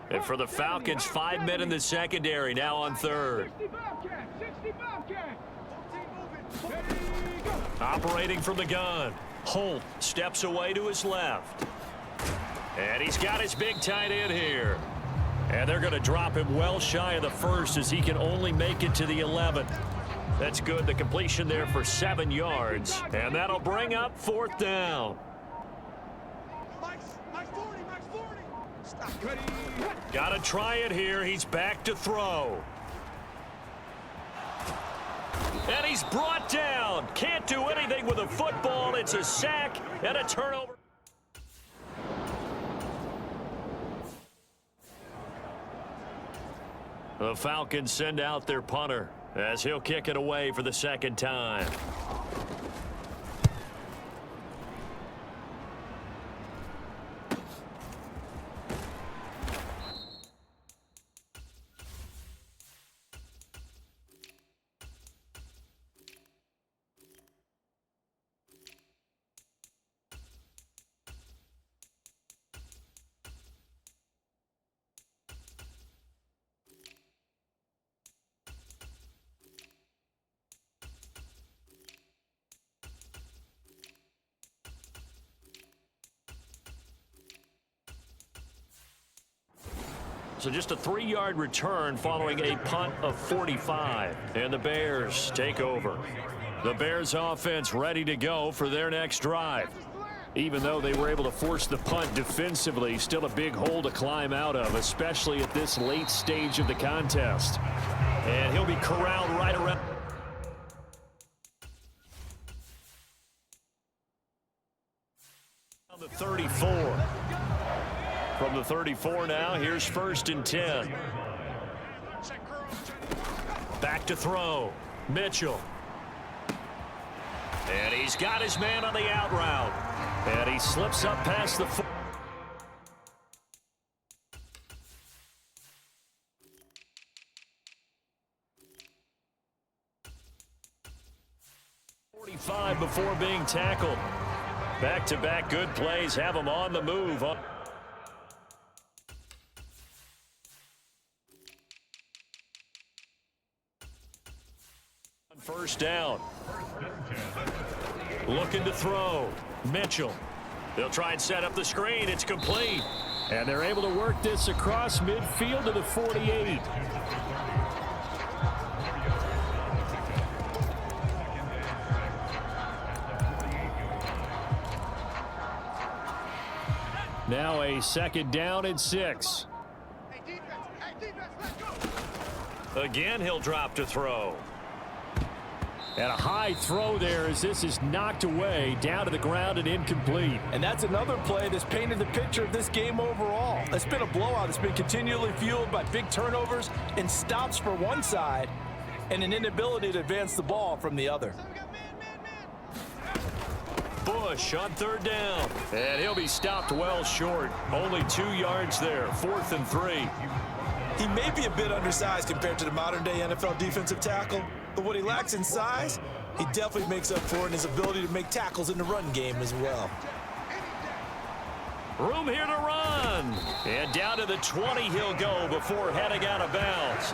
And for the Falcons, 5 men in the secondary, now on 3rd. Operating from the gun. Holt steps away to his left. And he's got his big tight end here. And they're going to drop him well shy of the 1st as he can only make it to the 11th. That's good. The completion there for 7 yards. And that'll bring up 4th down. Got to try it here. He's back to throw. And he's brought down. Can't do anything with a football. It's a sack and a turnover. The Falcons send out their punter as he'll kick it away for the 2nd time. So just a 3-yard return following a punt of 45. And the Bears take over. The Bears offense ready to go for their next drive. Even though they were able to force the punt defensively, still a big hole to climb out of, especially at this late stage of the contest. And he'll be corralled right around the 34. From the 34 now, here's 1st and 10. Back to throw. Mitchell. And he's got his man on the out route. And he slips up past the 45 before being tackled. Back-to-back good plays have him on the move. 1st down. Looking to throw. Mitchell. They'll try and set up the screen. It's complete. And they're able to work this across midfield to the 48. Now a 2nd down and 6. Again, he'll drop to throw. And a high throw there as this is knocked away down to the ground and incomplete. And that's another play that's painted the picture of this game overall. It's been a blowout. It's been continually fueled by big turnovers and stops for one side and an inability to advance the ball from the other. Bush on 3rd down. And he'll be stopped well short. Only 2 yards there. 4th and 3. He may be a bit undersized compared to the modern-day NFL defensive tackle, but what he lacks in size, he definitely makes up for in his ability to make tackles in the run game as well. Room here to run. And down to the 20 he'll go before heading out of bounds.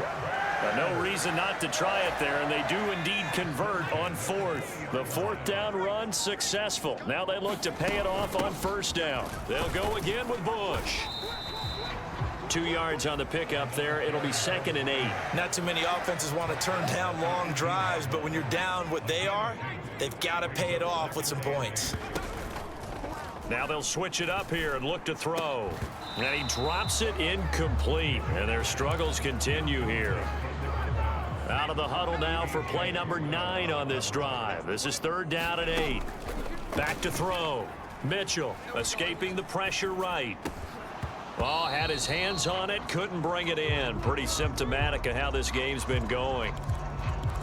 But no reason not to try it there, and they do indeed convert on fourth. The fourth down run successful. Now they look to pay it off on first down. They'll go again with Bush. 2 yards on the pickup there. It'll be 2nd and 8. Not too many offenses want to turn down long drives, but when you're down what they are, they've got to pay it off with some points. Now they'll switch it up here and look to throw. And he drops it incomplete. And their struggles continue here. Out of the huddle now for play number 9 on this drive. This is 3rd down and 8. Back to throw. Mitchell escaping the pressure right. Oh, had his hands on it, couldn't bring it in. Pretty symptomatic of how this game's been going.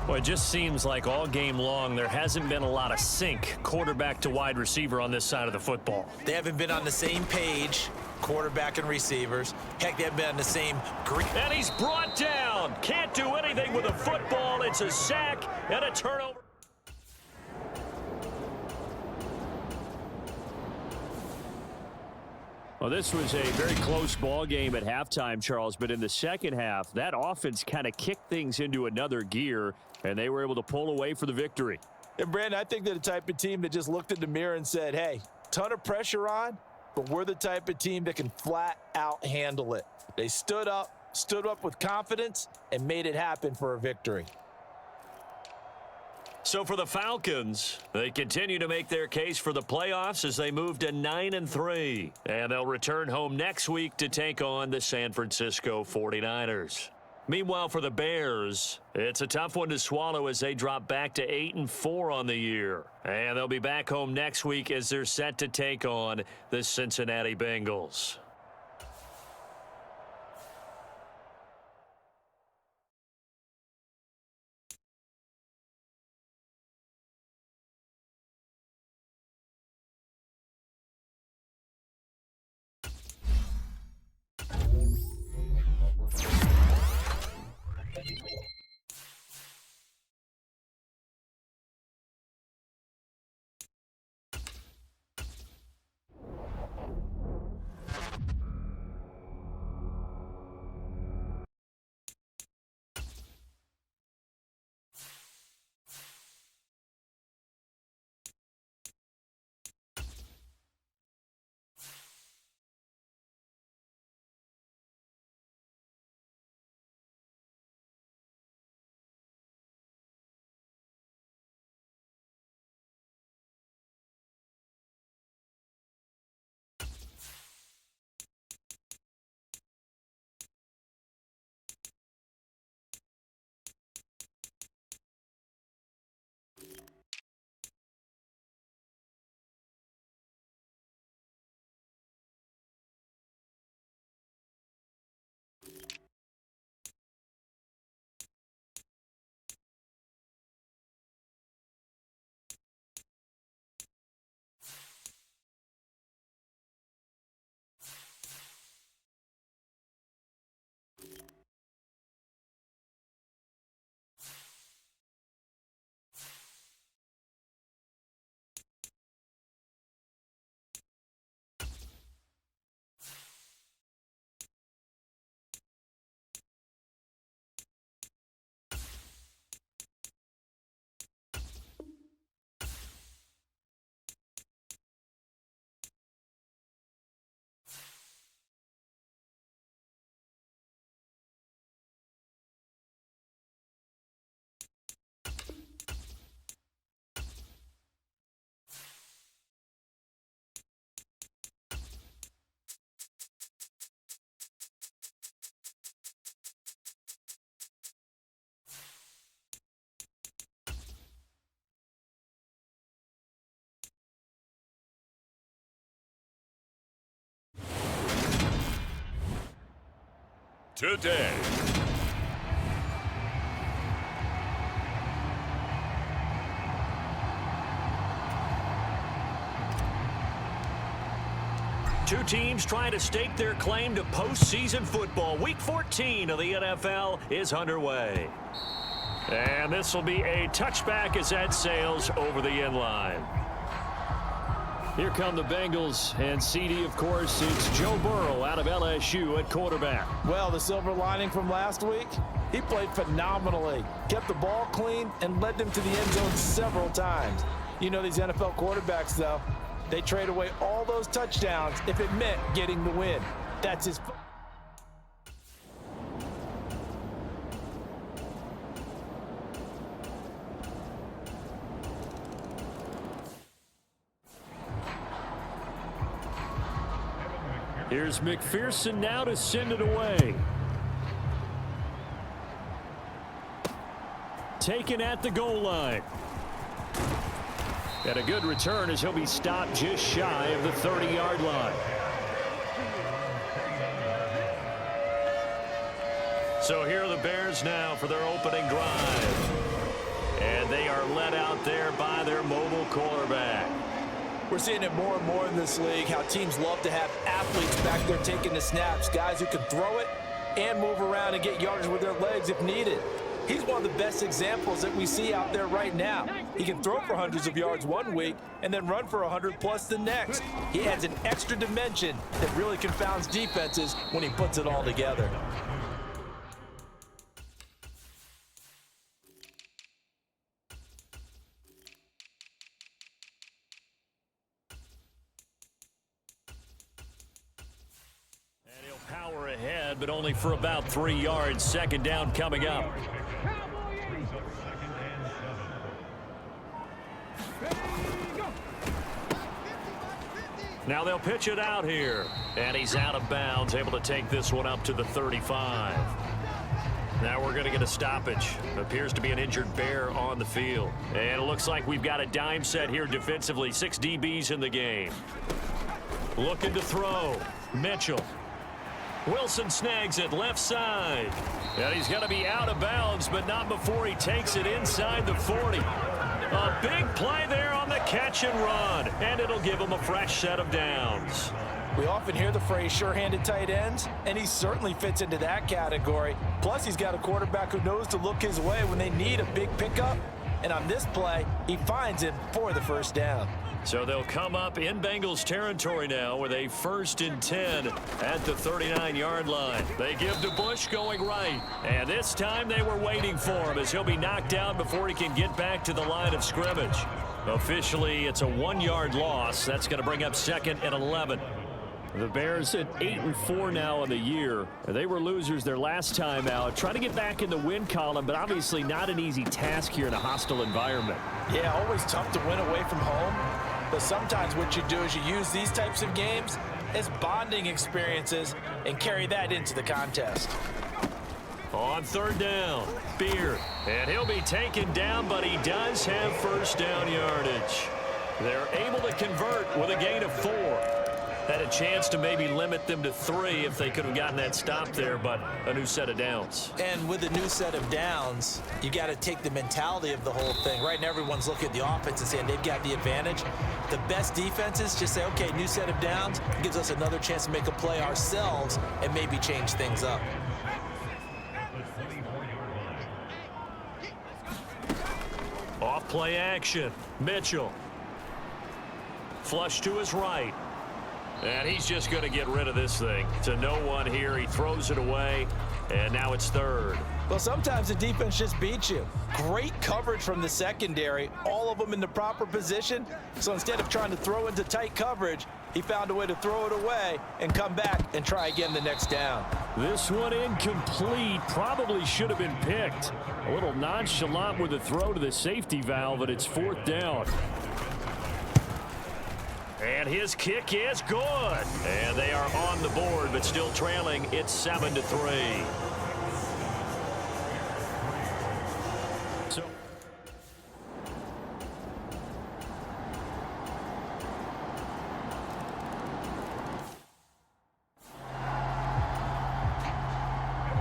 Well, it just seems like all game long there hasn't been a lot of sync quarterback to wide receiver on this side of the football. They haven't been on the same page, quarterback and receivers. Heck, they haven't been on the same green. And he's brought down. Can't do anything with a football. It's a sack and a turnover. Well, this was a very close ball game at halftime, Charles, but in the second half, that offense kind of kicked things into another gear, and they were able to pull away for the victory. And, Brandon, I think they're the type of team that just looked in the mirror and said, hey, ton of pressure on, but we're the type of team that can flat out handle it. They stood up with confidence, and made it happen for a victory. So for the Falcons, they continue to make their case for the playoffs as they move to 9-3. And they'll return home next week to take on the San Francisco 49ers. Meanwhile, for the Bears, it's a tough one to swallow as they drop back to 8-4 on the year. And they'll be back home next week as they're set to take on the Cincinnati Bengals. Today. Two teams trying to stake their claim to postseason football. Week 14 of the NFL is underway. And this will be a touchback as that sails over the end line. Here come the Bengals, and CD, of course, it's Joe Burrow out of LSU at quarterback. Well, the silver lining from last week, he played phenomenally, kept the ball clean, and led them to the end zone several times. You know these NFL quarterbacks, though, they trade away all those touchdowns if it meant getting the win. That's his... Here's McPherson now to send it away. Taken at the goal line. And a good return as he'll be stopped just shy of the 30-yard line. So here are the Bears now for their opening drive. And they are led out there by their mobile quarterback. We're seeing it more and more in this league, how teams love to have athletes back there taking the snaps, guys who can throw it and move around and get yardage with their legs if needed. He's one of the best examples that we see out there right now. He can throw for hundreds of yards one week and then run for 100+ the next. He adds an extra dimension that really confounds defenses when he puts it all together. Power ahead, but only for about 3 yards. Second down coming up. Now they'll pitch it out here. And he's out of bounds, able to take this one up to the 35. Now we're going to get a stoppage. Appears to be an injured Bear on the field. And it looks like we've got a dime set here defensively. 6 DBs in the game. Looking to throw. Mitchell. Wilson snags it left side. And he's going to be out of bounds, but not before he takes it inside the 40. A big play there on the catch and run, and it'll give him a fresh set of downs. We often hear the phrase sure-handed tight ends, and he certainly fits into that category. Plus, he's got a quarterback who knows to look his way when they need a big pickup. And on this play, he finds him for the first down. So they'll come up in Bengals territory now with a 1st and 10 at the 39-yard line. They give to Bush going right. And this time they were waiting for him as he'll be knocked down before he can get back to the line of scrimmage. Officially, it's a 1-yard loss. That's going to bring up 2nd and 11. The Bears at 8-4 now on the year. They were losers their last time out. Trying to get back in the win column, but obviously not an easy task here in a hostile environment. Yeah, always tough to win away from home. But sometimes what you do is you use these types of games as bonding experiences and carry that into the contest. On 3rd down, Beard. And he'll be taken down, but he does have first down yardage. They're able to convert with a gain of 4. Had a chance to maybe limit them to 3 if they could have gotten that stop there, but a new set of downs. And with a new set of downs, you got to take the mentality of the whole thing. Right now, everyone's looking at the offense and saying they've got the advantage. The best defenses just say, okay, new set of downs. It gives us another chance to make a play ourselves and maybe change things up. Off play action. Mitchell. Flush to his right. And he's just going to get rid of this thing. To no one here. He throws it away. And now it's 3rd. Well, sometimes the defense just beats you. Great coverage from the secondary. All of them in the proper position. So instead of trying to throw into tight coverage, he found a way to throw it away and come back and try again the next down. This one incomplete. Probably should have been picked. A little nonchalant with the throw to the safety valve, and it's 4th down. And his kick is good. And they are on the board, but still trailing. It's 7-3.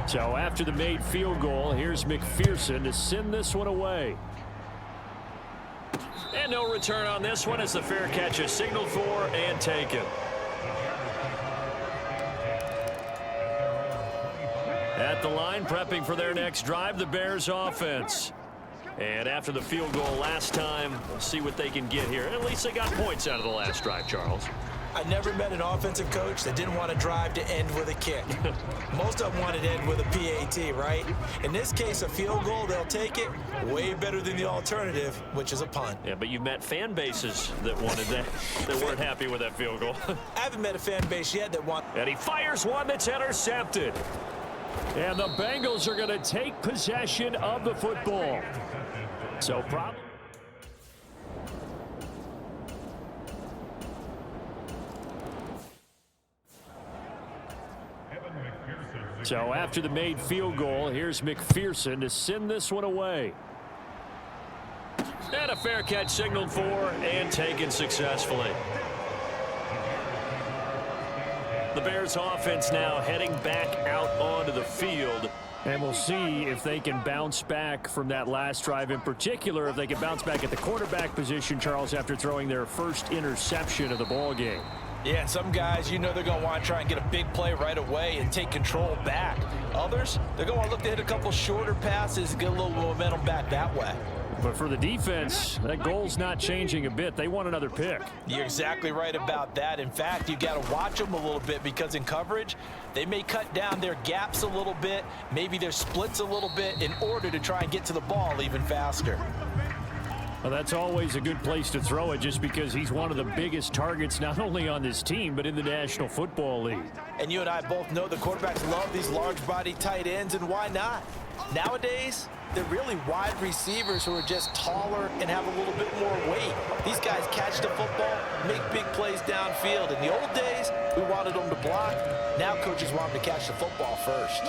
So after the made field goal, here's McPherson to send this one away. And no return on this one as the fair catch is signaled for and taken. At the line, prepping for their next drive, the Bears offense. And after the field goal last time, we'll see what they can get here. At least they got points out of the last drive, Charles. I never met an offensive coach that didn't want to drive to end with a kick. Most of them wanted to end with a PAT, right? In this case, a field goal, they'll take it. Way better than the alternative, which is a punt. Yeah, but you've met fan bases that wanted that, that weren't happy with that field goal. I haven't met a fan base yet that want. And he fires one that's intercepted. And the Bengals are going to take possession of the football. So probably. So after the made field goal, here's McPherson to send this one away. And a fair catch signaled for and taken successfully. The Bears offense now heading back out onto the field. And we'll see if they can bounce back from that last drive, in particular if they can bounce back at the quarterback position, Charles, after throwing their first interception of the ball game. Yeah, some guys, you know they're going to want to try and get a big play right away and take control back. Others, they're going to want to look to hit a couple shorter passes and get a little momentum back that way. But for the defense, that goal's not changing a bit. They want another pick. You're exactly right about that. In fact, you got to watch them a little bit because in coverage, they may cut down their gaps a little bit, maybe their splits a little bit in order to try and get to the ball even faster. Well, that's always a good place to throw it just because he's one of the biggest targets not only on this team but in the National Football League. And you and I both know the quarterbacks love these large-body tight ends, and why not? Nowadays, they're really wide receivers who are just taller and have a little bit more weight. These guys catch the football, make big plays downfield. In the old days, we wanted them to block. Now coaches want them to catch the football first.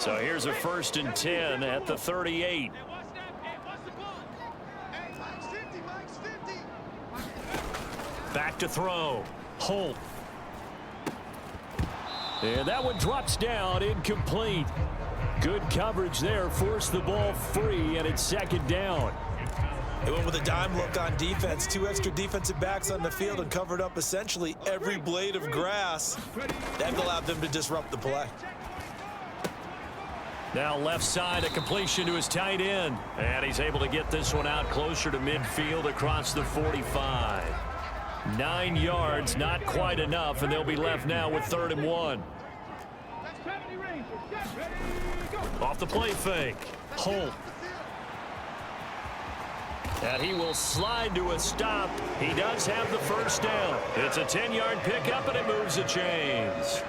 So here's a 1st and 10 at the 38. Back to throw. Holt. And that one drops down, incomplete. Good coverage there, forced the ball free, and it's 2nd down. They went with a dime look on defense. 2 extra defensive backs on the field and covered up essentially every blade of grass. That allowed them to disrupt the play. Now left side, a completion to his tight end. And he's able to get this one out closer to midfield across the 45. 9 yards, not quite enough, and they'll be left now with 3rd and 1. Off the play fake. Holt. And he will slide to a stop. He does have the 1st down. It's a 10-yard pickup, and it moves the chains.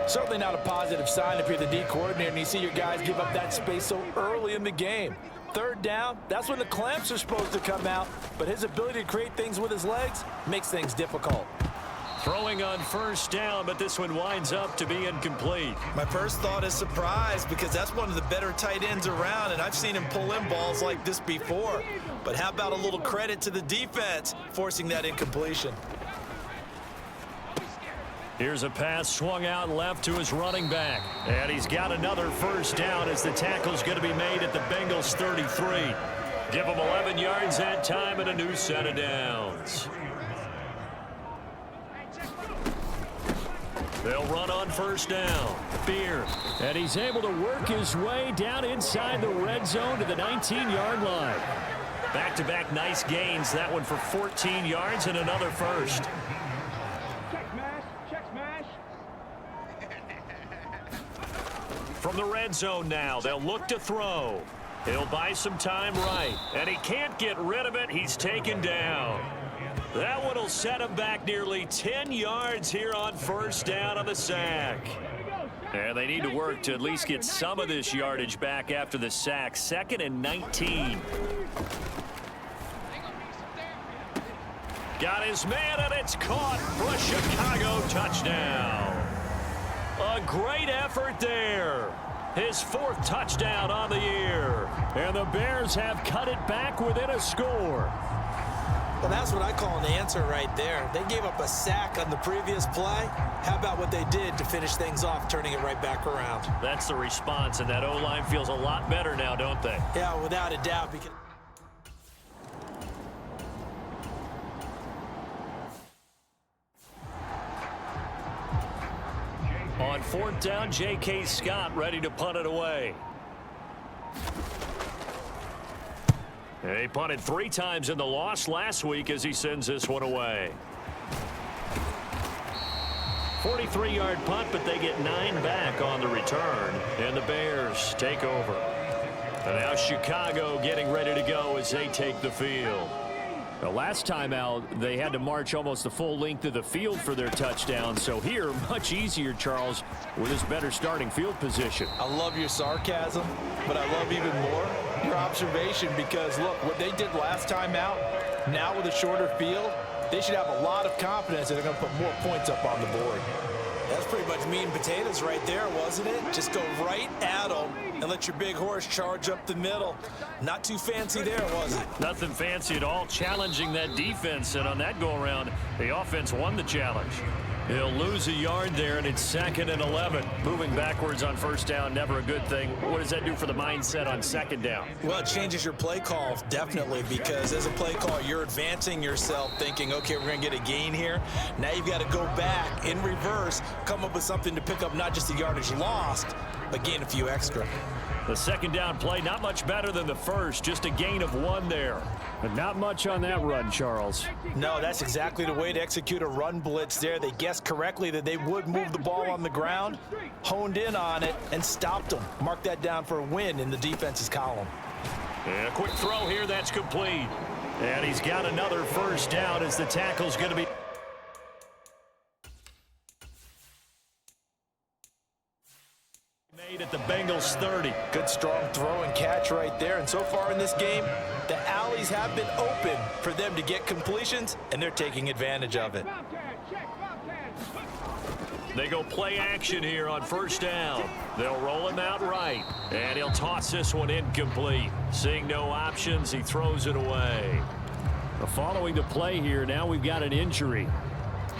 Certainly not a positive sign if you're the D coordinator and you see your guys give up that space so early in the game. 3rd down, that's when the clamps are supposed to come out, but his ability to create things with his legs makes things difficult. Throwing on 1st down, but this one winds up to be incomplete. My first thought is surprise because that's one of the better tight ends around, and I've seen him pull in balls like this before. But how about a little credit to the defense forcing that incompletion? Here's a pass swung out left to his running back. And he's got another 1st down as the tackle's going to be made at the Bengals 33. Give them 11 yards that time and a new set of downs. They'll run on 1st down. Beer. And he's able to work his way down inside the red zone to the 19-yard line. Back-to-back nice gains. That one for 14 yards and another 1st. From the red zone now, they'll look to throw. He'll buy some time right, and he can't get rid of it. He's taken down. That one will set him back nearly 10 yards here on 1st down on the sack. And they need to work to at least get some of this yardage back after the sack. 2nd and 19. Got his man, and it's caught for a Chicago touchdown. A great effort there. His 4th touchdown on the year. And the Bears have cut it back within a score. Well, that's what I call an answer right there. They gave up a sack on the previous play. How about what they did to finish things off, turning it right back around? That's the response, and that O-line feels a lot better now, don't they? Yeah, without a doubt. Because on 4th down, J.K. Scott ready to punt it away. He punted 3 times in the loss last week as he sends this one away. 43-yard punt, but they get 9 back on the return, and the Bears take over. And now Chicago getting ready to go as they take the field. The last time out, they had to march almost the full length of the field for their touchdown. So here, much easier, Charles, with this better starting field position. I love your sarcasm, but I love even more your observation because, look, what they did last time out, now with a shorter field, they should have a lot of confidence that they're going to put more points up on the board. That's pretty much meat and potatoes right there, wasn't it? Just go right at them and let your big horse charge up the middle. Not too fancy there, was it? Nothing fancy at all, challenging that defense, and on that go-around, the offense won the challenge. He'll lose a yard there, and it's 2nd and 11. Moving backwards on first down, never a good thing. What does that do for the mindset on 2nd down? Well, it changes your play call, definitely, because as a play call, you're advancing yourself thinking, okay, we're going to get a gain here. Now you've got to go back in reverse, come up with something to pick up not just the yardage lost, but gain a few extra. The 2nd down play, not much better than the first, just a gain of 1 there. But not much on that run, Charles. No, that's exactly the way to execute a run blitz there. They guessed correctly that they would move the ball on the ground, honed in on it, and stopped them. Mark that down for a win in the defense's column. And a quick throw here, that's complete. And he's got another first down as the tackle's going to be... made at the Bengals 30. Good strong throw and catch right there. And so far in this game, the alleys have been open for them to get completions, and they're taking advantage of it. They go play action here on first down. They'll roll him out right, and he'll toss this one incomplete. Seeing no options, he throws it away. Following the play here, now we've got an injury.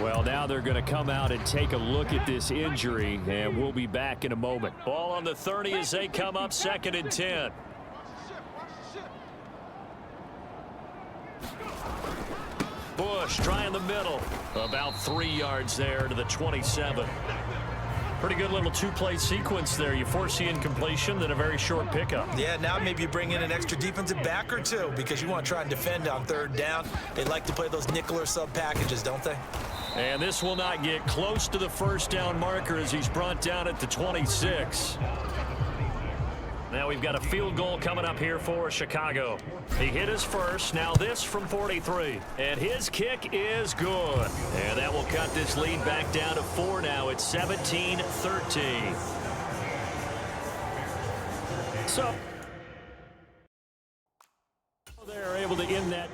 Well, now they're going to come out and take a look at this injury, and we'll be back in a moment. Ball on the 30 as they come up 2nd and 10. Bush trying the middle. About 3 yards there to the 27. Pretty good little 2-play sequence there. You force the incompletion, then a very short pickup. Yeah, now maybe you bring in an extra defensive back or two because you want to try and defend on 3rd down. They like to play those nickel or sub packages, don't they? And this will not get close to the first down marker as he's brought down at the 26. Now we've got a field goal coming up here for Chicago. He hit his first, now this from 43. And his kick is good. And that will cut this lead back down to 4 now. It's 17-13. So they're able to end that.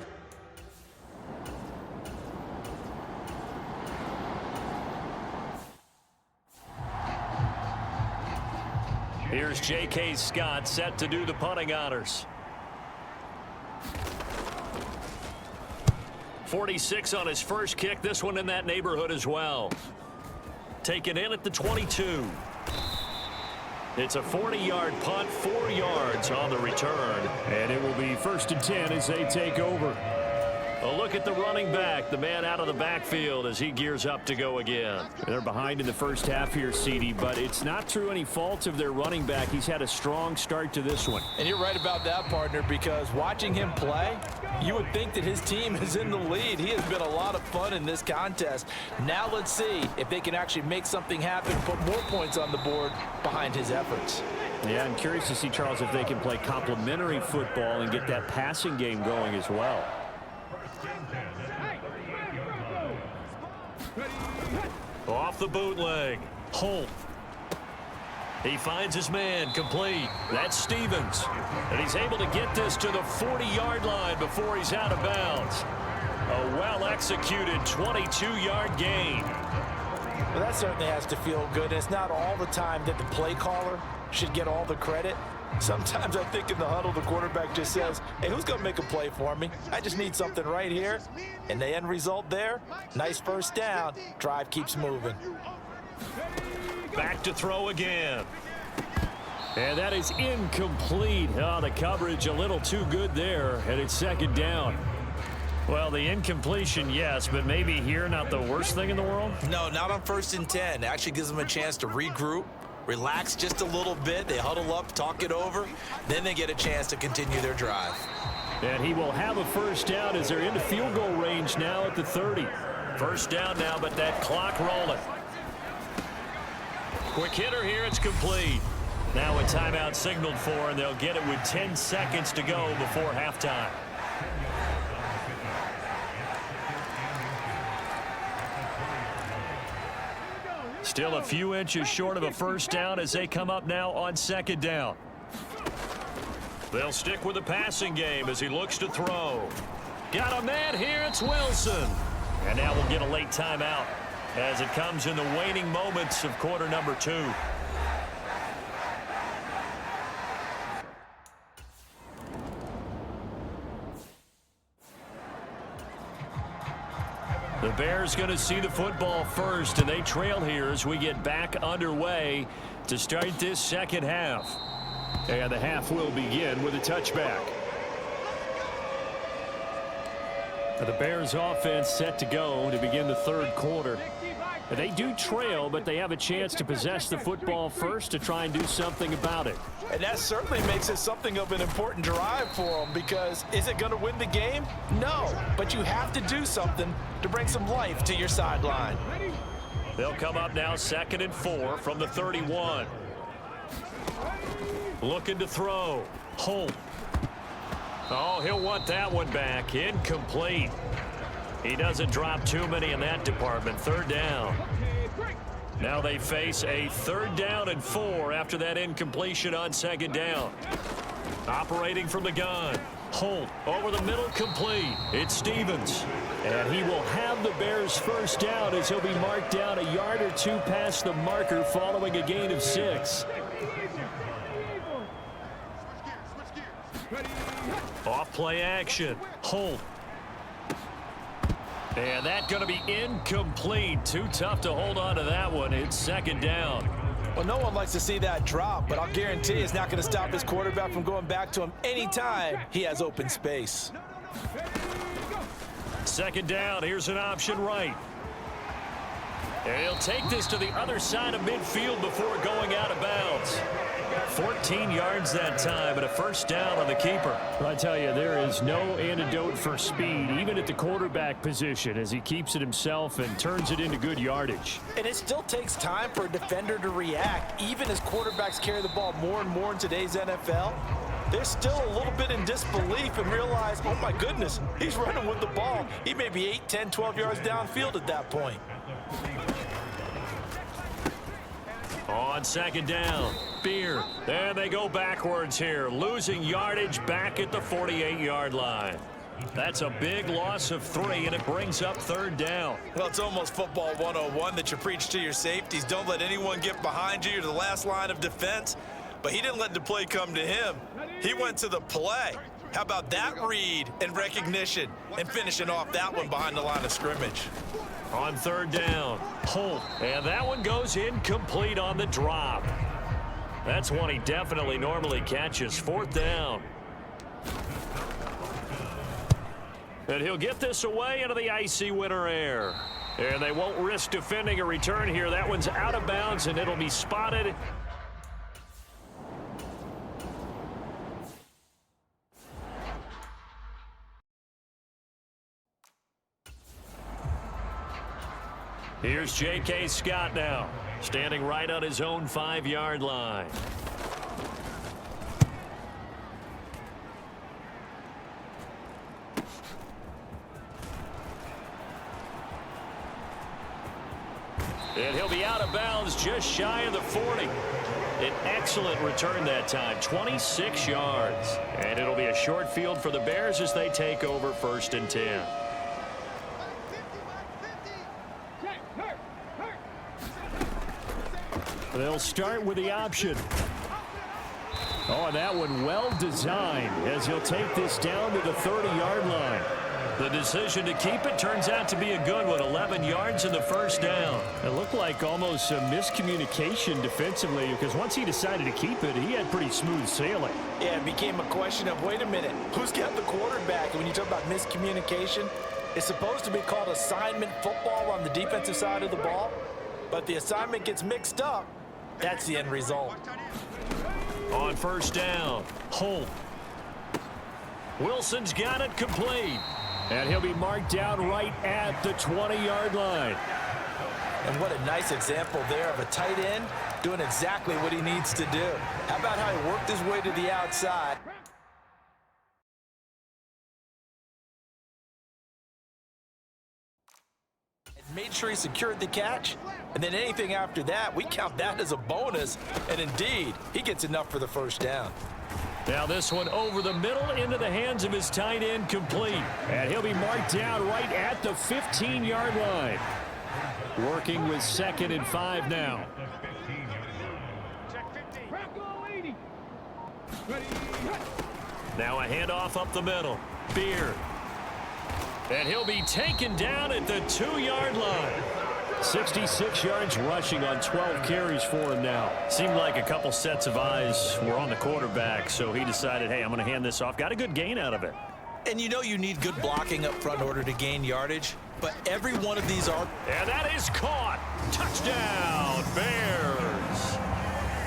Here's J.K. Scott set to do the punting honors. 46 on his first kick. This one in that neighborhood as well. Taken in at the 22. It's a 40-yard punt, 4 yards on the return. And it will be 1st and 10 as they take over. A look at the running back, the man out of the backfield as he gears up to go again. They're behind in the first half here, CD, but it's not through any fault of their running back. He's had a strong start to this one. And you're right about that, partner, because watching him play, you would think that his team is in the lead. He has been a lot of fun in this contest. Now let's see if they can actually make something happen, put more points on the board behind his efforts. Yeah, I'm curious to see, Charles, if they can play complementary football and get that passing game going as well. Off the bootleg. Holt. He finds his man complete. That's Stevens. And he's able to get this to the 40-yard line before he's out of bounds. A well-executed 22-yard gain. Well, that certainly has to feel good. It's not all the time that the play caller should get all the credit. Sometimes I think in the huddle, the quarterback just says, hey, who's going to make a play for me? I just need something right here. And the end result there, nice first down. Drive keeps moving. Back to throw again. And that is incomplete. Oh, the coverage a little too good there, and it's 2nd down. Well, the incompletion, yes, but maybe here not the worst thing in the world? No, not on 1st and 10. It actually gives them a chance to regroup, relax just a little bit. They huddle up, talk it over. Then they get a chance to continue their drive. And he will have a first down as they're into field goal range now at the 30. First down now, but that clock rolling. Quick hitter here, it's complete. Now a timeout signaled for, and they'll get it with 10 seconds to go before halftime. Still a few inches short of a first down as they come up now on second down. They'll stick with the passing game as he looks to throw. Got a man here, it's Wilson. And now we'll get a late timeout as it comes in the waning moments of quarter number 2. The Bears going to see the football first, and they trail here as we get back underway to start this second half. And the half will begin with a touchback. The Bears offense set to go to begin the third quarter. They do trail, but they have a chance to possess the football first to try and do something about it. And that certainly makes it something of an important drive for them, because is it going to win the game? No, but you have to do something to bring some life to your sideline. They'll come up now 2nd and 4 from the 31. Looking to throw. Holt. Oh, he'll want that one back. Incomplete. He doesn't drop too many in that department. Third down. Now they face a 3rd down and 4 after that incompletion on 2nd down. Operating from the gun. Holt over the middle, complete. It's Stevens. And he will have the Bears first down as he'll be marked down a yard or 2 past the marker following a gain of 6. Off play action. Holt. And that's going to be incomplete. Too tough to hold on to that one. It's 2nd down. Well, no one likes to see that drop, but I'll guarantee it's not going to stop his quarterback from going back to him anytime he has open space. 2nd down. Here's an option right. And he'll take this to the other side of midfield before going out of bounds. 14 yards that time, but a first down on the keeper. Well, I tell you, there is no antidote for speed, even at the quarterback position, as he keeps it himself and turns it into good yardage. And it still takes time for a defender to react, even as quarterbacks carry the ball more and more in today's NFL. They're still a little bit in disbelief and realize, oh my goodness, he's running with the ball. He may be 8, 10, 12 yards downfield at that point. On 2nd down, Beer. And they go backwards here, losing yardage back at the 48-yard line. That's a big loss of 3, and it brings up 3rd down. Well, it's almost football 101 that you preach to your safeties. Don't let anyone get behind you. You're the last line of defense. But he didn't let the play come to him. He went to the play. How about that read and recognition and finishing off that one behind the line of scrimmage? On 3rd down, Holt. And that one goes incomplete on the drop. That's one he definitely normally catches. 4th down. And he'll get this away into the icy winter air. And they won't risk defending a return here. That one's out of bounds, and it'll be spotted. Here's J.K. Scott now, standing right on his own 5-yard line. And he'll be out of bounds just shy of the 40. An excellent return that time, 26 yards. And it'll be a short field for the Bears as they take over 1st and 10. They'll start with the option. Oh, and that one well designed as he'll take this down to the 30-yard line. The decision to keep it turns out to be a good one. 11 yards in the 1st down. It looked like almost a miscommunication defensively, because once he decided to keep it, he had pretty smooth sailing. Yeah, it became a question of, wait a minute, who's got the quarterback? And when you talk about miscommunication, it's supposed to be called assignment football on the defensive side of the ball. But the assignment gets mixed up. That's the end result. On 1st down, Holt. Wilson's got it complete. And he'll be marked down right at the 20-yard line. And what a nice example there of a tight end doing exactly what he needs to do. How about how he worked his way to the outside? And made sure he secured the catch. And then anything after that, we count that as a bonus. And indeed, he gets enough for the first down. Now this one over the middle into the hands of his tight end, complete. And he'll be marked down right at the 15-yard line. Working with 2nd and 5 now. Now a handoff up the middle. Beer. And he'll be taken down at the 2-yard line. 66 yards rushing on 12 carries for him now. Seemed like a couple sets of eyes were on the quarterback, so he decided, hey, I'm going to hand this off. Got a good gain out of it. And you know you need good blocking up front in order to gain yardage, but every one of these are... And that is caught. Touchdown, Bears.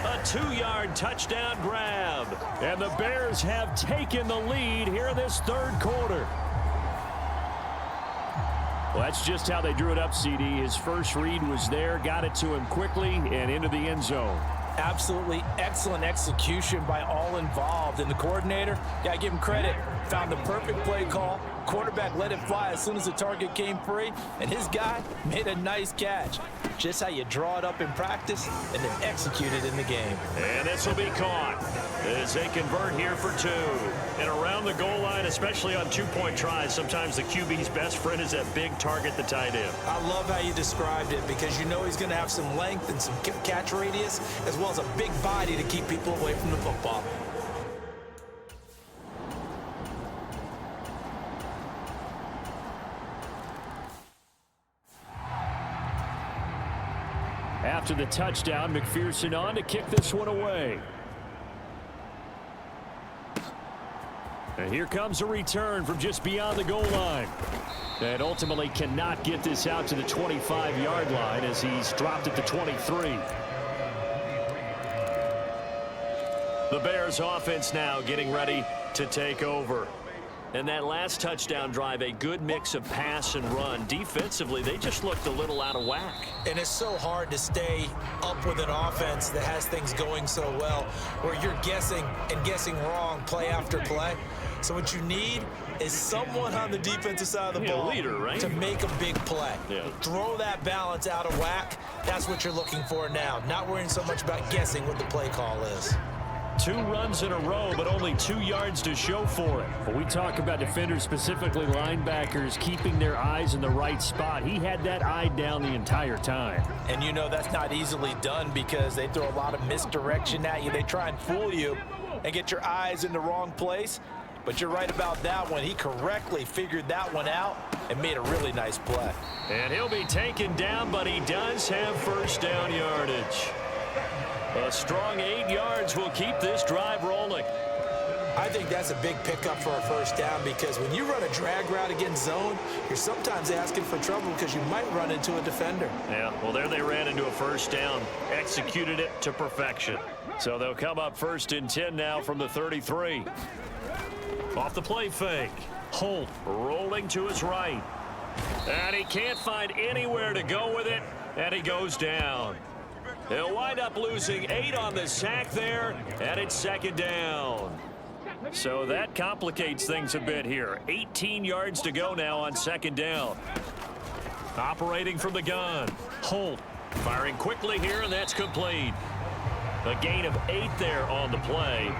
A 2-yard touchdown grab. And the Bears have taken the lead here in this 3rd quarter. Well, that's just how they drew it up, CD. His first read was there, got it to him quickly, and into the end zone. Absolutely excellent execution by all involved. And the coordinator, gotta give him credit, found the perfect play call. Quarterback let it fly as soon as the target came free, and his guy made a nice catch. Just how you draw it up in practice and then execute it in the game. And this will be caught as they convert here for 2. And around the goal line, especially on 2-point tries, sometimes the QB's best friend is that big target, the tight end. I love how you described it because you know he's going to have some length and some catch radius as well as a big body to keep people away from the football. After the touchdown, McPherson on to kick this one away. And here comes a return from just beyond the goal line. And ultimately cannot get this out to the 25-yard line as he's dropped at the 23. The Bears offense now getting ready to take over. And that last touchdown drive, a good mix of pass and run. Defensively, they just looked a little out of whack. And it's so hard to stay up with an offense that has things going so well, where you're guessing and guessing wrong play after play. So what you need is someone on the defensive side of the ball leader, right? to make a big play. Yeah. Throw that balance out of whack. That's what you're looking for now. Not worrying so much about guessing what the play call is. 2 runs in a row, but only 2 yards to show for it. When we talk about defenders, specifically linebackers, keeping their eyes in the right spot, he had that eye down the entire time. And you know that's not easily done because they throw a lot of misdirection at you. They try and fool you and get your eyes in the wrong place. But you're right about that one. He correctly figured that one out and made a really nice play. And he'll be taken down, but he does have first down yardage. A strong 8 yards will keep this drive rolling. I think that's a big pickup for a first down because when you run a drag route against zone, you're sometimes asking for trouble because you might run into a defender. Yeah, well, there they ran into a first down, executed it to perfection. So they'll come up 1st and 10 now from the 33. Off the play fake. Holt rolling to his right. And he can't find anywhere to go with it, and he goes down. He'll wind up losing 8 on the sack there, and it's 2nd down. So that complicates things a bit here. 18 yards to go now on 2nd down. Operating from the gun. Holt firing quickly here, and that's complete. A gain of 8 there on the play,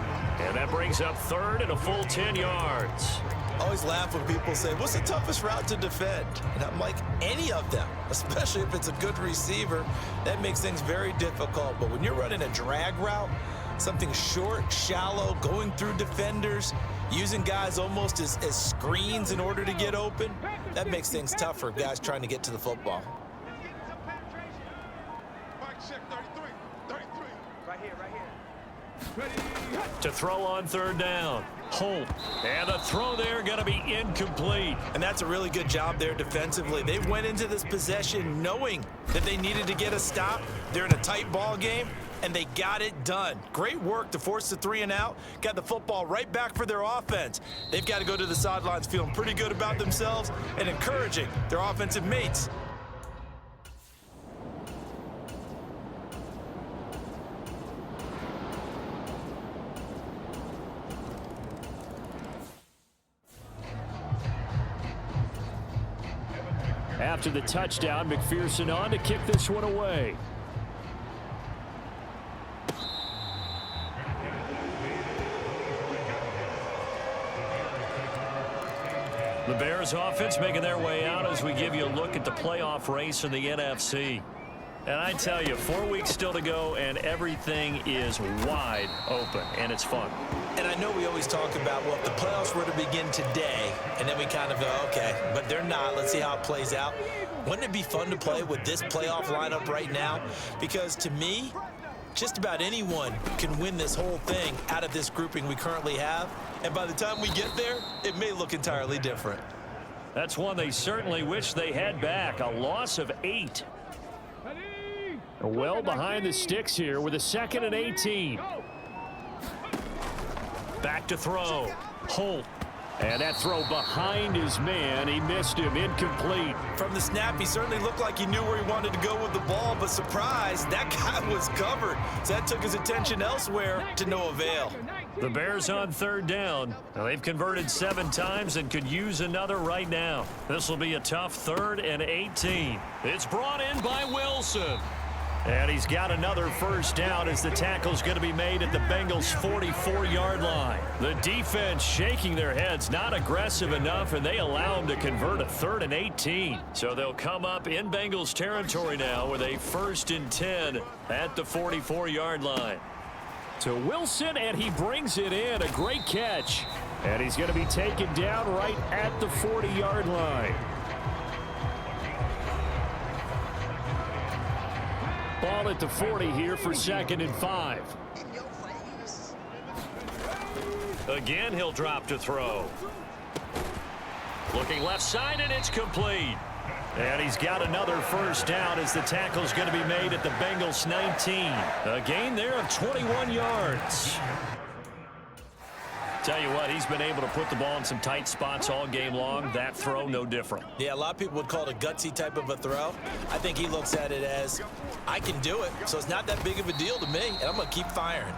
and that brings up 3rd and a full 10 yards. I always laugh when people say, what's the toughest route to defend? And I'm like, any of them, especially if it's a good receiver. That makes things very difficult. But when you're running a drag route, something short, shallow, going through defenders, using guys almost as screens in order to get open, that makes things tough for guys trying to get to the football. To throw on 3rd down. Holt. And the throw there going to be incomplete. And that's a really good job there defensively. They went into this possession knowing that they needed to get a stop. They're in a tight ball game. and they got it done. Great work to force the 3 and out, got the football right back for their offense. They've got to go to the sidelines feeling pretty good about themselves and encouraging their offensive mates. After the touchdown, McPherson on to kick this one away. The Bears offense making their way out as we give you a look at the playoff race in the NFC. And I tell you, 4 weeks still to go, and everything is wide open, and it's fun. And I know we always talk about, well, if the playoffs were to begin today, and then we kind of go, okay, but they're not. Let's see how it plays out. Wouldn't it be fun to play with this playoff lineup right now? Because to me, just about anyone can win this whole thing out of this grouping we currently have. And by the time we get there, it may look entirely different. That's one they certainly wish they had back. A loss of 8. Well behind the sticks here with a 2nd and 18. Back to throw. Holt. And that throw behind his man. He missed him. Incomplete. From the snap, he certainly looked like he knew where he wanted to go with the ball, but surprise, that guy was covered. So that took his attention elsewhere to no avail. The Bears on 3rd down. Now, they've converted 7 times and could use another right now. This will be a tough 3rd and 18. It's brought in by Wilson. And he's got another first down as the tackle's going to be made at the Bengals' 44-yard line. The defense shaking their heads, not aggressive enough, and they allow him to convert a 3rd and 18. So they'll come up in Bengals territory now with a 1st and 10 at the 44-yard line. To Wilson, and he brings it in. A great catch. And he's going to be taken down right at the 40-yard line. Ball at the 40 here for 2nd and 5. Again, he'll drop to throw. Looking left side, and it's complete. And he's got another first down as the tackle's going to be made at the Bengals' 19. A gain there of 21 yards. Tell you what, he's been able to put the ball in some tight spots all game long. That throw, no different. Yeah, a lot of people would call it a gutsy type of a throw. I think he looks at it as, I can do it, so it's not that big of a deal to me, and I'm going to keep firing.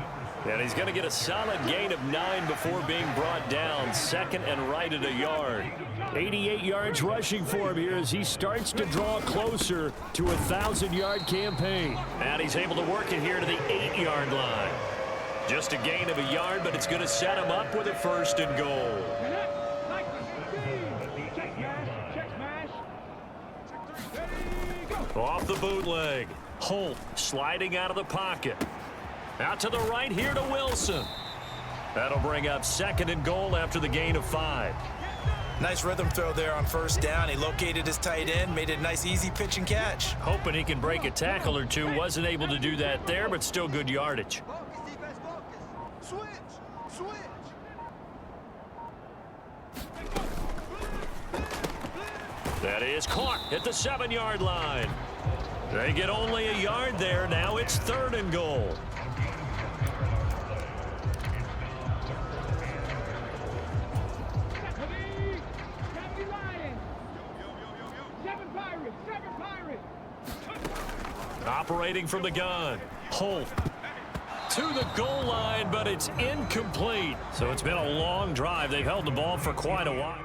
And he's going to get a solid gain of 9 before being brought down. 2nd and right at a yard. 88 yards rushing for him here as he starts to draw closer to a 1,000-yard campaign. And he's able to work it here to the 8-yard line. Just a gain of a yard, but it's going to set him up with a 1st and goal. Off the bootleg. Holt sliding out of the pocket. Out to the right here to Wilson. That'll bring up 2nd and goal after the gain of 5. Nice rhythm throw there on 1st down. He located his tight end, made it a nice, easy pitch and catch. Hoping he can break a tackle or two. Wasn't able to do that there, but still good yardage. That is caught at the 7-yard line. They get only a yard there. Now it's 3rd and goal. Operating from the gun. Holt to the goal line, but it's incomplete. So it's been a long drive. They've held the ball for quite a while.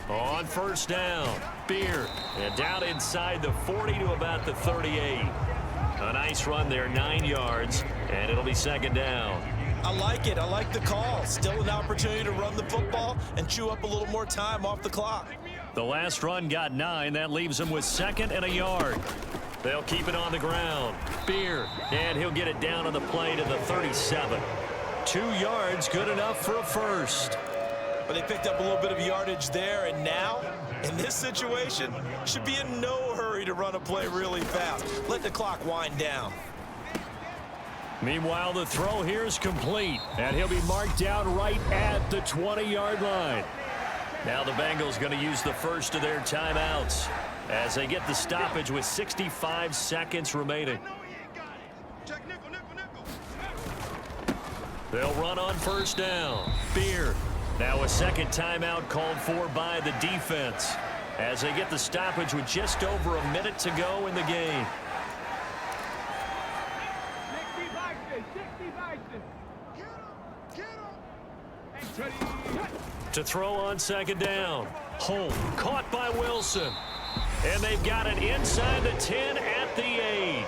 On 1st down, Beard, and down inside the 40 to about the 38. A nice run there, 9 yards, and it'll be 2nd down. I like it. I like the call. Still an opportunity to run the football and chew up a little more time off the clock. The last run got 9. That leaves them with 2nd and a yard. They'll keep it on the ground. Beard, and he'll get it down on the play to the 37. 2 yards, good enough for a 1st. But they picked up a little bit of yardage there, and now, in this situation, should be in no hurry to run a play really fast. Let the clock wind down. Meanwhile, the throw here is complete, and he'll be marked down right at the 20-yard line. Now the Bengals going to use the first of their timeouts as they get the stoppage with 65 seconds remaining. They'll run on first down. Beer. Now a second timeout called for by the defense as they get the stoppage with just over a minute to go in the game. 60 To throw on second down. Home. Caught by Wilson. And they've got it inside the 10 at the 8.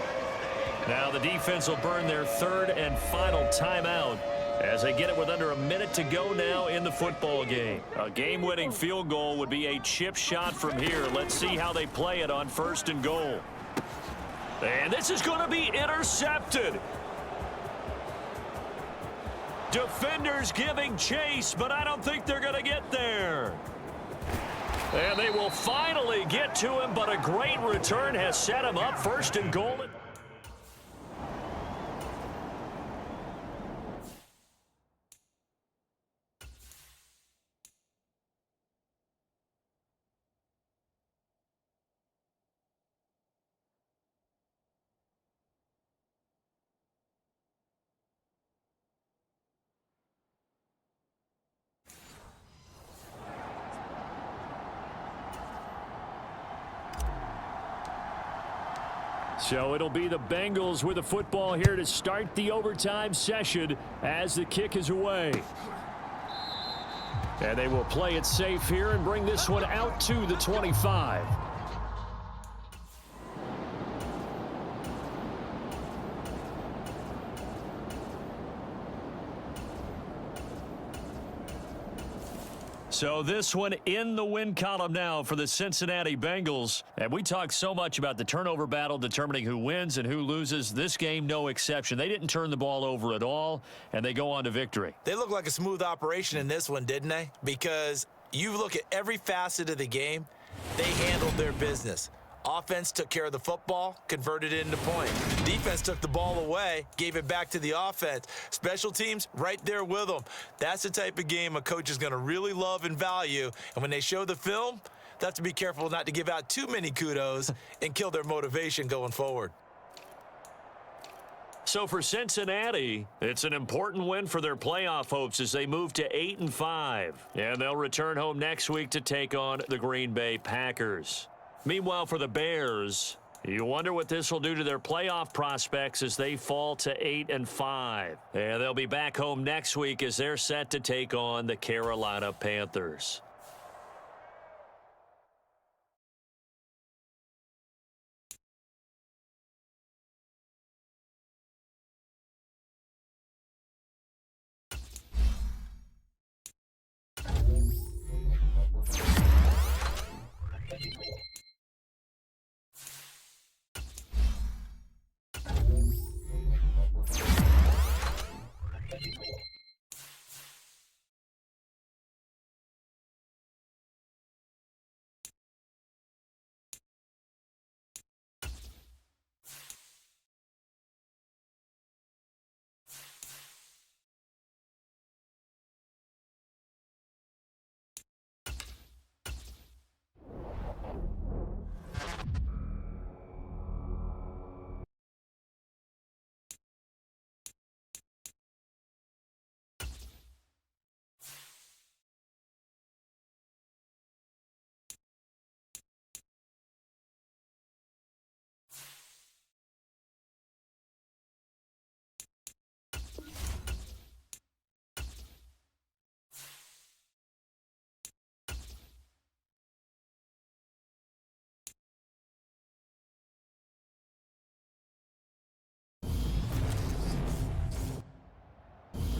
Now the defense will burn their third and final timeout as they get it with under a minute to go now in the football game. A game-winning field goal would be a chip shot from here. Let's see how they play it on first and goal. And this is going to be intercepted. Defenders giving chase, but I don't think they're going to get there. And they will finally get to him, but a great return has set him up first and goal. So it'll be the Bengals with the football here to start the overtime session as the kick is away. And they will play it safe here and bring this one out to the 25. So this one in the win column now for the Cincinnati Bengals. And we talk so much about the turnover battle determining who wins and who loses. This game, no exception. They didn't turn the ball over at all, and they go on to victory. They look like a smooth operation in this one, didn't they? Because you look at every facet of the game, they handled their business. Offense took care of the football, converted it into points. Defense took the ball away, gave it back to the offense. Special teams, right there with them. That's the type of game a coach is going to really love and value. And when they show the film, they have to be careful not to give out too many kudos and kill their motivation going forward. So for Cincinnati, it's an important win for their playoff hopes as they move to 8-5. And they'll return home next week to take on the Green Bay Packers. Meanwhile, for the Bears, you wonder what this will do to their playoff prospects as they fall to 8-5. And they'll be back home next week as they're set to take on the Carolina Panthers.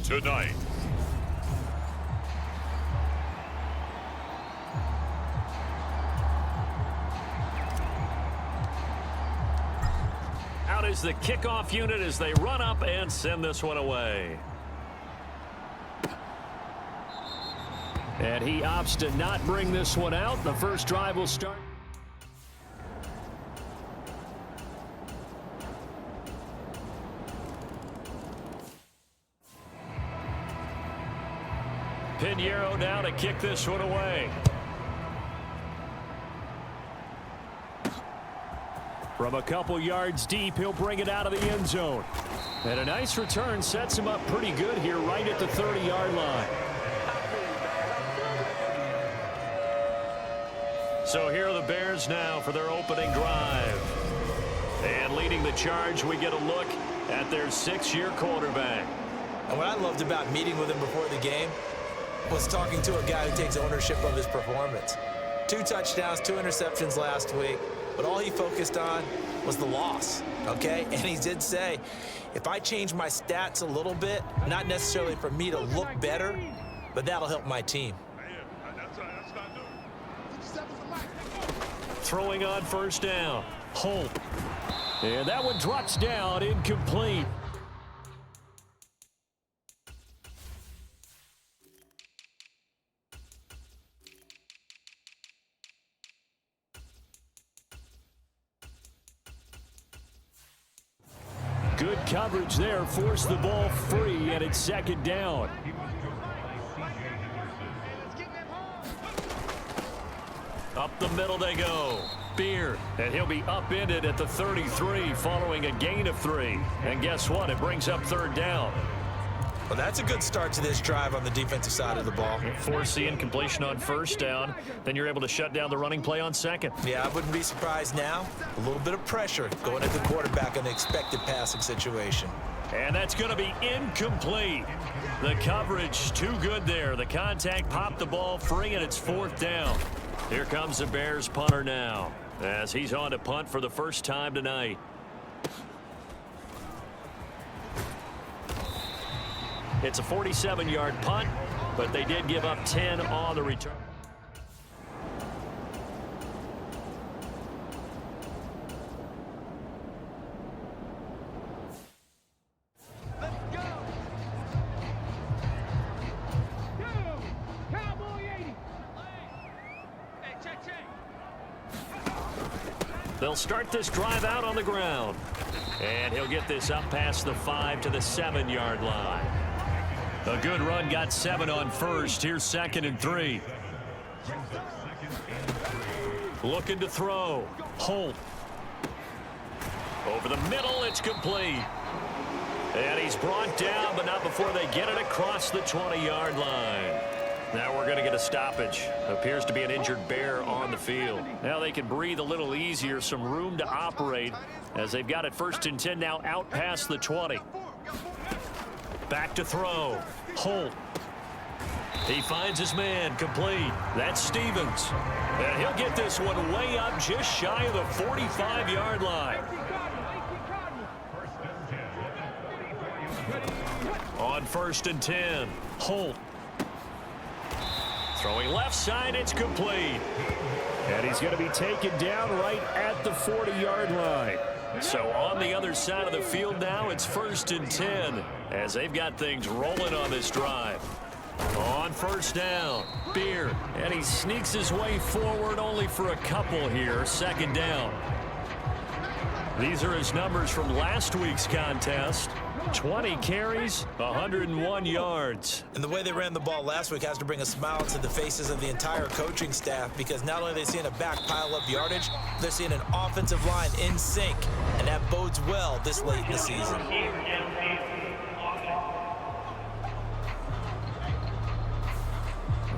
Tonight, Out is the kickoff unit as they run up and send this one away. And he opts to not bring this one out. The first drive will start. Pinheiro now to kick this one away. From a couple yards deep, he'll bring it out of the end zone. And a nice return sets him up pretty good here right at the 30-yard line. So here are the Bears now for their opening drive. And leading the charge, we get a look at their 6-year quarterback. And what I loved about meeting with him before the game was talking to a guy who takes ownership of his performance. 2 touchdowns, 2 interceptions last week, but all he focused on was the loss, okay? And he did say, if I change my stats a little bit, not necessarily for me to look better, but that'll help my team. Throwing on first down. Holt. And that one drops down, incomplete. Good coverage there, forced the ball free, and it's second down. Up the middle they go. Beard, and he'll be upended at the 33 following a gain of 3. And guess what? It brings up third down. Well, that's a good start to this drive on the defensive side of the ball. Force the incompletion on first down. Then you're able to shut down the running play on second. Yeah, I wouldn't be surprised now. A little bit of pressure going at the quarterback in the expected passing situation. And that's going to be incomplete. The coverage too good there. The contact popped the ball free, and it's fourth down. Here comes the Bears punter now as he's on to punt for the first time tonight. It's a 47-yard punt, but they did give up 10 on the return. Let's go. Cowboy 80. Hey, check. They'll start this drive out on the ground. And he'll get this up past the 5 to the 7-yard line. A good run, got 7 on first. Here's 2nd and 3. Looking to throw. Holt. Over the middle, it's complete. And he's brought down, but not before they get it across the 20-yard line. Now we're going to get a stoppage. Appears to be an injured Bear on the field. Now they can breathe a little easier, some room to operate as they've got it 1st and 10 now out past the 20. Back to throw. Holt. He finds his man, complete. That's Stevens. And he'll get this one way up just shy of the 45-yard line. On 1st and 10, Holt. Throwing left side, it's complete. And he's going to be taken down right at the 40-yard line. So on the other side of the field now, it's 1st and 10 as they've got things rolling on this drive. On first down, Beard, and he sneaks his way forward only for a couple here. 2nd down. These are his numbers from last week's contest. 20 carries, 101 yards. And the way they ran the ball last week has to bring a smile to the faces of the entire coaching staff, because not only are they seeing a back pile up yardage, they're seeing an offensive line in sync, and that bodes well this late in the season.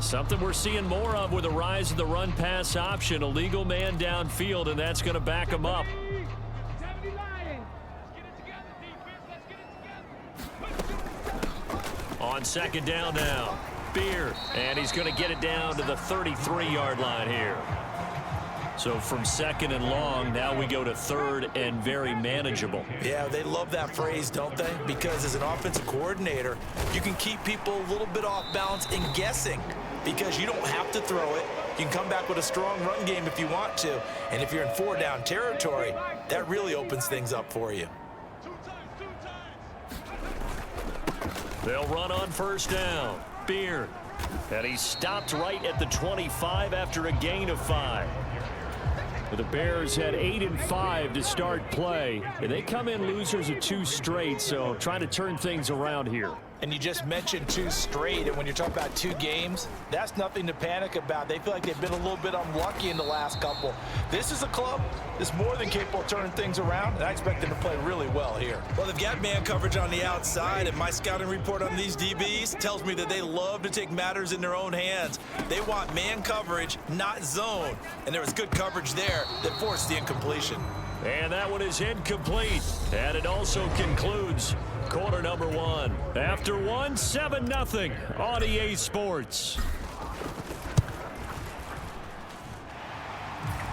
Something we're seeing more of with the rise of the run-pass option. A legal man downfield, and that's going to back him up. 70 Lions. On 2nd down now, Beard, and he's going to get it down to the 33-yard line here. So from 2nd and long, now we go to 3rd and very manageable. Yeah, they love that phrase, don't they? Because as an offensive coordinator, you can keep people a little bit off balance and guessing, because you don't have to throw it. You can come back with a strong run game if you want to. And if you're in 4-down territory, that really opens things up for you. They'll run on 1st down. Beard, And he stopped right at the 25 after a gain of 5. The Bears had 8 and 5 to start play, and they come in losers of 2 straight, so trying to turn things around here. And you just mentioned 2 straight, and when you're talking about 2 games, that's nothing to panic about. They feel like they've been a little bit unlucky in the last couple. This is a club that's more than capable of turning things around, and I expect them to play really well here. Well, they've got man coverage on the outside, and my scouting report on these DBs tells me that they love to take matters in their own hands. They want man coverage, not zone, and there was good coverage there that forced the incompletion. And that one is incomplete, and it also concludes quarter number 1. After 1, 7-0 on EA Sports.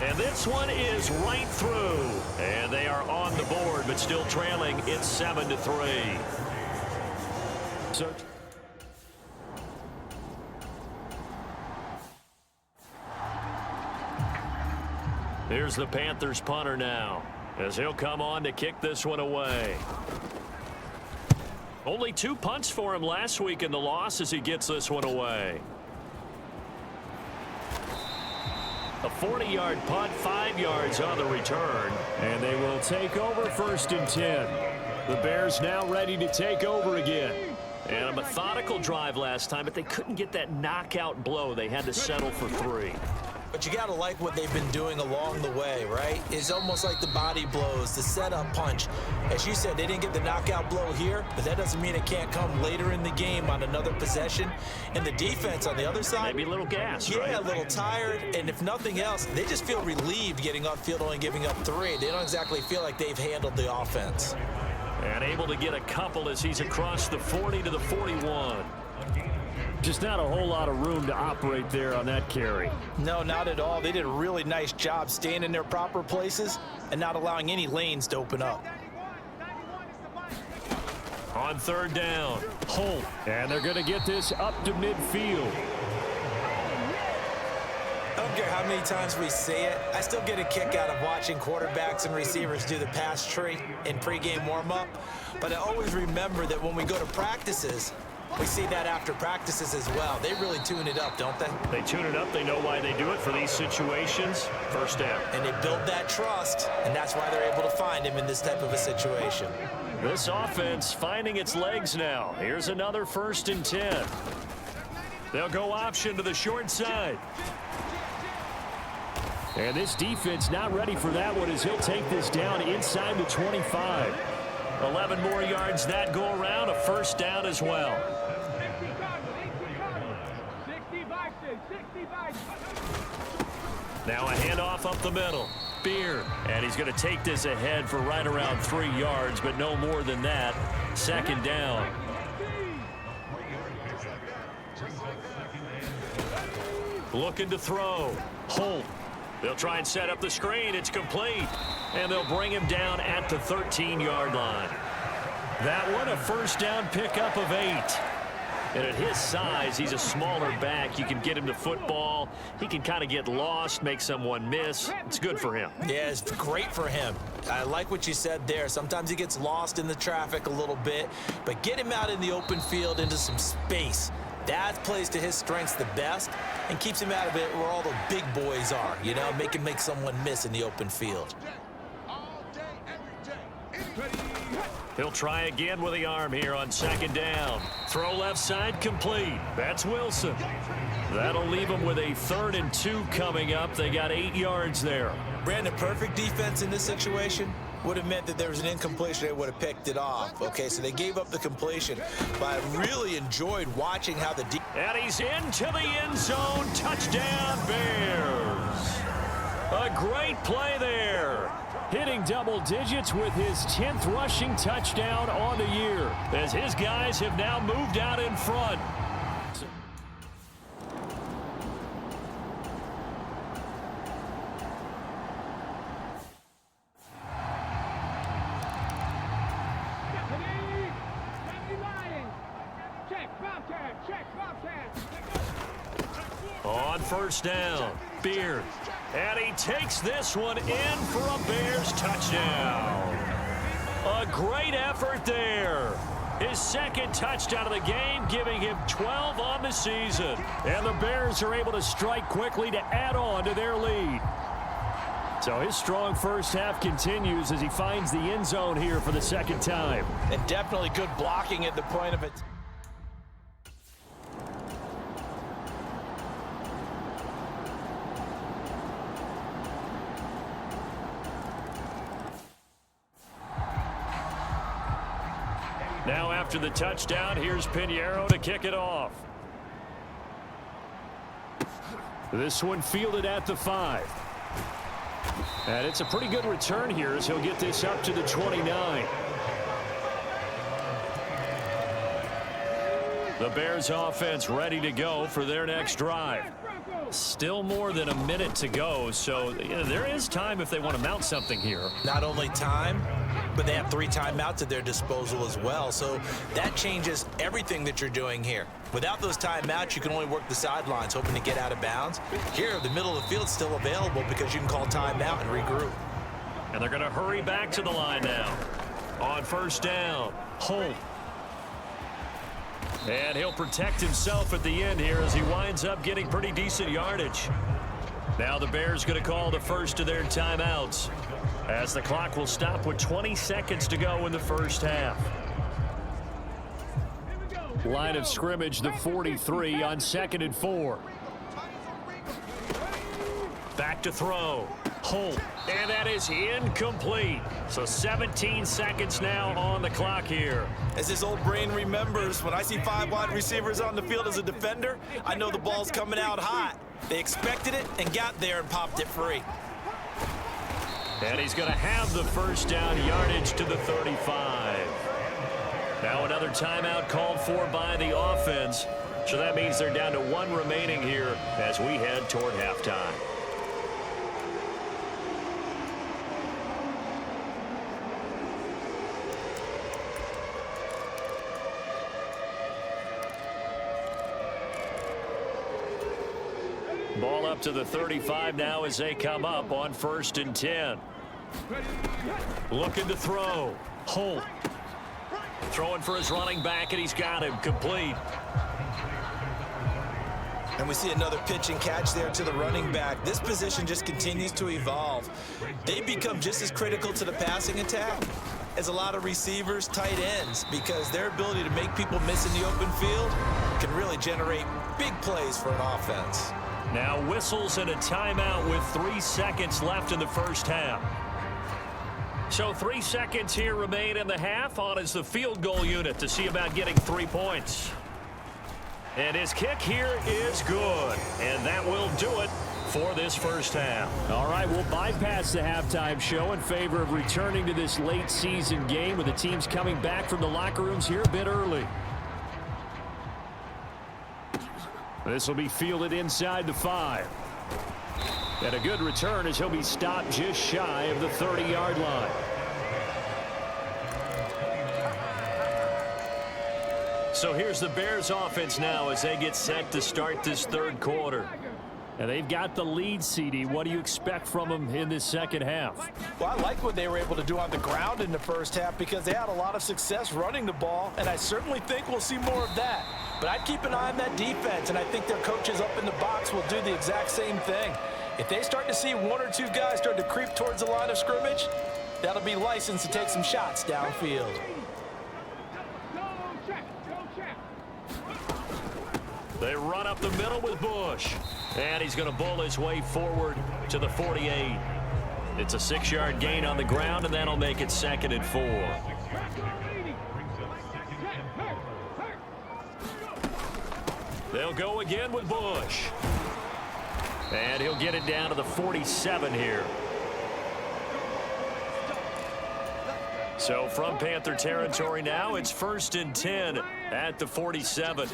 And this one is right through. And they are on the board, but still trailing. It's 7-3. Here's the Panthers punter now, as he'll come on to kick this one away. Only 2 punts for him last week in the loss as he gets this one away. A 40-yard punt, 5 yards on the return. And they will take over 1st and 10. The Bears now ready to take over again. And a methodical drive last time, but they couldn't get that knockout blow. They had to settle for 3. But you got to like what they've been doing along the way, right? It's almost like the body blows, the setup punch. As you said, they didn't get the knockout blow here, but that doesn't mean it can't come later in the game on another possession. And the defense on the other side, maybe a little gas, yeah, right? A little tired. And if nothing else, they just feel relieved getting upfield, only giving up 3. They don't exactly feel like they've handled the offense. And able to get a couple as he's across the 40 to the 41. Just not a whole lot of room to operate there on that carry. No, not at all. They did a really nice job staying in their proper places and not allowing any lanes to open up. On 3rd down, Holt. And they're going to get this up to midfield. I don't care how many times we say it, I still get a kick out of watching quarterbacks and receivers do the pass tree in pregame warm-up. But I always remember that when we go to practices, we see that after practices as well. They really tune it up, don't they? They tune it up. They know why they do it for these situations. 1st down. And they build that trust, and that's why they're able to find him in this type of a situation. This offense finding its legs now. Here's another 1st and 10. They'll go option to the short side. And this defense not ready for that one as he'll take this down inside the 25. 11 more yards that go around. A 1st down as well. Now a handoff up the middle. Beer. And he's going to take this ahead for right around 3 yards, but no more than that. 2nd down. Looking to throw. Holt. They'll try and set up the screen. It's complete. And they'll bring him down at the 13-yard line. That one, a 1st down pickup of 8. And at his size, he's a smaller back. You can get him to football. He can kind of get lost, make someone miss. It's good for him. Yeah, it's great for him. I like what you said there. Sometimes he gets lost in the traffic a little bit, but get him out in the open field into some space. That plays to his strengths the best and keeps him out of it where all the big boys are, you know, make someone miss in the open field. He'll try again with the arm here on 2nd down. Throw left side complete. That's Wilson. That'll leave them with a 3rd and 2 coming up. They got 8 yards there. Brandon, perfect defense in this situation would have meant that there was an incompletion. They would have picked it off. Okay, so they gave up the completion. But I really enjoyed watching how the and he's into the end zone. Touchdown, Bears. A great play there. Hitting double digits with his 10th rushing touchdown on the year, as his guys have now moved out in front. On 1st down, Beard. And he takes this one in for a Bears touchdown. A great effort there. His second touchdown of the game, giving him 12 on the season. And the Bears are able to strike quickly to add on to their lead. So his strong first half continues as he finds the end zone here for the second time. And definitely good blocking at the point of it. Now after the touchdown, here's Pinheiro to kick it off. This one fielded at the 5. And it's a pretty good return here as he'll get this up to the 29. The Bears offense ready to go for their next drive. Still more than a minute to go, so there is time if they want to mount something here. Not only time, but they have 3 timeouts at their disposal as well, so that changes everything that you're doing here. Without those timeouts, you can only work the sidelines, hoping to get out of bounds. Here, the middle of the field is still available because you can call timeout and regroup. And they're going to hurry back to the line now. On first down, Holt. And he'll protect himself at the end here as he winds up getting pretty decent yardage. Now the Bears going to call the first of their timeouts as the clock will stop with 20 seconds to go in the first half. Line of scrimmage, the 43 on 2nd and 4. Back to throw. Holt. And that is incomplete. So 17 seconds now on the clock here. As this old brain remembers, when I see 5 wide receivers on the field as a defender, I know the ball's coming out hot. They expected it and got there and popped it free. And he's going to have the first down, yardage to the 35. Now another timeout called for by the offense. So that means they're down to 1 remaining here as we head toward halftime. Ball up to the 35 now as they come up on 1st and 10. Looking to throw. Holt. Throwing for his running back, and he's got him complete. And we see another pitch and catch there to the running back. This position just continues to evolve. They become just as critical to the passing attack as a lot of receivers, tight ends, because their ability to make people miss in the open field can really generate big plays for an offense. Now whistles and a timeout with 3 seconds left in the first half. So 3 seconds here remain in the half. On is the field goal unit to see about getting 3 points. And his kick here is good. And that will do it for this first half. All right, we'll bypass the halftime show in favor of returning to this late season game with the teams coming back from the locker rooms here a bit early. This will be fielded inside the 5. And a good return as he'll be stopped just shy of the 30-yard line. So here's the Bears offense now as they get set to start this 3rd quarter. And they've got the lead, CD. What do you expect from them in this second half? Well, I like what they were able to do on the ground in the first half because they had a lot of success running the ball, and I certainly think we'll see more of that. But I'd keep an eye on that defense, and I think their coaches up in the box will do the exact same thing. If they start to see 1 or 2 guys start to creep towards the line of scrimmage, that'll be licensed to take some shots downfield. They run up the middle with Bush. And he's going to bull his way forward to the 48. It's a 6-yard gain on the ground, and that'll make it 2nd and 4. They'll go again with Bush. And he'll get it down to the 47 here. So from Panther territory now, it's 1st and 10 at the 47.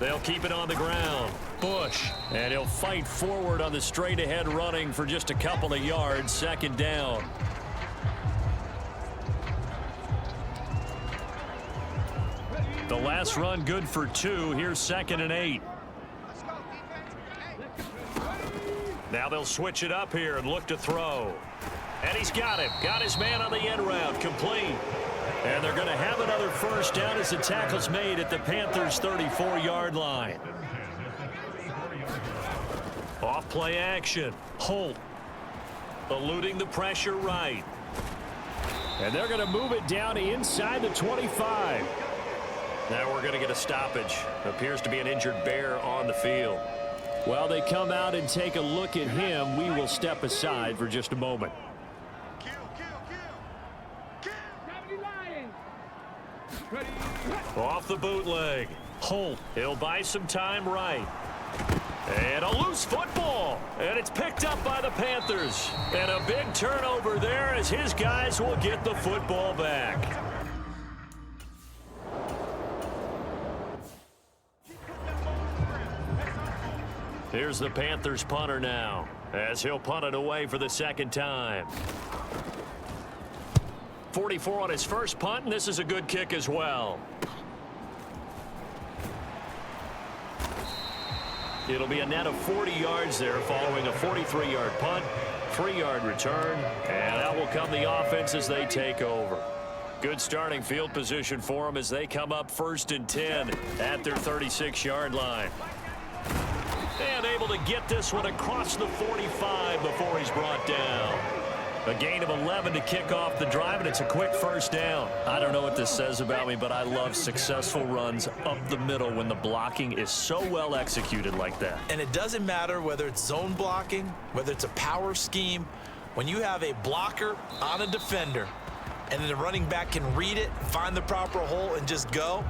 They'll keep it on the ground. Bush. And he'll fight forward on the straight-ahead running for just a couple of yards. 2nd down. The last run good for 2. Here's 2nd and 8. Now they'll switch it up here and look to throw. And he's got him. Got his man on the end route. Complete. And they're going to have another first down as the tackle's made at the Panthers' 34-yard line. Off play action. Holt eluding the pressure right. And they're going to move it down inside the 25. Now we're going to get a stoppage. Appears to be an injured Bear on the field. While they come out and take a look at him, we will step aside for just a moment. Off the bootleg. Holt. He'll buy some time right. And a loose football. And it's picked up by the Panthers. And a big turnover there as his guys will get the football back. Here's the Panthers punter now, as he'll punt it away for the second time. 44 on his first punt, and this is a good kick as well. It'll be a net of 40 yards there following a 43-yard punt, 3-yard return, and out will come the offense as they take over. Good starting field position for them as they come up 1st and 10 at their 36-yard line. And able to get this one across the 45 before he's brought down. A gain of 11 to kick off the drive, and it's a quick first down. I don't know what this says about me, but I love successful runs up the middle when the blocking is so well executed like that. And it doesn't matter whether it's zone blocking, whether it's a power scheme. When you have a blocker on a defender, and then the running back can read it, find the proper hole, and just go,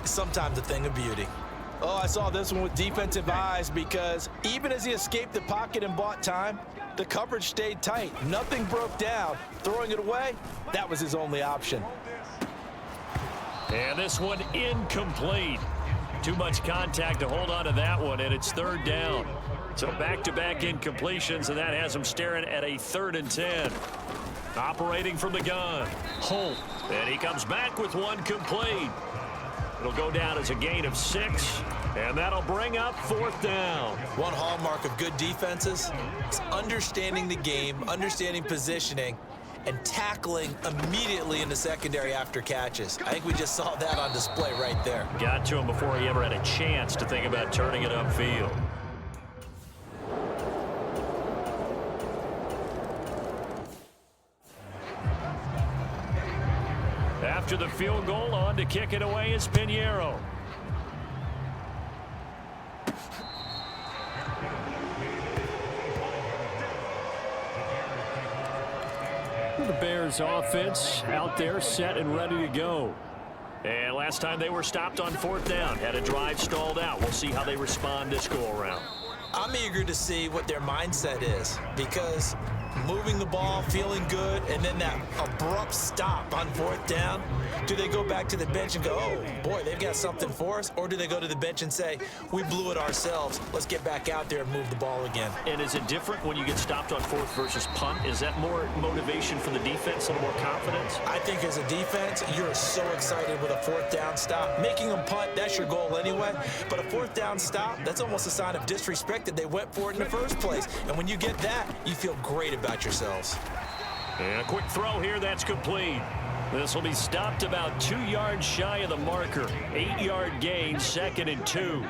it's sometimes a thing of beauty. Oh, I saw this one with defensive eyes because even as he escaped the pocket and bought time, the coverage stayed tight. Nothing broke down. Throwing it away, that was his only option. And this one incomplete. Too much contact to hold on to that one, and it's 3rd down. So back-to-back incompletions, and that has him staring at a 3rd and 10. Operating from the gun. Holt. And he comes back with one complete. It'll go down as a gain of 6, and that'll bring up 4th down. One hallmark of good defenses is understanding the game, understanding positioning, and tackling immediately in the secondary after catches. I think we just saw that on display right there. Got to him before he ever had a chance to think about turning it upfield. After the field goal, on to kick it away is Pinheiro. The Bears offense out there set and ready to go. And last time they were stopped on 4th down, had a drive stalled out. We'll see how they respond this go-around. I'm eager to see what their mindset is because moving the ball, feeling good, and then that abrupt stop on 4th down, do they go back to the bench and go, oh, boy, they've got something for us? Or do they go to the bench and say, we blew it ourselves, let's get back out there and move the ball again? And is it different when you get stopped on 4th versus punt? Is that more motivation for the defense, a little more confidence? I think as a defense, you're so excited with a 4th down stop. Making them punt, that's your goal anyway. But a 4th down stop, that's almost a sign of disrespect that they went for it in the first place. And when you get that, you feel great about yourselves. And a quick throw here, that's complete. This will be stopped about 2 yards shy of the marker. 8-yard gain, 2nd and 2.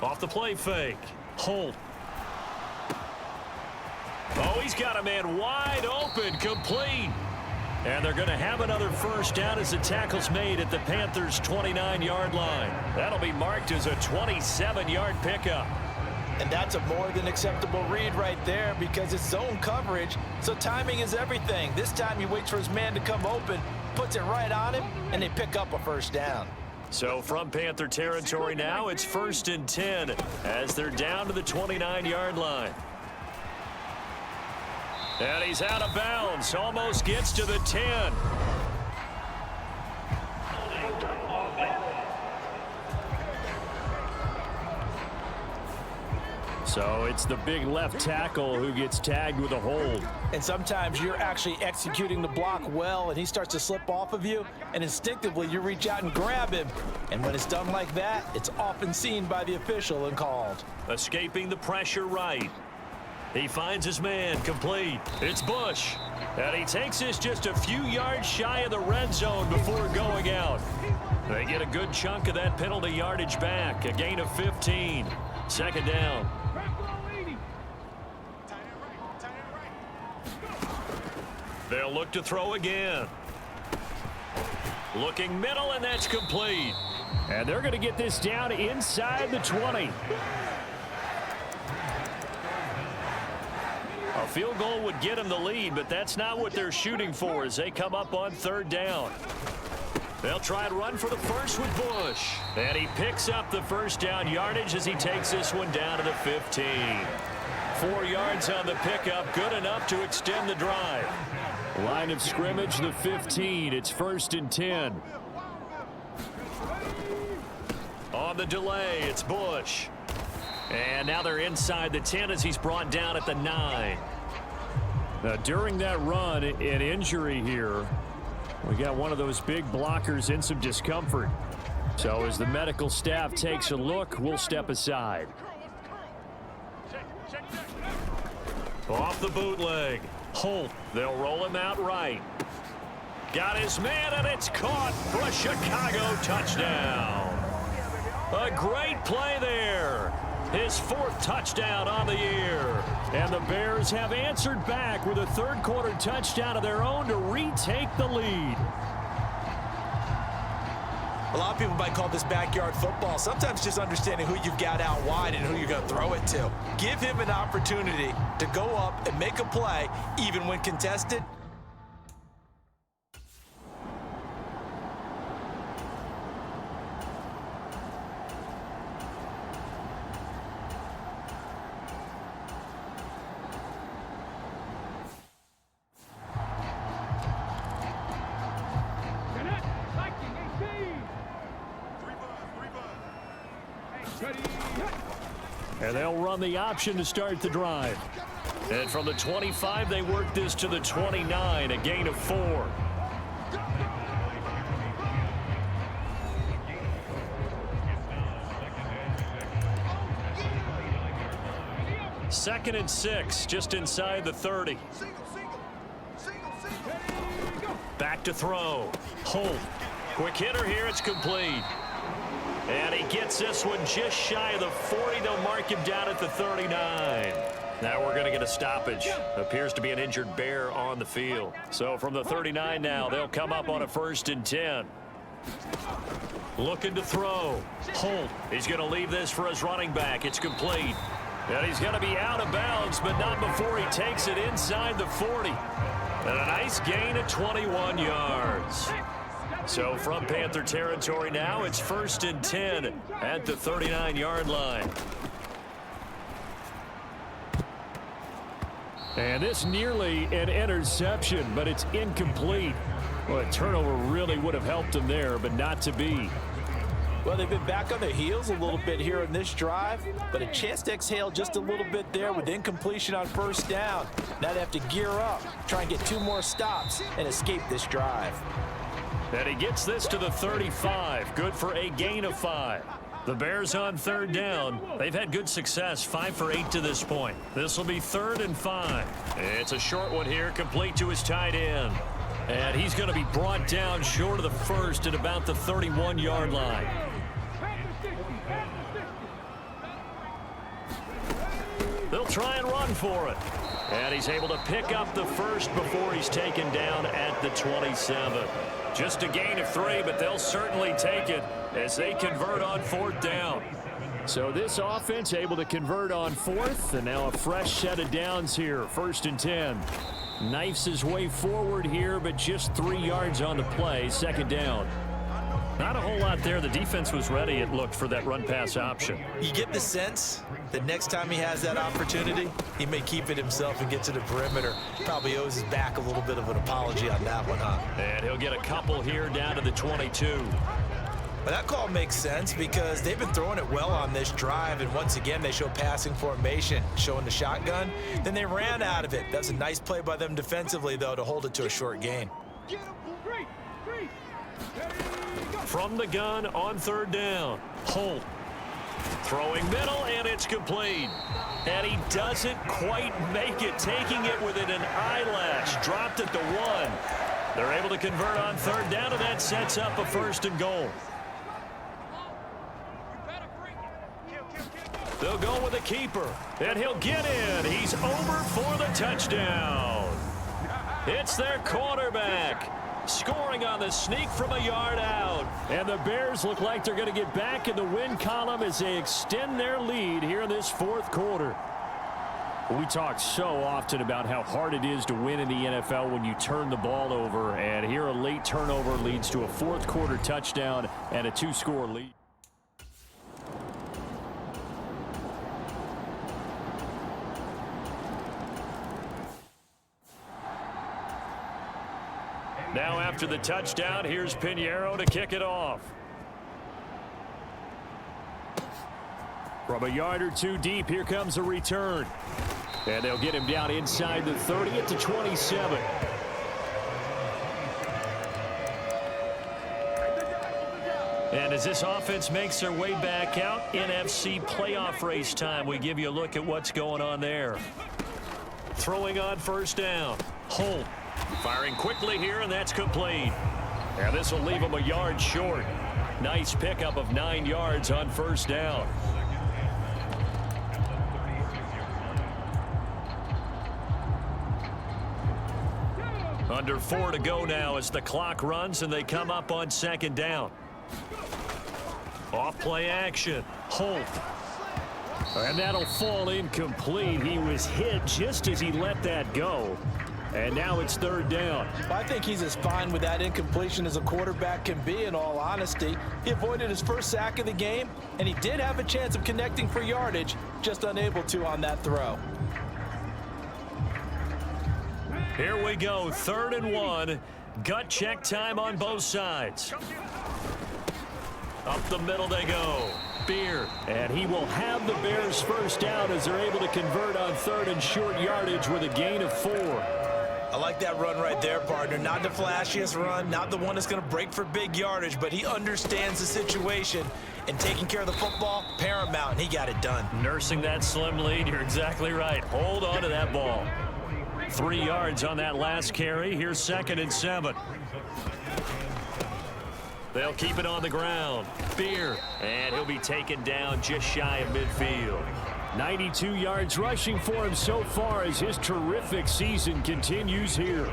Off the play fake. Holt. Oh, he's got a man wide open, complete. And they're going to have another first down as the tackle's made at the Panthers' 29-yard line. That'll be marked as a 27-yard pickup. And that's a more than acceptable read right there because it's zone coverage, so timing is everything. This time he waits for his man to come open, puts it right on him, and they pick up a first down. So from Panther territory now, it's 1st and 10 as they're down to the 29-yard line. And he's out of bounds, almost gets to the 10. So it's the big left tackle who gets tagged with a hold. And sometimes you're actually executing the block well, and he starts to slip off of you, and instinctively you reach out and grab him. And when it's done like that, it's often seen by the official and called. Escaping the pressure right. He finds his man, complete. It's Bush. And he takes this just a few yards shy of the red zone before going out. They get a good chunk of that penalty yardage back. A gain of 15. Second down. They'll look to throw again. Looking middle, and that's complete. And they're going to get this down inside the 20. A field goal would get them the lead, but that's not what they're shooting for as they come up on third down. They'll try and run for the first with Bush. And he picks up the first down yardage as he takes this one down to the 15. 4 yards on the pickup, good enough to extend the drive. Line of scrimmage, the 15. It's 1st and 10. On the delay, it's Bush. And now they're inside the 10 as he's brought down at the 9. Now, during that run, an injury here. We got one of those big blockers in some discomfort. So as the medical staff takes a look, we'll step aside. Off the bootleg. Holt, they'll roll him out right. Got his man, and it's caught for a Chicago touchdown. A great play there. His 4th touchdown on the year. And the Bears have answered back with a third-quarter touchdown of their own to retake the lead. A lot of people might call this backyard football. Sometimes just understanding who you've got out wide and who you're going to throw it to. Give him an opportunity to go up and make a play, even when contested. And they'll run the option to start the drive. And from the 25, they work this to the 29, a gain of 4. Second and 6, just inside the 30. Back to throw. Holt. Quick hitter here, it's complete. And he gets this one just shy of the 40. They'll mark him down at the 39. Now we're going to get a stoppage. Appears to be an injured Bear on the field. So from the 39 now, they'll come up on a 1st and 10. Looking to throw. Holt. He's going to leave this for his running back. It's complete. And he's going to be out of bounds, but not before he takes it inside the 40. And a nice gain of 21 yards. So from Panther territory now, it's 1st and 10 at the 39-yard line. And this nearly an interception, but it's incomplete. Well, a turnover really would have helped them there, but not to be. Well, they've been back on their heels a little bit here in this drive, but a chance to exhale just a little bit there with incompletion on 1st down. Now they have to gear up, try and get 2 more stops, and escape this drive. And he gets this to the 35. Good for a gain of 5. The Bears on 3rd down. They've had good success, 5 for 8 to this point. This will be 3rd and 5. It's a short one here, complete to his tight end. And he's going to be brought down short of the 1st at about the 31-yard line. They'll try and run for it. And he's able to pick up the 1st before he's taken down at the 27. Just a gain of 3, but they'll certainly take it as they convert on 4th down. So this offense able to convert on 4th, and now a fresh set of downs here, 1st and 10. Knifes his way forward here, but just 3 yards on the play, 2nd down. Not a whole lot there. The defense was ready, it looked, for that run-pass option. You get the sense that next time he has that opportunity, he may keep it himself and get to the perimeter. Probably owes his back a little bit of an apology on that one, huh? And he'll get a couple here down to the 22. But that call makes sense because they've been throwing it well on this drive, and once again they show passing formation, showing the shotgun. Then they ran out of it. That was a nice play by them defensively, though, to hold it to a short gain. From the gun on 3rd down, Holt. Throwing middle, and it's complete. And he doesn't quite make it, taking it within an eyelash. Dropped at the 1. They're able to convert on third down, and that sets up a 1st and goal. They'll go with a keeper, and he'll get in. He's over for the touchdown. It's their quarterback, scoring on the sneak from a yard out. And the Bears look like they're going to get back in the win column as they extend their lead here in this 4th quarter. We talk so often about how hard it is to win in the NFL when you turn the ball over. And here a late turnover leads to a 4th quarter touchdown and a 2-score lead. Now after the touchdown, here's Pinheiro to kick it off. From a yard or 2 deep, here comes a return. And they'll get him down inside the 30 at the 27. And as this offense makes their way back out, NFC playoff race time, we give you a look at what's going on there. Throwing on 1st down. Holt firing quickly here, and that's complete. And this will leave him a yard short. Nice pickup of 9 yards on 1st down. Under 4 to go now as the clock runs and they come up on 2nd down. Off play action. Holt. And that'll fall incomplete. He was hit just as he let that go. And now it's 3rd down. I think he's as fine with that incompletion as a quarterback can be, in all honesty. He avoided his first sack of the game, and he did have a chance of connecting for yardage, just unable to on that throw. Here we go, 3rd and 1. Gut check time on both sides. Up the middle they go. Beer. And he will have the Bears 1st down as they're able to convert on 3rd and short yardage with a gain of 4. I like that run right there, partner. Not the flashiest run, not the one that's going to break for big yardage, but he understands the situation, and taking care of the football, paramount, and he got it done. Nursing that slim lead, you're exactly right. Hold on to that ball. 3 yards on that last carry. Here's 2nd and 7. They'll keep it on the ground. Beer, and he'll be taken down just shy of midfield. 92 yards rushing for him so far as his terrific season continues here.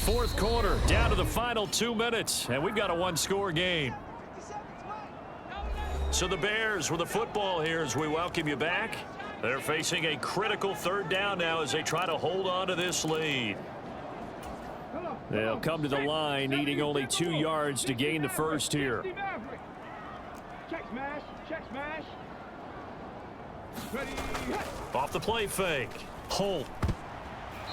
Fourth quarter, down to the final 2 minutes, and we've got a 1-score game. So the Bears with the football here as we welcome you back. They're facing a critical 3rd down now as they try to hold on to this lead. They'll come to the line, needing only 2 yards to gain the 1st here. Check smash, check smash. Ready, hit. Off the play fake. Holt.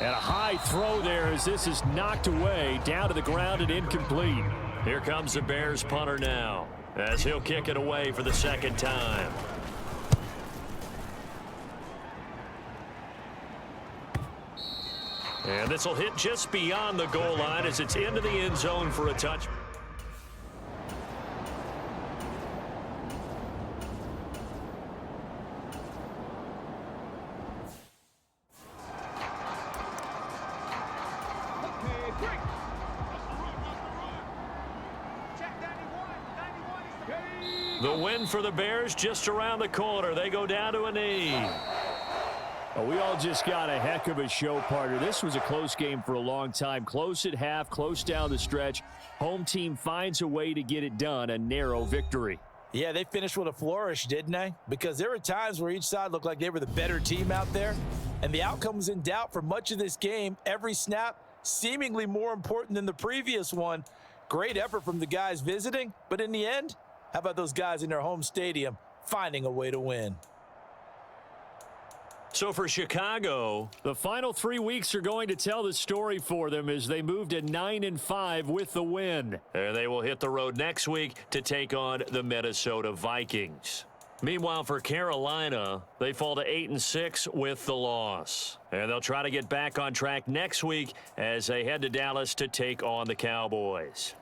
And a high throw there as this is knocked away, down to the ground and incomplete. Here comes the Bears punter now as he'll kick it away for the 2nd time. And this will hit just beyond the goal line as it's into the end zone for a touch. Okay, break. The win for the Bears just around the corner. They go down to a knee. Well, we all just got a heck of a show, partner. This was a close game for a long time. Close at half, close down the stretch. Home team finds a way to get it done, a narrow victory. Yeah, they finished with a flourish, didn't they? Because there were times where each side looked like they were the better team out there, and the outcome was in doubt for much of this game. Every snap seemingly more important than the previous one. Great effort from the guys visiting, but in the end, how about those guys in their home stadium finding a way to win? So for Chicago, the final 3 weeks are going to tell the story for them as they move to 9-5 with the win. and they will hit the road next week to take on the Minnesota Vikings. Meanwhile, for Carolina, they fall to 8-6 with the loss. And they'll try to get back on track next week as they head to Dallas to take on the Cowboys.